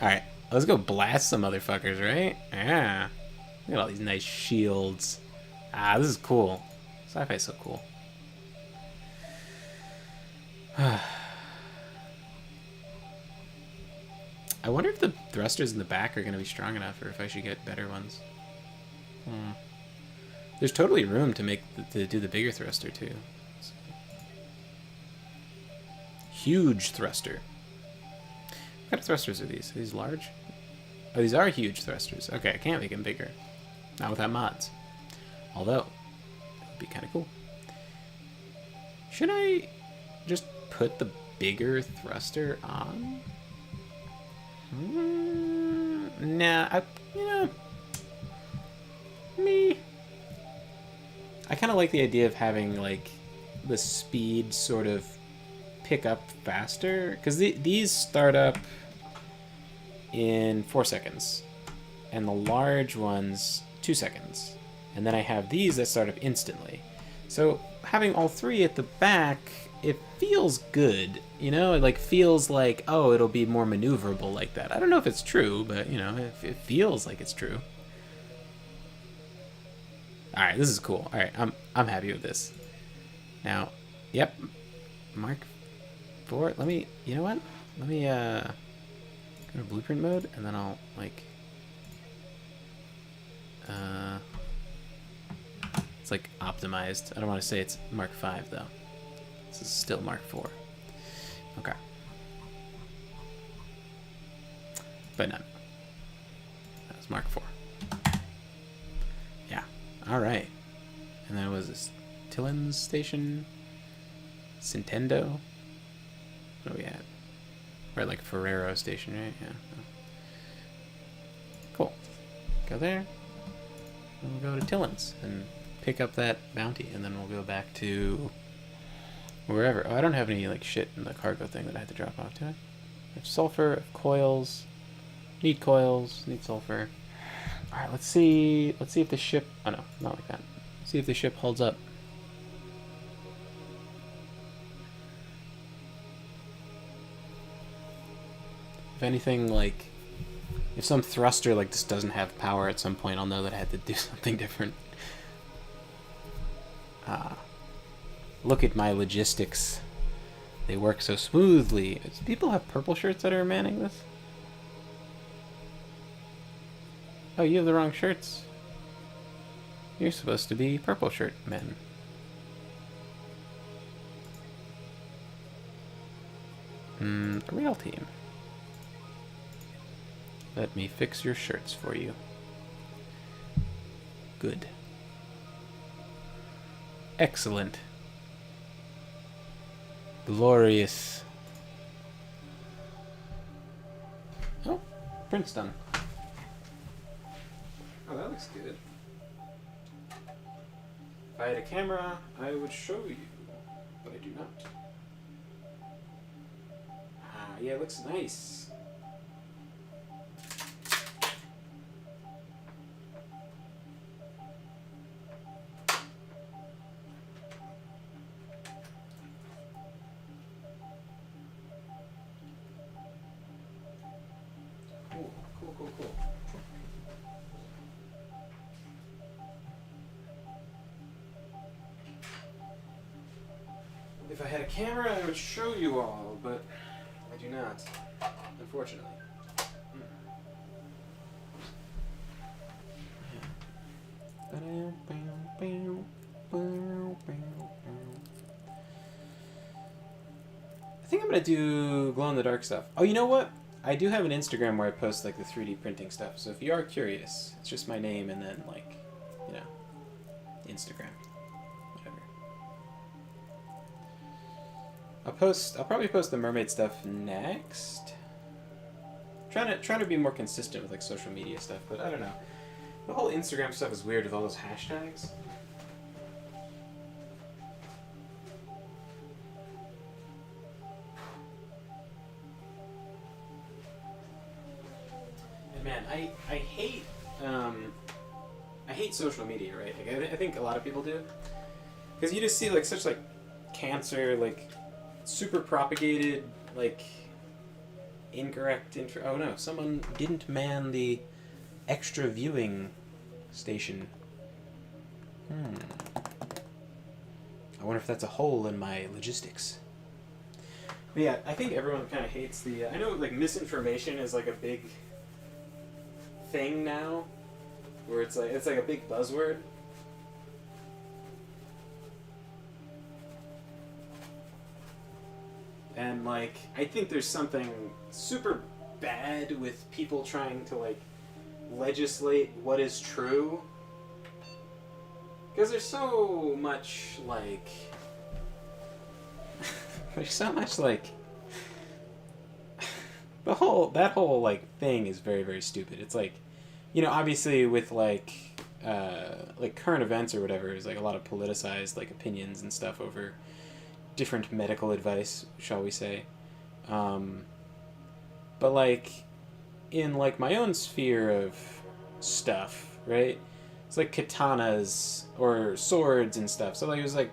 Alright, let's go blast some motherfuckers, right? Yeah. Look at all these nice shields. Ah, this is cool. Sci-fi's so cool. I wonder if the thrusters in the back are going to be strong enough, or if I should get better ones. There's totally room to do the bigger thruster too. Huge thruster. What kind of thrusters are these? Are these large? Oh, these are huge thrusters. Okay, I can't make them bigger. Not without mods. Although, that would be kind of cool. Should I just put the bigger thruster on? Nah, I kind of like the idea of having, like, the speed sort of pick up faster. Because these start up in 4 seconds. And the large ones, 2 seconds. And then I have these that start up instantly. So having all 3 at the back, it feels good. You know, it like feels like, oh, it'll be more maneuverable like that. I don't know if it's true, but, you know, it feels like it's true. Alright, this is cool. Alright, I'm happy with this. Now, yep. Mark 4. Let me, you know what? Let me go to blueprint mode, and then I'll like it's like optimized. I don't want to say it's Mark 5 though. This is still Mark 4. Okay. But no. That's Mark 4. Yeah. All right. And then was this Tillins Station? Nintendo? What are we at? We're at like Ferrero Station, right? Yeah. Cool. Go there. And we'll go to Tillins and pick up that bounty, and then we'll go back to wherever. Oh, I don't have any like shit in the cargo thing that I had to drop off, do I? I have sulfur, I have coils. Need coils, need sulfur. Alright, let's see if the ship, oh no, not like that. Let's see if the ship holds up. If anything, like, if some thruster like just doesn't have power at some point, I'll know that I had to do something different. Look at my logistics. They work so smoothly. Do people have purple shirts that are manning this? Oh, you have the wrong shirts. You're supposed to be purple shirt men. A real team. Let me fix your shirts for you. Good. Excellent. Glorious. Oh, print's done. Oh, that looks good. If I had a camera, I would show you, but I do not. Ah, yeah, it looks nice. Cool. If I had a camera, I would show you all, but I do not, unfortunately. I think I'm gonna do glow-in-the-dark stuff. Oh, you know what? I do have an Instagram where I post like the 3D printing stuff, so if you are curious, it's just my name and then like, you know, Instagram, whatever. I'll probably post the mermaid stuff next. Trying to be more consistent with like social media stuff, but I don't know. The whole Instagram stuff is weird with all those hashtags. Man, I hate social media, right? Like, I think a lot of people do, because you just see like such like cancer, like super propagated, like incorrect info. Oh no, someone didn't man the extra viewing station. I wonder if that's a hole in my logistics. But yeah, I think everyone kind of hates the. I know like misinformation is like a big thing now, where it's like a big buzzword. And like I think there's something super bad with people trying to like legislate what is true, because there's so much like that whole like thing is very, very stupid. It's like, you know, obviously with like current events or whatever, is like a lot of politicized like opinions and stuff over different medical advice, shall we say. But like in like my own sphere of stuff, right? It's like katanas or swords and stuff. So like it was like,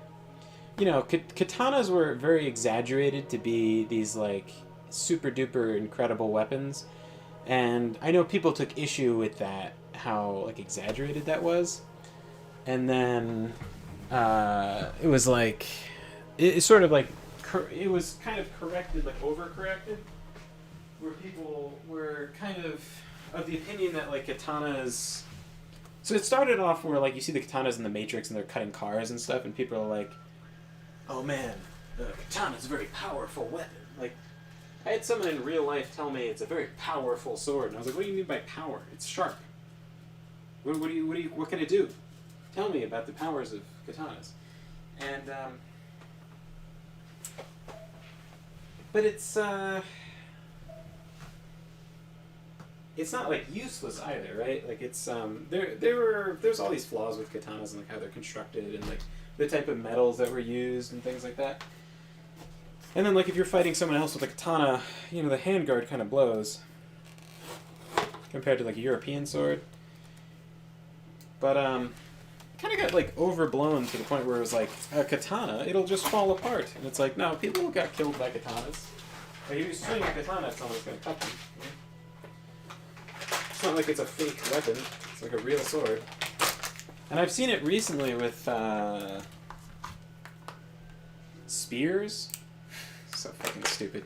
you know, katanas were very exaggerated to be these like super duper incredible weapons, and I know people took issue with that, how like exaggerated that was, and then it was like it sort of like it was kind of corrected, like overcorrected, where people were kind of the opinion that like katanas. So it started off where like you see the katanas in the Matrix and they're cutting cars and stuff, and people are like, "Oh man, the katana's a very powerful weapon." Like, I had someone in real life tell me it's a very powerful sword, and I was like, "What do you mean by power? It's sharp. What can it do? Tell me about the powers of katanas." And but it's not like useless either, right? Like it's there's all these flaws with katanas and like how they're constructed and like the type of metals that were used and things like that. And then like if you're fighting someone else with a katana, you know, the handguard kind of blows compared to like a European sword. But kind of got like overblown to the point where it was like a katana, it'll just fall apart, and it's like no, people got killed by katanas. Like if you swing a katana, someone's gonna cut them. It's not like it's a fake weapon. It's like a real sword. And I've seen it recently with spears. So fucking stupid.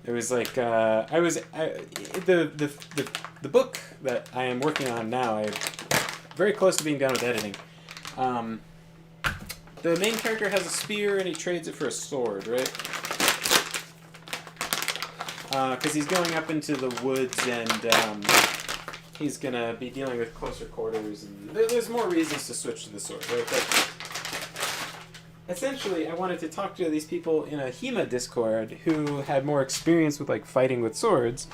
It was like the book that I am working on now. I'm very close to being done with editing. The main character has a spear and he trades it for a sword, right? Because he's going up into the woods and he's gonna be dealing with closer quarters, and there's more reasons to switch to the sword, right? But essentially, I wanted to talk to these people in a HEMA Discord who had more experience with like fighting with swords,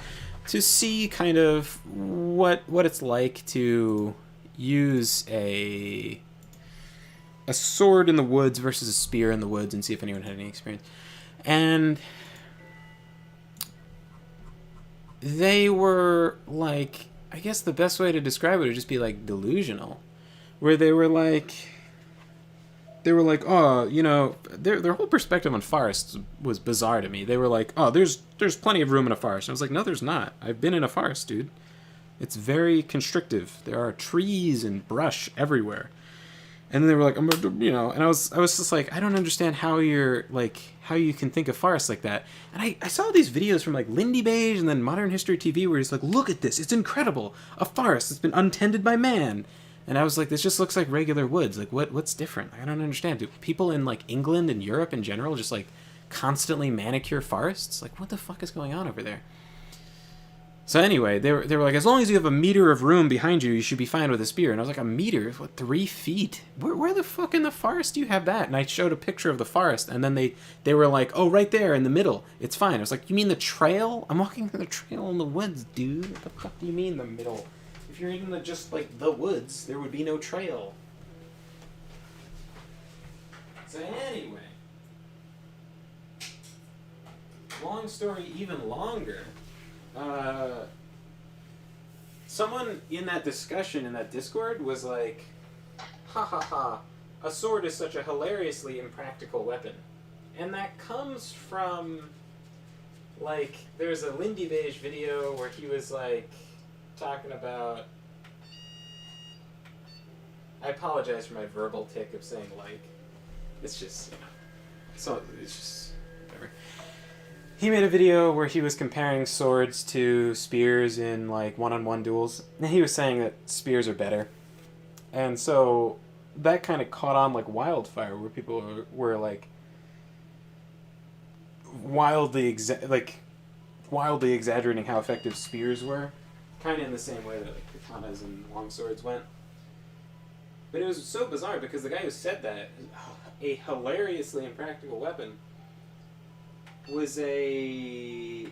to see kind of what it's like to use a sword in the woods versus a spear in the woods, and see if anyone had any experience. And they were like, I guess the best way to describe it would just be like delusional, where they were like, oh, you know, their whole perspective on forests was bizarre to me. They were like, oh, there's plenty of room in a forest. And I was like, no, there's not. I've been in a forest, dude. It's very constrictive. There are trees and brush everywhere. And then they were like, you know, and I was just like, I don't understand how you can think of forests like that. And I saw these videos from like Lindy Beige and then Modern History TV where he's like, look at this, it's incredible, a forest that's been untended by man. And I was like, this just looks like regular woods. Like what's different? I don't understand. Do people in like England and Europe in general just like constantly manicure forests? Like what the fuck is going on over there? So anyway, they were like, as long as you have a meter of room behind you, you should be fine with a spear. And I was like, a meter? What, 3 feet? Where the fuck in the forest do you have that? And I showed a picture of the forest, and then they were like, oh, right there in the middle. It's fine. I was like, you mean the trail? I'm walking through the trail in the woods, dude. What the fuck do you mean the middle? If you're in the woods, there would be no trail. So anyway, long story even longer. Someone in that discussion, in that Discord, was like, ha ha ha, a sword is such a hilariously impractical weapon. And that comes from, like, there's a Lindy Beige video where he was, like, talking about, I apologize for my verbal tick of saying like, it's just, you know, so it's just, whatever. He made a video where he was comparing swords to spears in like one-on-one duels, and he was saying that spears are better. And so that kind of caught on like wildfire, where people were like wildly exaggerating how effective spears were, kind of in the same way that like katanas and long swords went. But it was so bizarre because the guy who said that, a hilariously impractical weapon, was a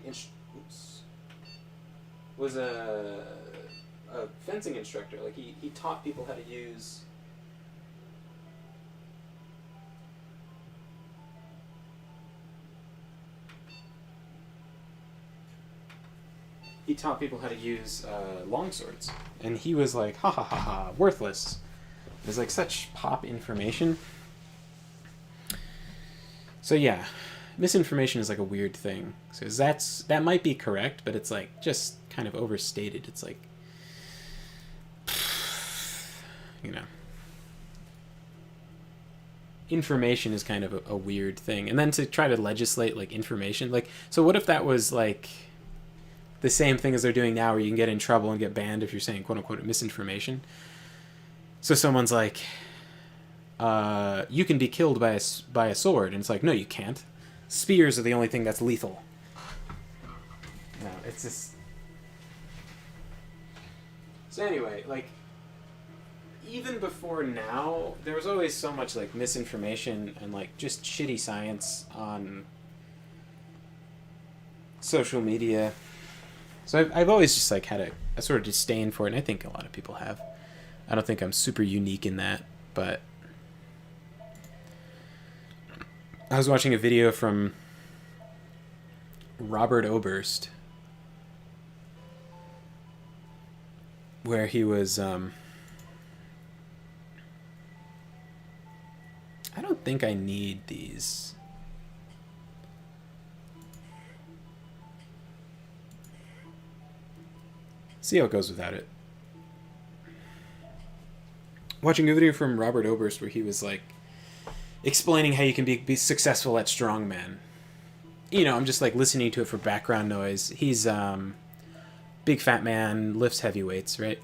fencing instructor. Like he taught people how to use long swords, and he was like, ha ha ha ha, worthless. It was like such pop information. So yeah, misinformation is like a weird thing. So that might be correct, but it's like just kind of overstated. It's like, you know, information is kind of a weird thing. And then to try to legislate like information, like, so what if that was like the same thing as they're doing now, where you can get in trouble and get banned if you're saying quote unquote misinformation. So someone's like, you can be killed by a sword, and it's like, no, you can't. Spears are the only thing that's lethal. No, it's just. So anyway, like, even before now, there was always so much like misinformation and like just shitty science on social media. So I've always just like had a sort of disdain for it, and I think a lot of people have. I don't think I'm super unique in that, but I was watching a video from Robert Oberst where he was I don't think I need these. See how it goes without it. Watching a video from Robert Oberst where he was like explaining how you can be successful at strongman. You know, I'm just like listening to it for background noise. He's big fat man, lifts heavy weights, right?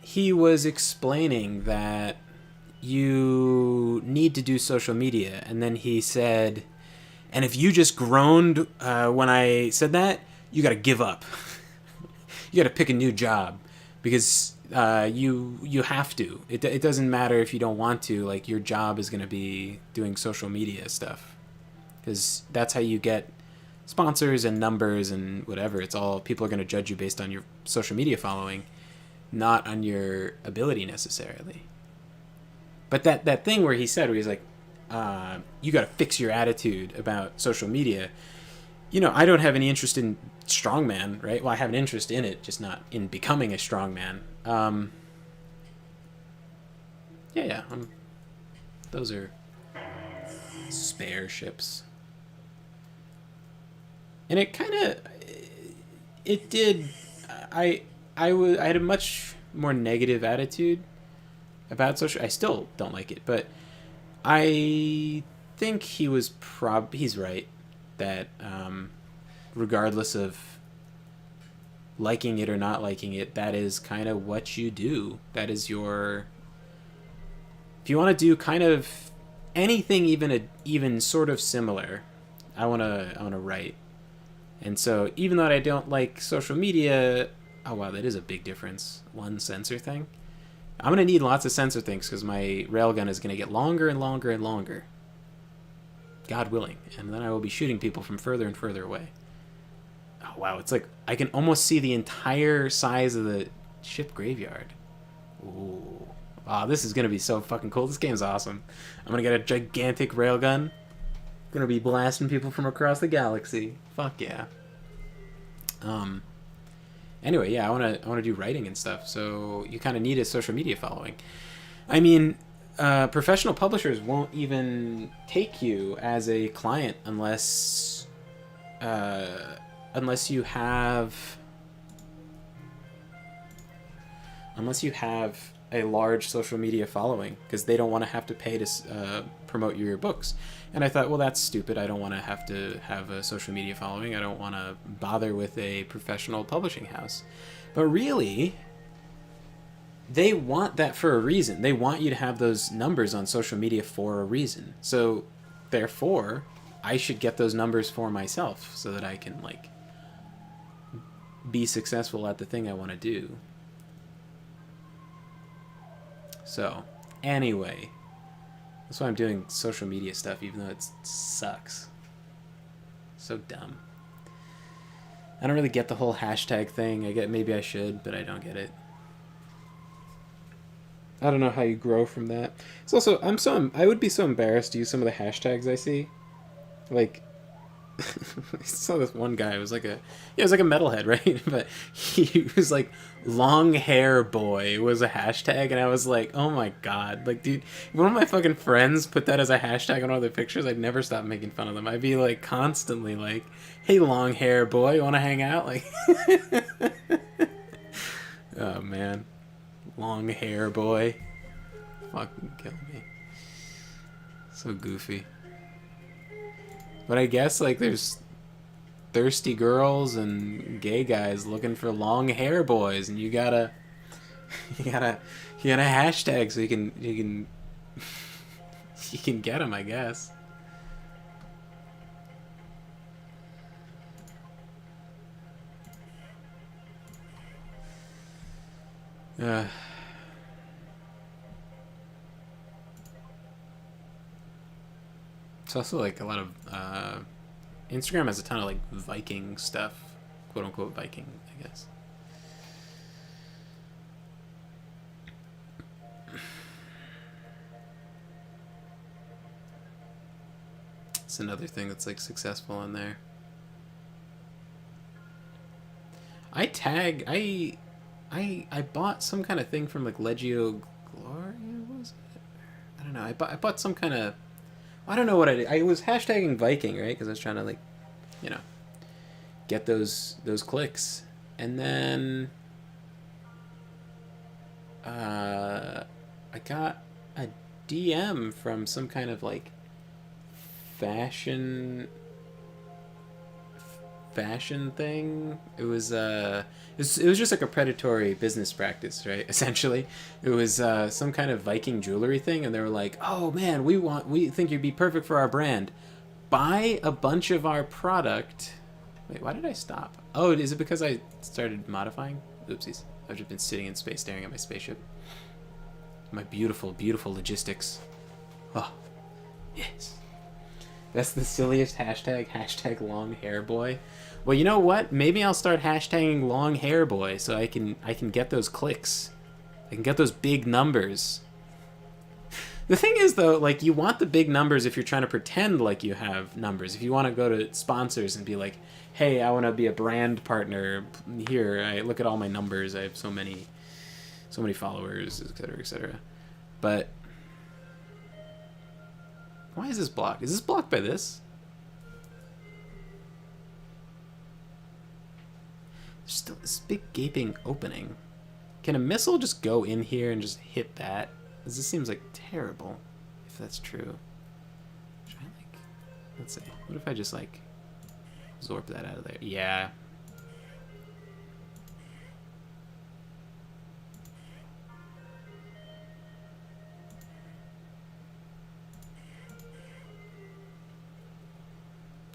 He was explaining that you need to do social media, and then he said, and if you just groaned when I said that, you got to give up. You got to pick a new job, because you have to. It doesn't matter if you don't want to. Like, your job is going to be doing social media stuff, because that's how you get sponsors and numbers and whatever. It's all, people are going to judge you based on your social media following, not on your ability necessarily. But that thing where he said, where he's like, you got to fix your attitude about social media. You know, I don't have any interest in strongman, right? Well, I have an interest in it, just not in becoming a strongman. Yeah. Those are spare ships. And it kind of, it did, I had a much more negative attitude about social. I still don't like it, but I think he's right that regardless of liking it or not liking it, that is kind of what you do. That is your, if you want to do kind of anything, even sort of similar, I want to write. And so even though I don't like social media, oh wow, that is a big difference. One sensor thing. I'm going to need lots of sensor things because my railgun is going to get longer and longer and longer. God willing. And then I will be shooting people from further and further away. Oh wow, it's like I can almost see the entire size of the ship graveyard. Ooh. Wow, this is going to be so fucking cool. This game's awesome. I'm going to get a gigantic railgun. Gonna be blasting people from across the galaxy. Fuck yeah. Anyway, yeah, I wanna do writing and stuff. So you kind of need a social media following. I mean, professional publishers won't even take you as a client unless you have a large social media following, because they don't want to have to pay to promote your books. And I thought, well, that's stupid. I don't want to have a social media following. I don't want to bother with a professional publishing house. But really, they want that for a reason. They want you to have those numbers on social media for a reason. So therefore, I should get those numbers for myself so that I can like be successful at the thing I want to do. So, anyway, that's why I'm doing social media stuff, even though it sucks. So dumb. I don't really get the whole hashtag thing. Maybe I should, but I don't get it. I don't know how you grow from that. It's also, I would be so embarrassed to use some of the hashtags I see. Like, I saw this one guy. It was like a metalhead, right? But he was like, long hair boy was a hashtag, and I was like, oh my god, like, dude, if one of my fucking friends put that as a hashtag on all their pictures, I'd never stop making fun of them. I'd be like constantly like, hey, long hair boy, you want to hang out? Like, oh man, long hair boy, fucking kill me. So goofy. But I guess like there's thirsty girls and gay guys looking for long hair boys, and you gotta you gotta hashtag so you can you can get them, I guess. It's also like a lot of Instagram has a ton of like Viking stuff, quote unquote Viking, I guess. It's another thing that's like successful in there. I bought some kind of thing from like Legio Gloria, was it? I don't know. I bought some kind of, I don't know what I did. I was hashtagging Viking, right? Because I was trying to like, you know, get those clicks, and then I got a DM from some kind of like fashion thing. It was just like a predatory business practice, right? Essentially, it was some kind of Viking jewelry thing, and they were like, "Oh man, we think you'd be perfect for our brand. Buy a bunch of our product." Wait, why did I stop? Oh, is it because I started modifying? Oopsies. I've just been sitting in space staring at my spaceship. My beautiful, beautiful logistics. Oh, yes. That's the silliest hashtag. Hashtag long hair boy. Well, you know what? Maybe I'll start hashtagging long hair boy so I can get those clicks. I can get those big numbers. The thing is, though, like, you want the big numbers if you're trying to pretend like you have numbers. If you want to go to sponsors and be like, hey, I want to be a brand partner. Here, I look at all my numbers. I have so many followers, etc., etc. But why is this blocked? Is this blocked by this? There's still this big gaping opening. Can a missile just go in here and just hit that? Because this seems like terrible, if that's true. Should I like, let's see. What if I just like zorp that out of there? Yeah.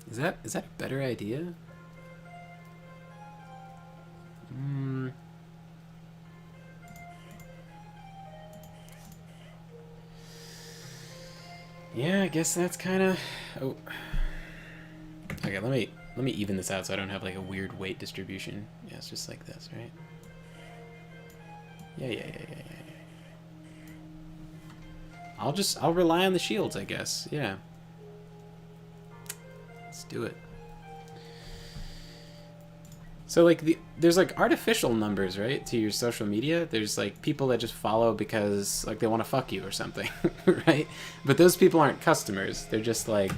Is that a better idea? Yeah, I guess that's kind of. Oh. Okay, let me even this out so I don't have like a weird weight distribution. Yeah, it's just like this, right? Yeah. I'll rely on the shields, I guess. Yeah. Let's do it. So like there's like artificial numbers, right, to your social media. There's like people that just follow because like they want to fuck you or something, right? But those people aren't customers. They're just like,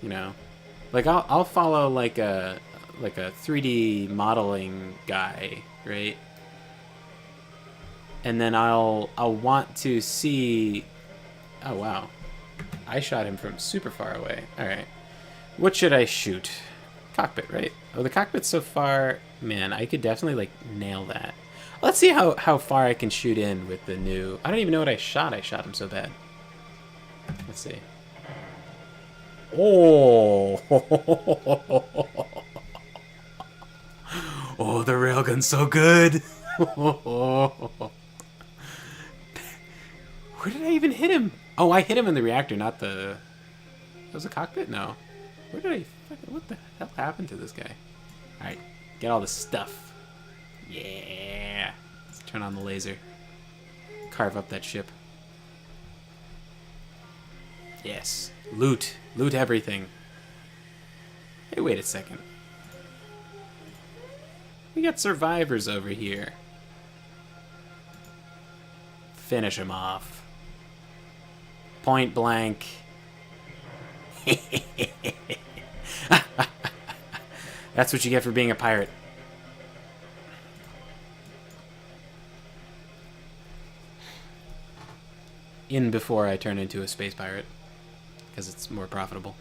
you know, like I'll follow like a 3D modeling guy, right? And then I'll want to see. Oh wow, I shot him from super far away. All right, what should I shoot? Cockpit, right? Oh, the cockpit's so far. Man, I could definitely like nail that. Let's see how far I can shoot in with the new. I don't even know what I shot. I shot him so bad. Let's see. Oh, oh, the railgun's so good. Where did I even hit him? Oh, I hit him in the reactor, not the. That was a cockpit? No. Where did I... What the hell happened to this guy? Alright, get all the stuff. Yeah. Let's turn on the laser. Carve up that ship. Yes. Loot. Loot everything. Hey, wait a second. We got survivors over here. Finish them off. Point blank. That's what you get for being a pirate. in before I turn into a space pirate, because it's more profitable.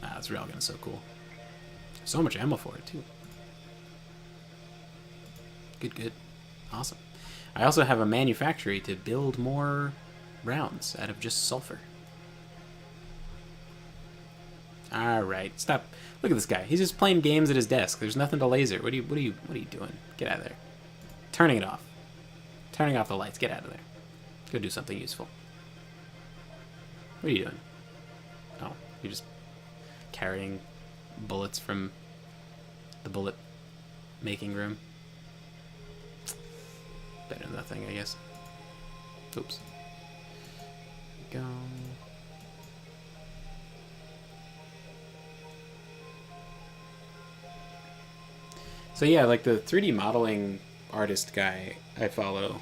Ah, this railgun is so cool. So much ammo for it, too. Good. Awesome. I also have a manufactory to build more rounds out of just sulfur. Alright, stop. Look at this guy. He's just playing games at his desk. There's nothing to laser. What are you doing? Get out of there. Turning it off. Turning off the lights. Get out of there. Go do something useful. What are you doing? Oh, you're just carrying bullets from the bullet making room. Better than nothing, I guess. Oops. Go. So yeah, like the 3D modeling artist guy I follow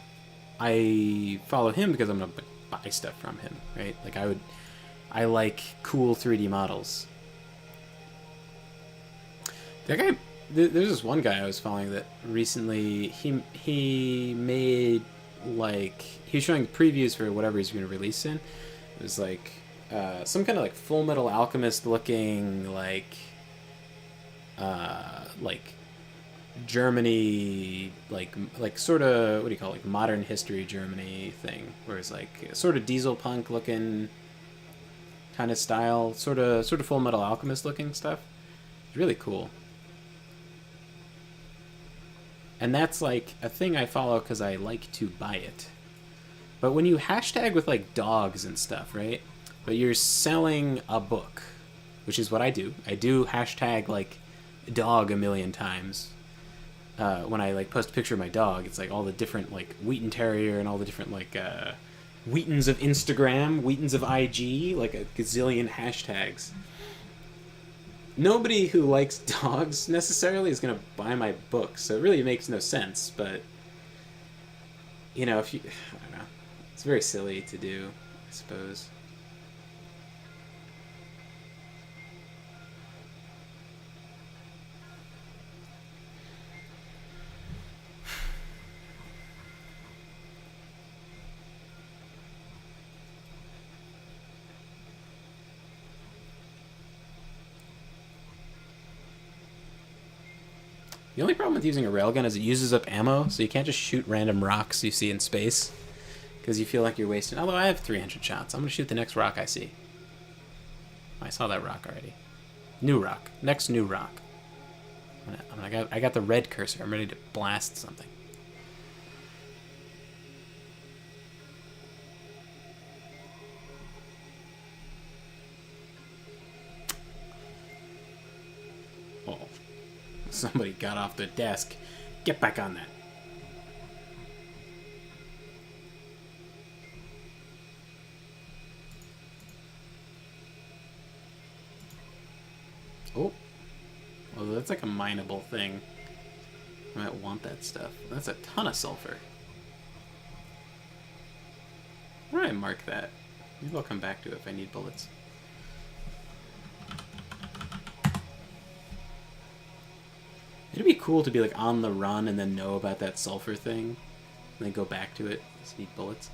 him because I'm gonna buy stuff from him, right? Like I like cool 3D models. That guy, there's this one guy I was following that recently he made, like, he was showing previews for whatever he's going to release in. It was like some kind of like Full Metal Alchemist looking like Germany, like sort of, what do you call it, like modern history Germany thing, where it's like sort of diesel punk looking kind of style, sort of Full Metal Alchemist looking stuff. It's really cool. And that's like a thing I follow because I like to buy it. But when you hashtag with like dogs and stuff, right? But you're selling a book, which is what I do. I do hashtag like dog a million times. When I like post a picture of my dog, it's like all the different like Wheaton Terrier and all the different like Wheatons of Instagram, Wheatons of IG, like a gazillion hashtags. Nobody who likes dogs necessarily is going to buy my book, so it really makes no sense, but, you know, I don't know, it's very silly to do, I suppose. The only problem with using a railgun is it uses up ammo, so you can't just shoot random rocks you see in space, because you feel like you're wasting. Although I have 300 shots, I'm going to shoot the next rock I see. I saw that rock already. New rock. Next new rock. I got the red cursor. I'm ready to blast something. Oh. Somebody got off the desk. Get back on that. Oh. Well, that's like a mineable thing. I might want that stuff. That's a ton of sulfur. Where do I mark that? Maybe I'll come back to it if I need bullets. It'd be cool to be like on the run and then know about that sulfur thing, and then go back to it. Just need bullets.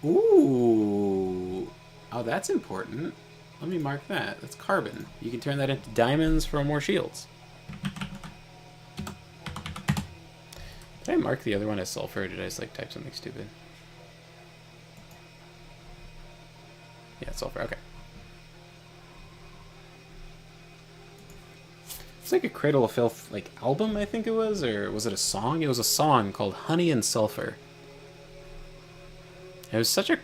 Ooh, oh, that's important. Let me mark that. That's carbon. You can turn that into diamonds for more shields. Did I mark the other one as sulfur, or did I just like type something stupid? Yeah, it's sulfur. Okay. It's like a Cradle of Filth like album, I think it was, or was it a song? It was a song called Honey and Sulfur. It was such a,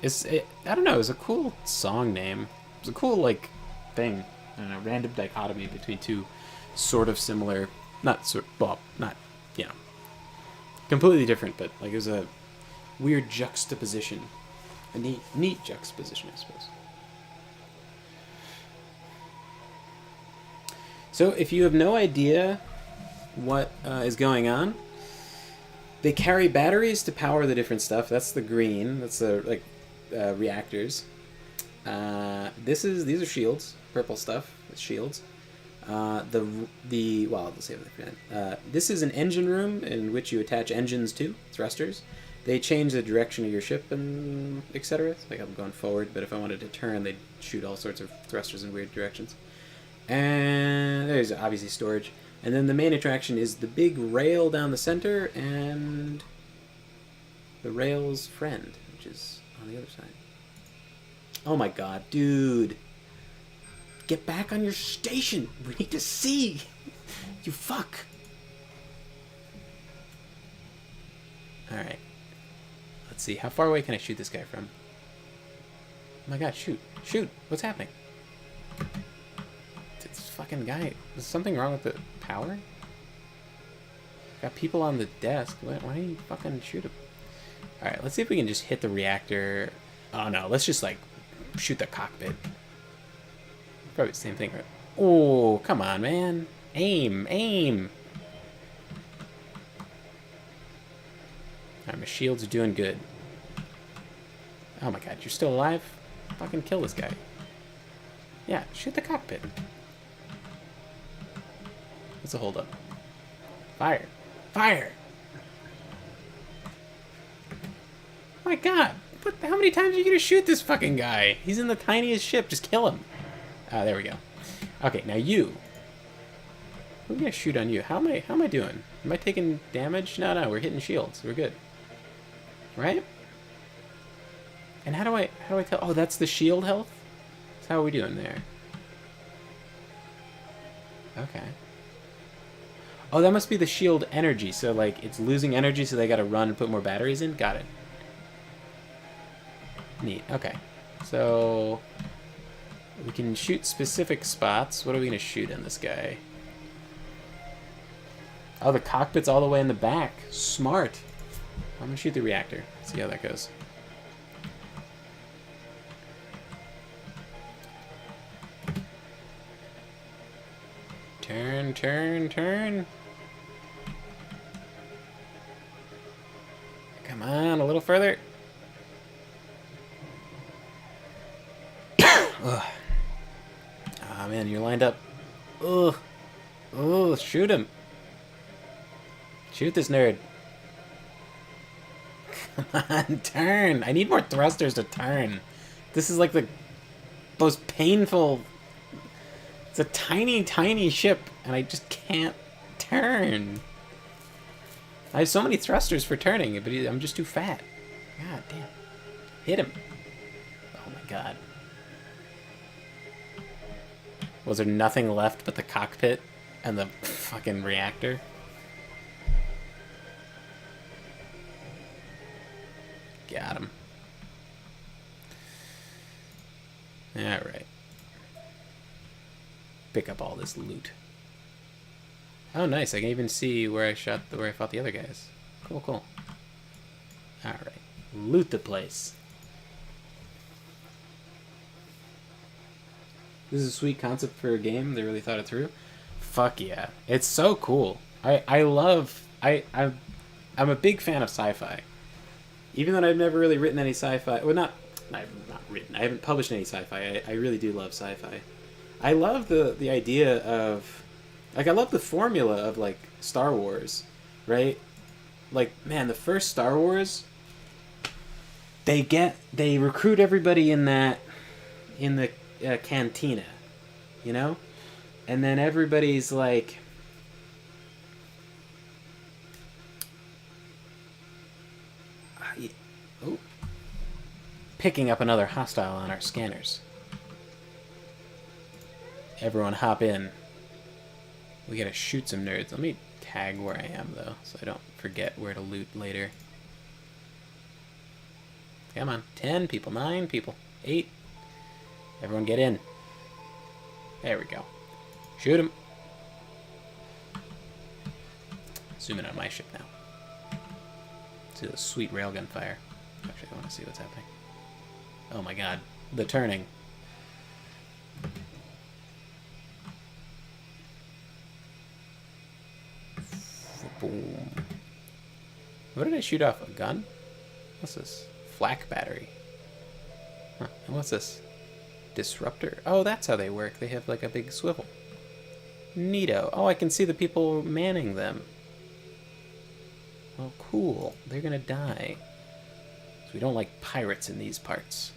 I don't know, it was a cool song name. It was a cool like thing. I don't know, random dichotomy between two sort of similar, not you know, completely different, but like it was a weird juxtaposition, a neat juxtaposition, I suppose. So if you have no idea what is going on, they carry batteries to power the different stuff. That's the green. That's the reactors. These are shields. Purple stuff. It's shields. Well, I'll save it for then. This is an engine room in which you attach engines to thrusters. They change the direction of your ship and etc. Like I'm going forward, but if I wanted to turn, they'd shoot all sorts of thrusters in weird directions. And there's obviously storage. And then the main attraction is the big rail down the center and the rail's friend, which is on the other side. Oh my god, dude. Get back on your station. We need to see. You fuck. Alright. Let's see. How far away can I shoot this guy from? Oh my god, shoot. Shoot. What's happening? This fucking guy. Is something wrong with the power? Got people on the desk. Why don't you fucking shoot him? Alright, let's see if we can just hit the reactor. Oh no, let's just like shoot the cockpit. Probably the same thing, right? Oh, come on, man. Aim, aim. Alright, my shields are doing good. Oh my god, you're still alive? Fucking kill this guy. Yeah, shoot the cockpit. What's the hold up? Fire. Fire! My god, how many times are you gonna shoot this fucking guy? He's in the tiniest ship, just kill him. Ah, there we go. Okay, now you. We're gonna shoot on you. How am I doing? Am I taking damage? No, we're hitting shields. We're good. Right? And how do I tell? Oh, that's the shield health? So how are we doing there? Okay. Oh, that must be the shield energy. So, like, it's losing energy, so they gotta run and put more batteries in? Got it. Neat. Okay. So, we can shoot specific spots. What are we gonna shoot in this guy? Oh, the cockpit's all the way in the back. Smart. I'm gonna shoot the reactor. See how that goes. Turn, turn, turn. Come on, a little further. Ugh. Ah, man, you're lined up. Ugh. Oh, shoot him. Shoot this nerd. Come on, turn. I need more thrusters to turn. This is like the most painful... It's a tiny, tiny ship, and I just can't turn. I have so many thrusters for turning, but I'm just too fat. God damn. Hit him. Oh my god. Was there nothing left but the cockpit and the fucking reactor? Got him. Alright. Pick up all this loot. Oh, nice. I can even see where I fought the other guys. Cool, cool. Alright. Loot the place. This is a sweet concept for a game. They really thought it through. Fuck yeah. It's so cool. I'm a big fan of sci-fi. Even though I've never really written any sci-fi. Well, not written. I haven't published any sci-fi. I really do love sci-fi. I love the idea of... Like, I love the formula of, like, Star Wars, right? Like, man, the first Star Wars, they recruit everybody in the cantina, you know? And then everybody's like... Oh. Picking up another hostile on our scanners. Everyone hop in. We gotta shoot some nerds. Let me tag where I am, though, so I don't forget where to loot later. Come on. 10 people, 9 people, 8. Everyone get in. There we go. Shoot him. Zoom in on my ship now. See the sweet railgun fire. Actually, I want to see what's happening. Oh my god. The turning. Boom. What did I shoot off? A gun? What's this? Flak battery. Huh. And what's this? Disruptor. Oh, that's how they work. They have like a big swivel. Neato. Oh, I can see the people manning them. Oh, cool. They're gonna die. So we don't like pirates in these parts.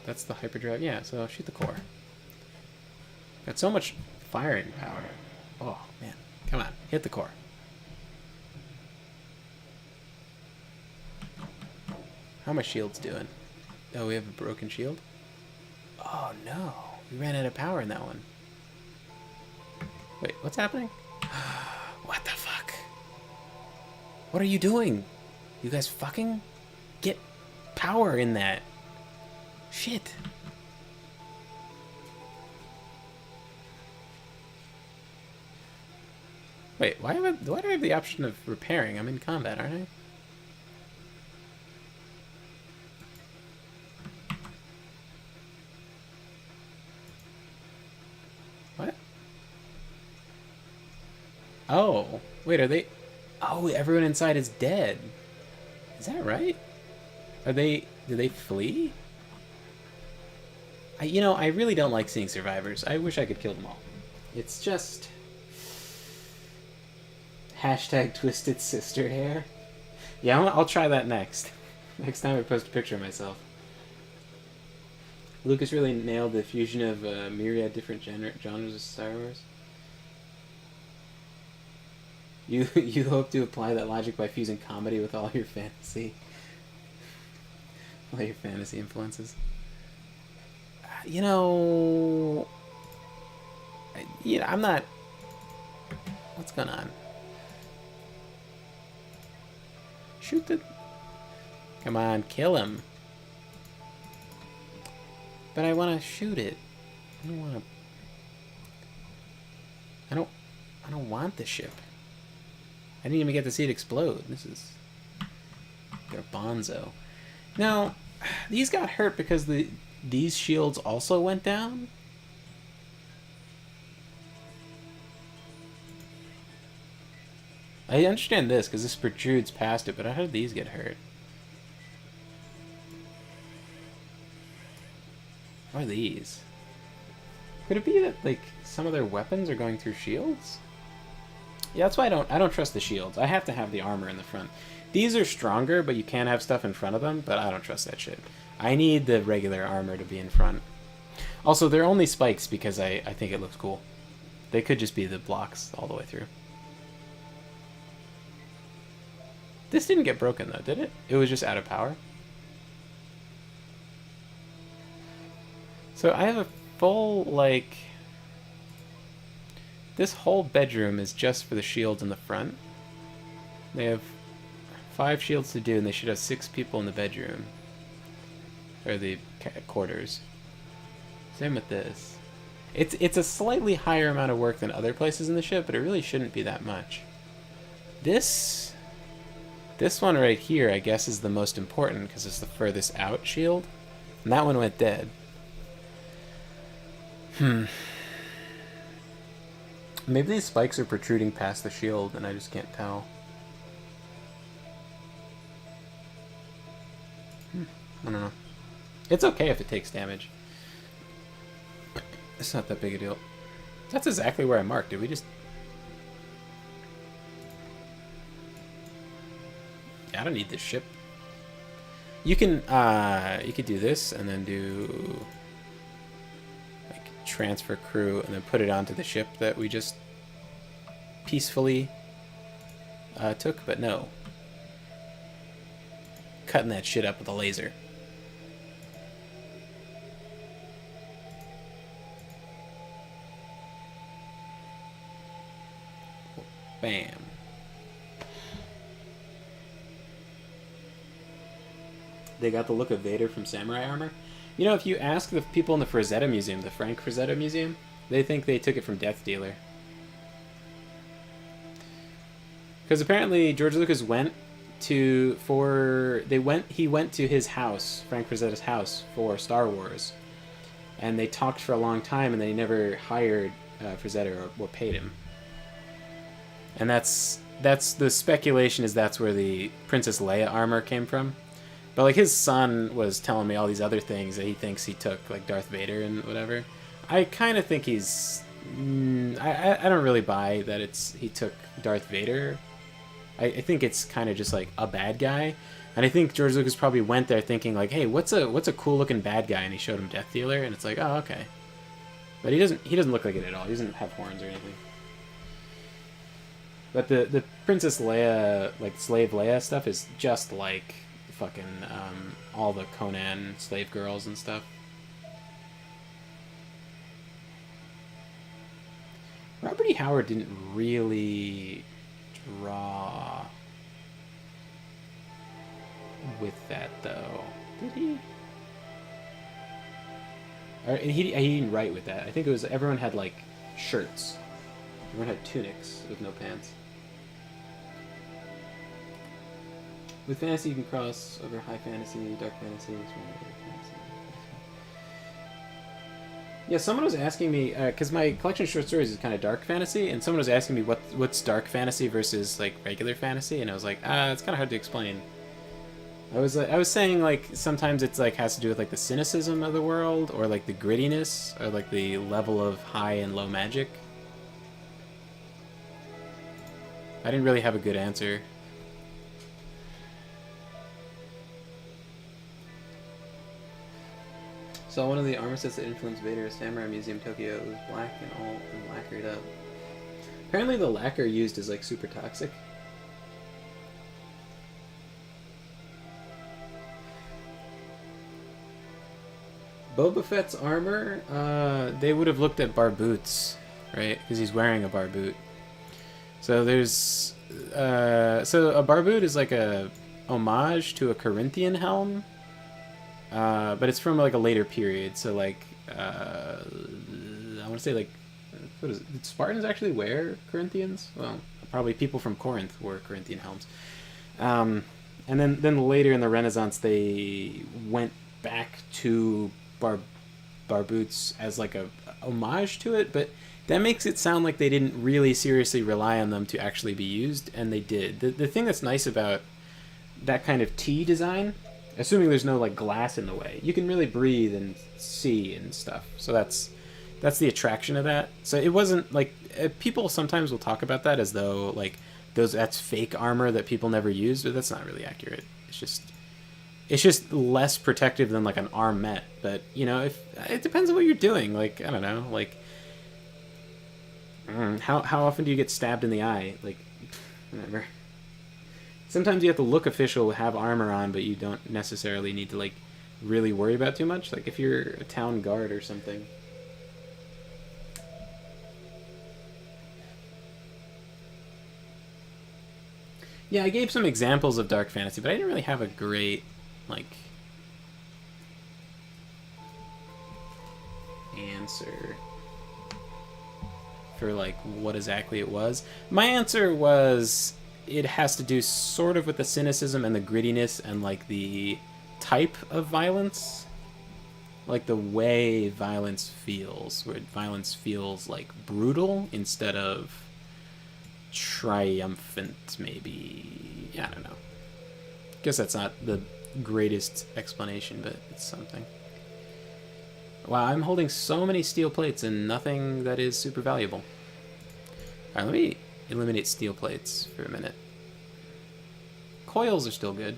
That's the hyperdrive. Yeah, so shoot the core. Got so much firing power. Oh, man. Come on, hit the core. How are my shields doing? Oh, we have a broken shield? Oh, no. We ran out of power in that one. Wait, what's happening? What the fuck? What are you doing? You guys fucking get power in that. Shit. Wait, why do I have the option of repairing? I'm in combat, aren't I? What? Oh, wait, are they... Oh, everyone inside is dead. Is that right? Are they... Did they flee? I really don't like seeing survivors. I wish I could kill them all. It's just... Hashtag twisted sister hair. Yeah, I'll try that next. Next time I post a picture of myself. Lucas really nailed the fusion of myriad different genres of Star Wars. You hope to apply that logic by fusing comedy with all your fantasy. All your fantasy influences. I'm not... What's going on? Shoot the... Come on, kill him. But I want to shoot it. I don't want to... I don't want the ship. I didn't even get to see it explode. This is... Garbanzo. Now, these got hurt because these shields also went down? I understand this, because this protrudes past it, but how did these get hurt? What are these? Could it be that, like, some of their weapons are going through shields? Yeah, that's why I don't trust the shields. I have to have the armor in the front. These are stronger, but you can have stuff in front of them, but I don't trust that shit. I need the regular armor to be in front. Also, they're only spikes because I think it looks cool. They could just be the blocks all the way through. This didn't get broken, though, did it? It was just out of power. So I have a full, like... This whole bedroom is just for the shields in the front. They have 5 shields to do, and they should have 6 people in the bedroom. Or the quarters. Same with this. It's a slightly higher amount of work than other places in the ship, but it really shouldn't be that much. This one right here, I guess, is the most important because it's the furthest out shield. And that one went dead. Maybe these spikes are protruding past the shield and I just can't tell. I don't know. It's okay if it takes damage. It's not that big a deal. That's exactly where I marked. Did we just... Yeah, I don't need this ship. You can you could do this and then do like transfer crew and then put it onto the ship that we just peacefully took, but no. Cutting that shit up with a laser. Bam. They got the look of Vader from Samurai Armor. You know, if you ask the people in the Frazetta Museum, the Frank Frazetta Museum, they think they took it from Death Dealer. Because apparently George Lucas went to he went to his house, Frank Frazetta's house, for Star Wars, and they talked for a long time, and they never hired Frazetta or paid him. And that's the speculation is that's where the Princess Leia armor came from. But like his son was telling me all these other things that he thinks he took, like Darth Vader and whatever. I kind of think he's I don't really buy that he took Darth Vader. I think it's kind of just like a bad guy, and I think George Lucas probably went there thinking like, hey, what's a cool looking bad guy, and he showed him Death Dealer, and it's like, oh, okay, but he doesn't look like it at all. He doesn't have horns or anything. But the Princess Leia, like Slave Leia stuff, is just like fucking all the Conan slave girls and stuff. Robert E. Howard didn't really draw with that, though. Did he? Or he didn't write with that. I think it was everyone had like shirts. Everyone had tunics with no pants. With fantasy, you can cross over high fantasy, dark fantasy. Yeah, someone was asking me because my collection of short stories is kind of dark fantasy, and someone was asking me what's dark fantasy versus like regular fantasy, and I was like, it's kind of hard to explain. I was saying like sometimes it's like has to do with like the cynicism of the world, or like the grittiness, or like the level of high and low magic. I didn't really have a good answer. Saw one of the armor sets that influenced Vader's Samurai Museum Tokyo. It was black and all and lacquered up. Apparently the lacquer used is like super toxic. Boba Fett's armor, they would have looked at barboots, right? Because he's wearing a barboot. So there's, so a barboot is like a homage to a Corinthian helm. But it's from like a later period, so like I want to say like what is it? Did Spartans actually wear Corinthians? Well, probably people from Corinth wore Corinthian helms. And then later in the Renaissance, they went back to barboots as like a homage to it, but that makes it sound like they didn't really seriously rely on them to actually be used, and they did. The thing that's nice about that kind of T design, assuming there's no like glass in the way, you can really breathe and see and stuff. So that's the attraction of that. So it wasn't like people sometimes will talk about that as though like that's fake armor that people never used, but that's not really accurate. It's just less protective than like an armlet. But you know, if it depends on what you're doing. Like I don't know, like how often do you get stabbed in the eye? Like whatever. Sometimes you have to look official, have armor on, but you don't necessarily need to like really worry about too much. Like if you're a town guard or something. Yeah, I gave some examples of dark fantasy, but I didn't really have a great like answer for like what exactly it was. My answer was it has to do sort of with the cynicism and the grittiness and like the type of violence, like the way violence feels, where violence feels like brutal instead of triumphant, maybe. I don't know. Guess that's not the greatest explanation, but it's something. Wow, I'm holding so many steel plates and nothing that is super valuable. Alright, let me eliminate steel plates for a minute. Coils are still good.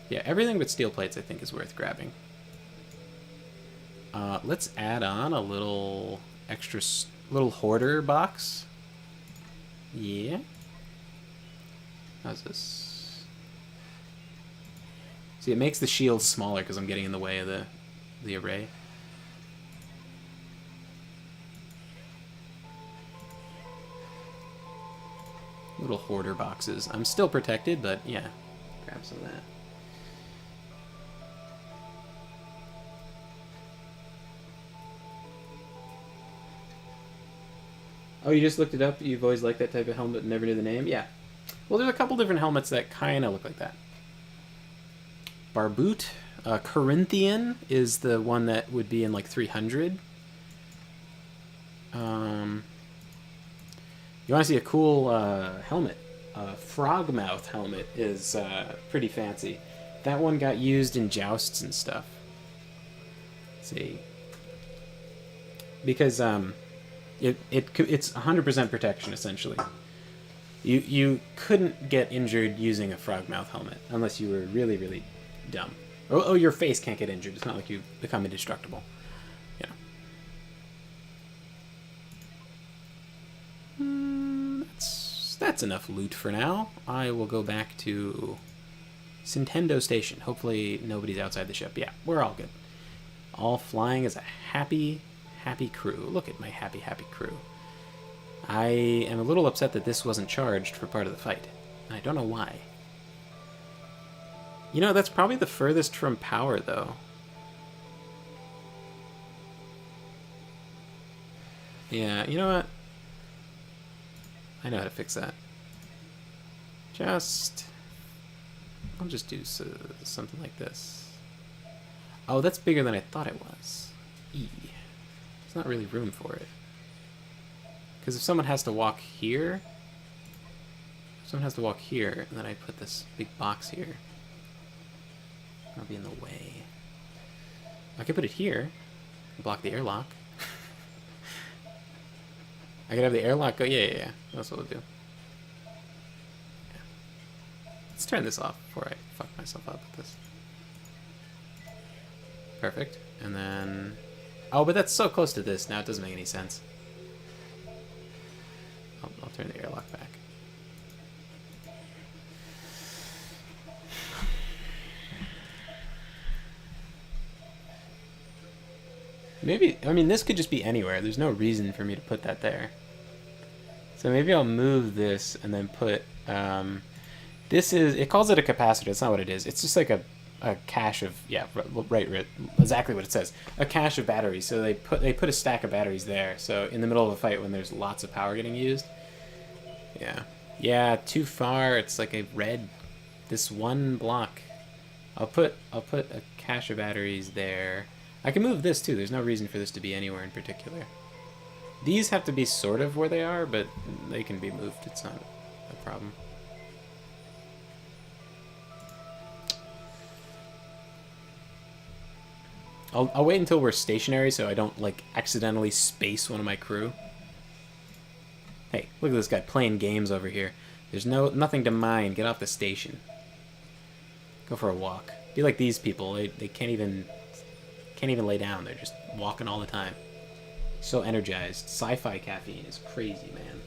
Yeah, everything but steel plates I think is worth grabbing. Let's add on a little extra little hoarder box. Yeah. How's this? See, it makes the shield smaller because I'm getting in the way of the array. Little hoarder boxes. I'm still protected, but yeah. Grab some of that. Oh, you just looked it up? You've always liked that type of helmet and never knew the name? Yeah. Well, there's a couple different helmets that kind of look like that. Barboot. Corinthian is the one that would be in like 300. You want to see a cool helmet? Frogmouth helmet is pretty fancy. That one got used in jousts and stuff. Let's see. Because It's 100% protection essentially. You couldn't get injured using a frogmouth helmet unless you were really really dumb. Oh, your face can't get injured. It's not like you become indestructible. Yeah. That's enough loot for now. I will go back to Nintendo Station. Hopefully nobody's outside the ship. Yeah, we're all good. All flying as a happy, happy crew. Look at my happy, happy crew. I am a little upset that this wasn't charged for part of the fight. And I don't know why. You know, that's probably the furthest from power, though. Yeah, you know what? I know how to fix that. I'll just do something like this. Oh, that's bigger than I thought it was. There's not really room for it. Because if someone has to walk here, and then I put this big box here, I'll be in the way. I could put it here, block the airlock. I could have the airlock go, yeah. That's what we'll do. Yeah. Let's turn this off before I fuck myself up with this. Perfect. And then... Oh, but that's so close to this now, it doesn't make any sense. I'll turn the airlock back. Maybe, I mean, this could just be anywhere. There's no reason for me to put that there. So maybe I'll move this and then put, it calls it a capacitor. That's not what it is. It's just like a cache of, yeah, right, exactly what it says. A cache of batteries. So they put a stack of batteries there. So in the middle of a fight when there's lots of power getting used. Yeah, too far. It's like a red, this one block. I'll put a cache of batteries there. I can move this too. There's no reason for this to be anywhere in particular. These have to be sort of where they are, but they can be moved. It's not a problem. I'll wait until we're stationary so I don't like accidentally space one of my crew. Hey, look at this guy playing games over here. There's nothing to mine. Get off the station. Go for a walk. Be like these people. They can't even lay down. They're just walking all the time. So energized. Sci-fi caffeine is crazy, man.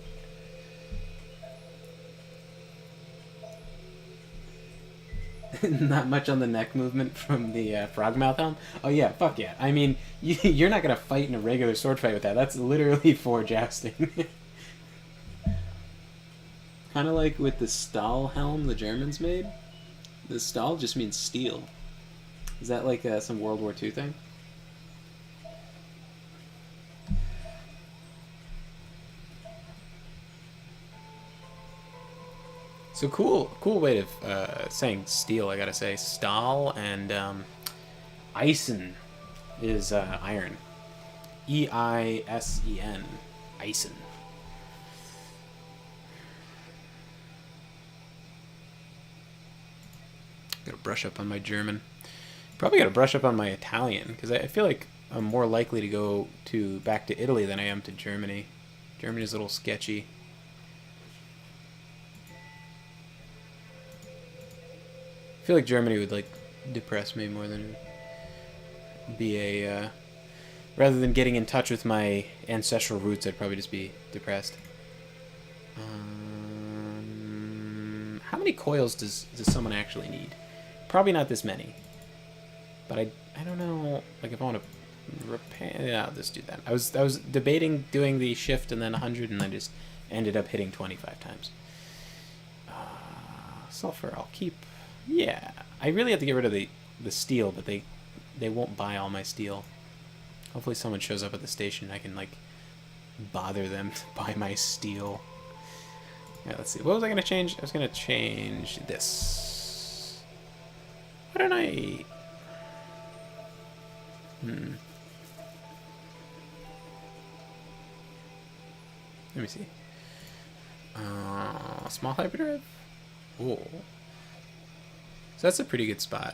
Not much on the neck movement from the frogmouth helm. Oh yeah, fuck yeah. I mean, you're not gonna fight in a regular sword fight with that. That's literally for jousting. Kind of like with the Stahl helm the Germans made. The Stahl just means steel. Is that like some World War II thing? So cool way of saying steel, I gotta say. Stahl and Eisen is iron. E-I-S-E-N. Eisen. Gotta brush up on my German. Probably gotta brush up on my Italian, because I feel like I'm more likely to go back to Italy than I am to Germany. Germany's a little sketchy. I feel like Germany would like depress me more than be a rather than getting in touch with my ancestral roots. I'd probably just be depressed. How many coils does someone actually need? Probably not this many, but I don't know, like if I want to repair. Yeah, I'll just do that. I was debating doing the shift and then 100, and I just ended up hitting 25 times. Sulfur I'll keep. Yeah, I really have to get rid of the steel, but they won't buy all my steel. Hopefully someone shows up at the station. I can like bother them to buy my steel. Yeah, let's see. What was I gonna change? I was gonna change this. Why don't I? Let me see. Small hyperdrive. Oh. So that's a pretty good spot.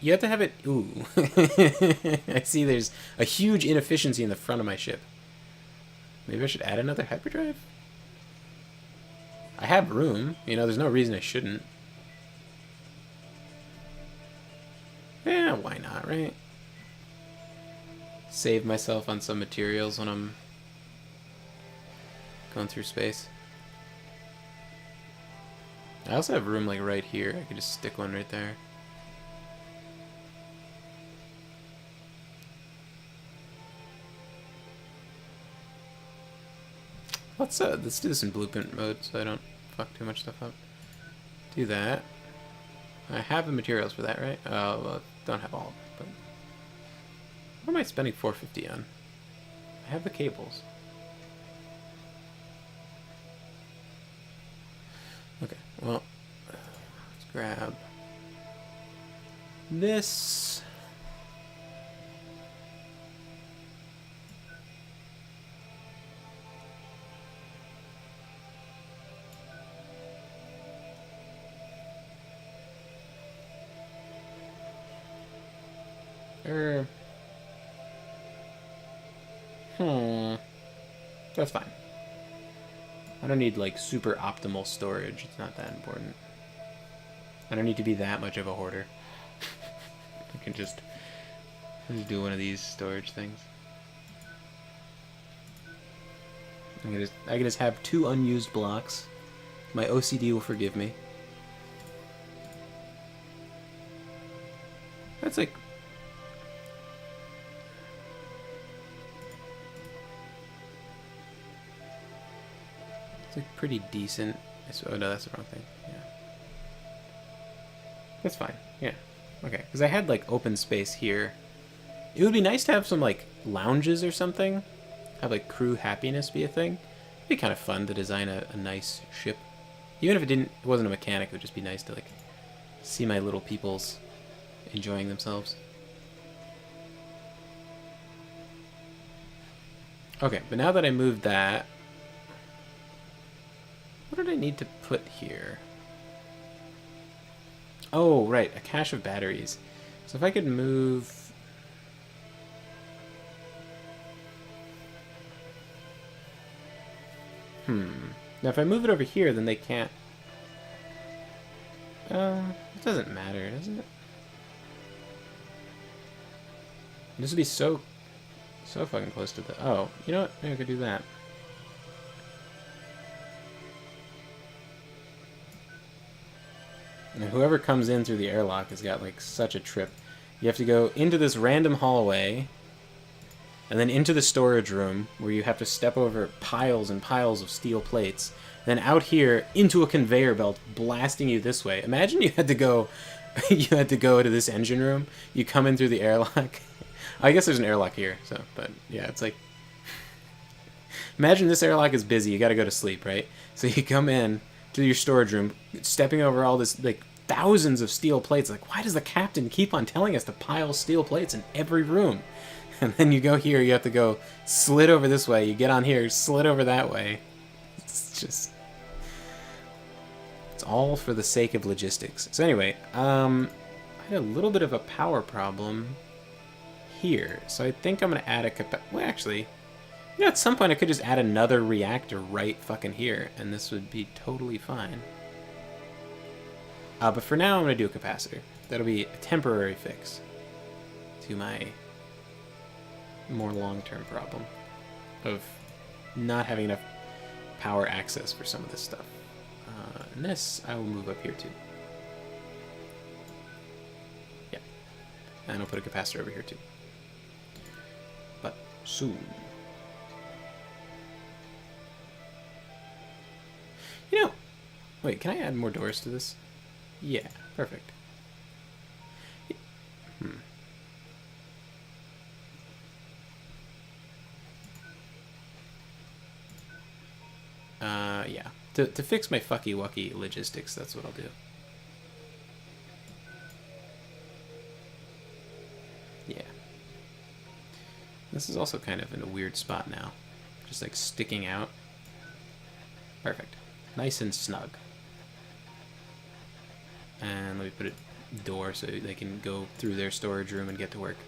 You have to have it... Ooh. I see there's a huge inefficiency in the front of my ship. Maybe I should add another hyperdrive? I have room. You know, there's no reason I shouldn't. Yeah, why not, right? Save myself on some materials when I'm going through space. I also have room like right here. I could just stick one right there. Let's do this in blueprint mode so I don't fuck too much stuff up. Do that. I have the materials for that, right? Oh, well, don't have all, but what am I spending 450 on? I have the cables. Okay, well, let's grab this. That's fine. I don't need like super optimal storage. It's not that important. I don't need to be that much of a hoarder. I can just do one of these storage things. I can just have 2 unused blocks. My OCD will forgive me. That's like... It's like pretty decent. Oh no, that's the wrong thing. Yeah. That's fine. Yeah. Okay. Because I had like open space here. It would be nice to have some like lounges or something. Have like crew happiness be a thing. It'd be kind of fun to design a nice ship. Even if it wasn't a mechanic, it would just be nice to like see my little peoples enjoying themselves. Okay, but now that I moved that, what did I need to put here? Oh, right, a cache of batteries. So if I could move... Now if I move it over here, then they can't... it doesn't matter, does it? This would be so fucking close to the... Oh, you know what? Maybe I could do that. And whoever comes in through the airlock has got like such a trip. You have to go into this random hallway, and then into the storage room where you have to step over piles and piles of steel plates. Then out here into a conveyor belt blasting you this way. Imagine you had to go to this engine room. You come in through the airlock. I guess there's an airlock here, so, but yeah, it's like... Imagine this airlock is busy, you gotta go to sleep, right? So you come in to your storage room, stepping over all this, like, thousands of steel plates. Like, why does the captain keep on telling us to pile steel plates in every room? And then you go here, you have to go slid over this way, you get on here, slid over that way. It's just... It's all for the sake of logistics. So anyway, I had a little bit of a power problem here, so I think I'm gonna add a well, actually, you know, at some point I could just add another reactor right fucking here, and this would be totally fine. But for now, I'm gonna do a capacitor. That'll be a temporary fix to my more long-term problem of not having enough power access for some of this stuff. And this, I will move up here too. Yeah, and I'll put a capacitor over here too. But soon. You know, wait, can I add more doors to this? Yeah, perfect. Yeah. To fix my fucky-wucky logistics, that's what I'll do. Yeah. This is also kind of in a weird spot now. Just like sticking out. Perfect. Nice and snug. And let me put a door so they can go through their storage room and get to work.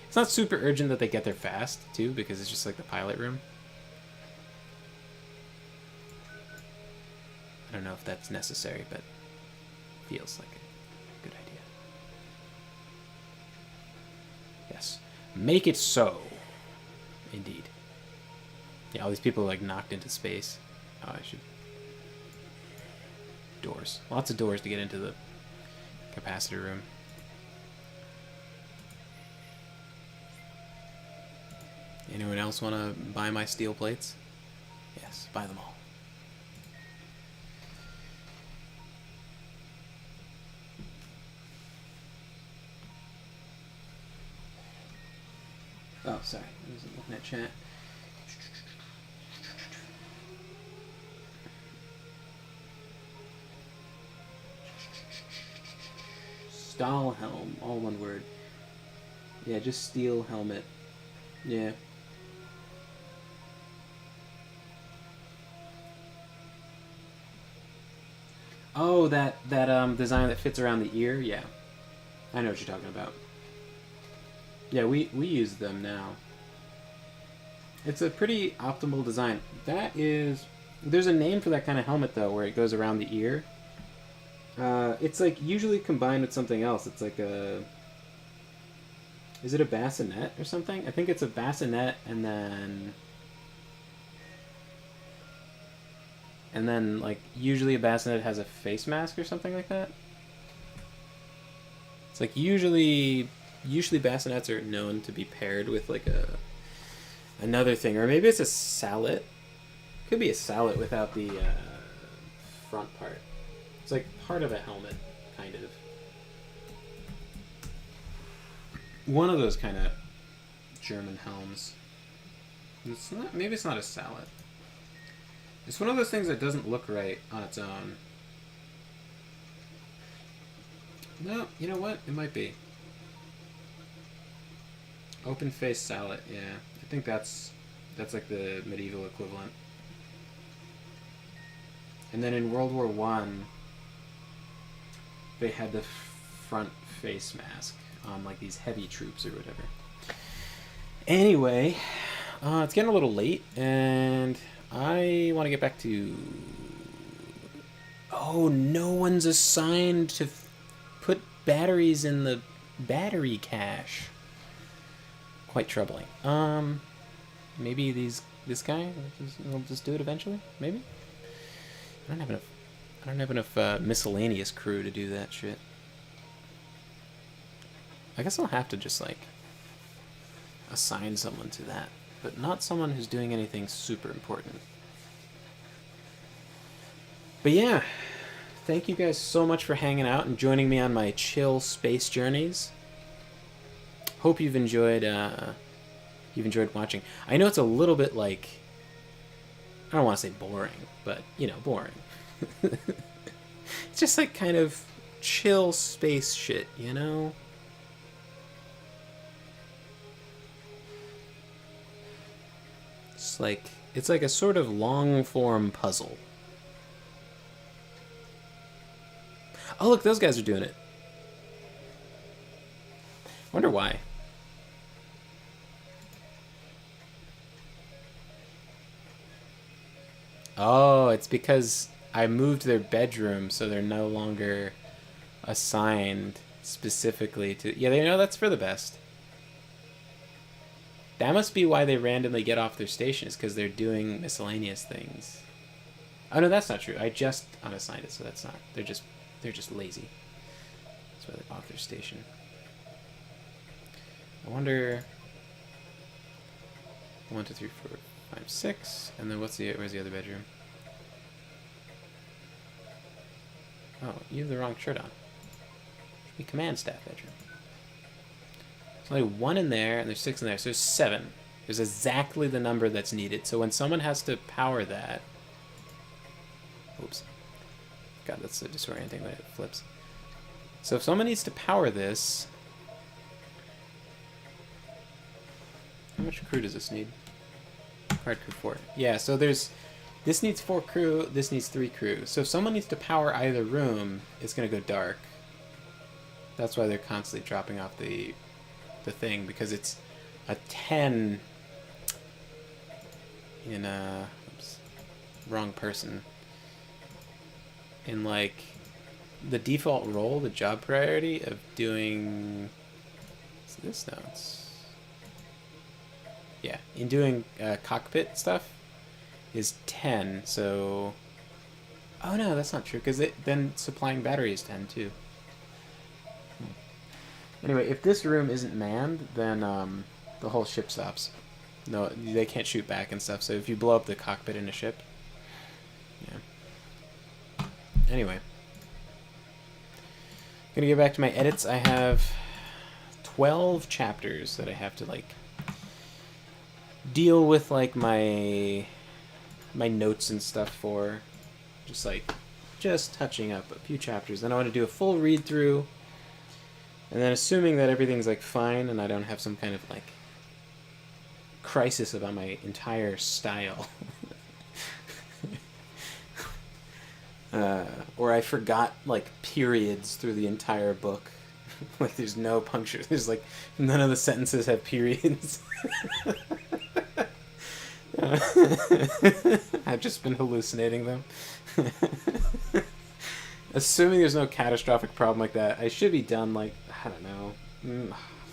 It's not super urgent that they get there fast, too, because it's just like the pilot room. I don't know if that's necessary, but feels like a good idea. Yes. Make it so. Indeed. Yeah, all these people are like knocked into space. Oh, I should... Doors. Lots of doors to get into the capacitor room. Anyone else want to buy my steel plates? Yes, buy them all. Oh, sorry. I wasn't looking at chat. Stahlhelm, all one word. Yeah, just steel helmet. Yeah. Oh, that design that fits around the ear? Yeah. I know what you're talking about. Yeah, we use them now. It's a pretty optimal design. That is... There's a name for that kind of helmet, though, where it goes around the ear. It's, like, usually combined with something else. It's like a... Is it a bassinet or something? I think it's a bassinet and then... And then, like, usually a bassinet has a face mask or something like that. It's like usually bassinets are known to be paired with like another thing, or maybe it's a sallet. Could be a sallet without the front part. It's like part of a helmet, kind of. One of those kind of German helms. It's not. Maybe it's not a sallet. It's one of those things that doesn't look right on its own. No, you know what? It might be. Open face sallet, yeah. I think that's like the medieval equivalent. And then in World War One, they had the front face mask on like these heavy troops or whatever. Anyway, it's getting a little late, and I want to get back to... Oh, no one's assigned to put batteries in the battery cache. Quite troubling. Maybe this guy will just do it eventually. Maybe. I don't have enough miscellaneous crew to do that shit. I guess I'll have to just like assign someone to that, but not someone who's doing anything super important. But yeah, thank you guys so much for hanging out and joining me on my chill space journeys. Hope you've enjoyed watching. I know it's a little bit like, I don't want to say boring, but you know, boring. It's just like kind of chill space shit, you know? It's like a sort of long form puzzle. Oh look, those guys are doing it. Wonder why. Oh, it's because I moved their bedroom, so they're no longer assigned specifically to... Yeah, they know that's for the best. That must be why they randomly get off their station, is because they're doing miscellaneous things. Oh no, that's not true. I just unassigned it, so that's not... They're just lazy. That's why they're off their station. I wonder... 1, 2, 3, 4, 5, 6. And then where's the other bedroom? Oh, you have the wrong shirt on. Should be command staff bedroom. There's only 1 in there, and there's 6 in there, so there's 7. There's exactly the number that's needed. So when someone has to power that... Oops. God, that's so disorienting when it flips. So if someone needs to power this... How much crew does this need? Required crew 4. Yeah, so there's... This needs 4 crew, this needs 3 crew. So if someone needs to power either room, it's going to go dark. That's why they're constantly dropping off the thing, because it's a 10 in a... Oops. Wrong person. in like the default role, the job priority of doing. What's this notes? Yeah, in doing cockpit stuff is 10. So, oh no, that's not true because then supplying battery is 10 too. Anyway, if this room isn't manned, then the whole ship stops. No, they can't shoot back and stuff. So if you blow up the cockpit in a ship, yeah. Anyway, gonna get back to my edits. I have 12 chapters that I have to like deal with, like my notes and stuff for. Just touching up a few chapters. Then I want to do a full read through. And then assuming that everything's like fine and I don't have some kind of like crisis about my entire style. Or I forgot like periods through the entire book. Like there's no puncture. There's like none of the sentences have periods. I've just been hallucinating them. Assuming there's no catastrophic problem like that, I should be done like, I don't know,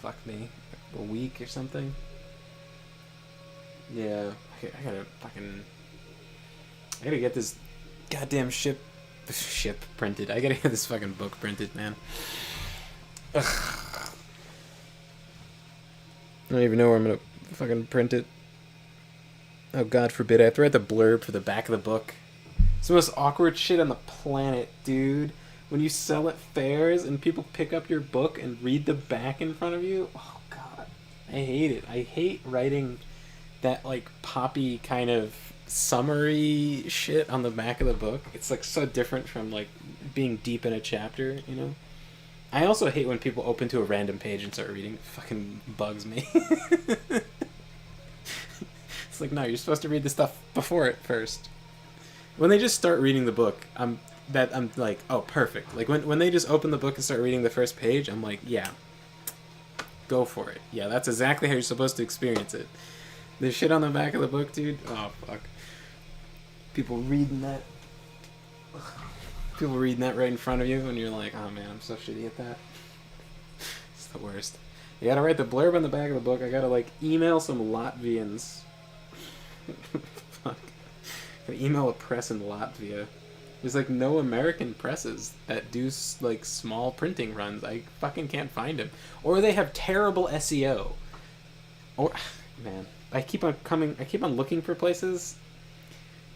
fuck me, a week or something. Yeah, I gotta get this goddamn ship printed. I gotta get this fucking book printed, man. Ugh. I don't even know where I'm gonna fucking print it. Oh, God forbid, I have to write the blurb for the back of the book. It's the most awkward shit on the planet, dude. When you sell at fairs and people pick up your book and read the back in front of you, oh God, I hate it. I hate writing that like poppy kind of summary shit on the back of the book. It's like so different from like being deep in a chapter, you know? I also hate when people open to a random page and start reading. It fucking bugs me. It's like, no, you're supposed to read the stuff before it first. When they just start reading the book, I'm like, oh, perfect. Like when they just open the book and start reading the first page, I'm like, yeah, go for it. Yeah, that's exactly how you're supposed to experience it. The shit on the back of the book, dude. Oh fuck. People reading that right in front of you, and you're like, oh man, I'm so shitty at that. It's the worst. You gotta write the blurb on the back of the book. I gotta like email some Latvians. Fuck. Email a press in Latvia. There's like no American presses that do like small printing runs. I fucking can't find them, or they have terrible SEO. Or man, I keep on looking for places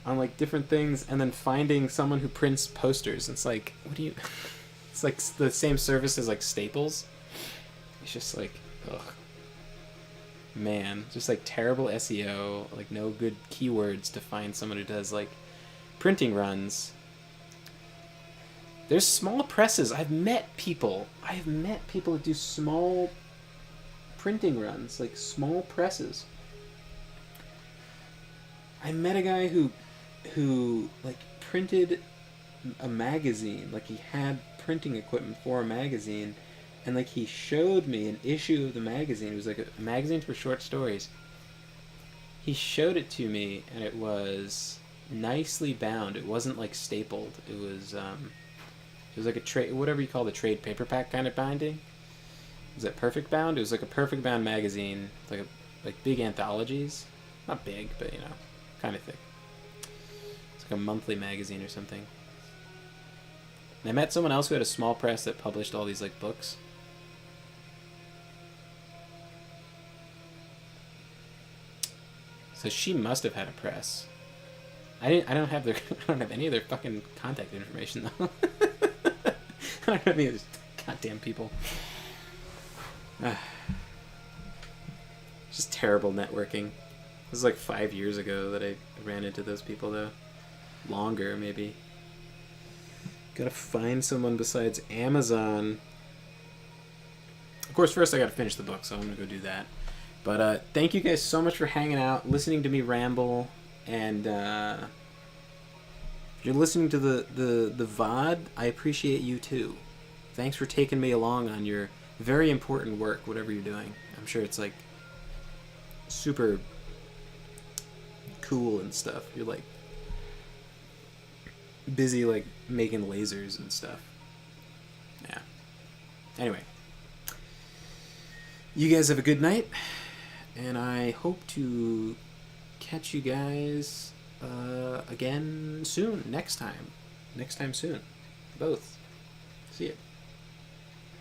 on like different things, and then finding someone who prints posters. It's like, what do you? It's like the same service as like Staples. It's just like, ugh. Man, just like terrible SEO, like no good keywords to find someone who does like printing runs. There's small presses. I've met people who do small printing runs, like small presses. I met a guy who like printed a magazine, like he had printing equipment for a magazine. And, like, he showed me an issue of the magazine. It was, like, a magazine for short stories. He showed it to me, and it was nicely bound. It wasn't, like, stapled. It was like a trade, whatever you call the trade paperback kind of binding. Was it perfect bound? It was, like, a perfect bound magazine. Like big anthologies. Not big, but, you know, kind of thick. It's like a monthly magazine or something. And I met someone else who had a small press that published all these, like, books. So she must have had a press. I don't have any of their fucking contact information though. I don't have any of those goddamn people. Just terrible networking. This was like 5 years ago that I ran into those people though. Longer maybe. Gotta find someone besides Amazon. Of course, first I gotta finish the book, so I'm gonna go do that. But thank you guys so much for hanging out, listening to me ramble, and if you're listening to the VOD, I appreciate you too. Thanks for taking me along on your very important work, whatever you're doing. I'm sure it's like super cool and stuff. You're like busy like making lasers and stuff. Yeah. Anyway, you guys have a good night, and I hope to catch you guys again soon. Next time soon. Both. See ya.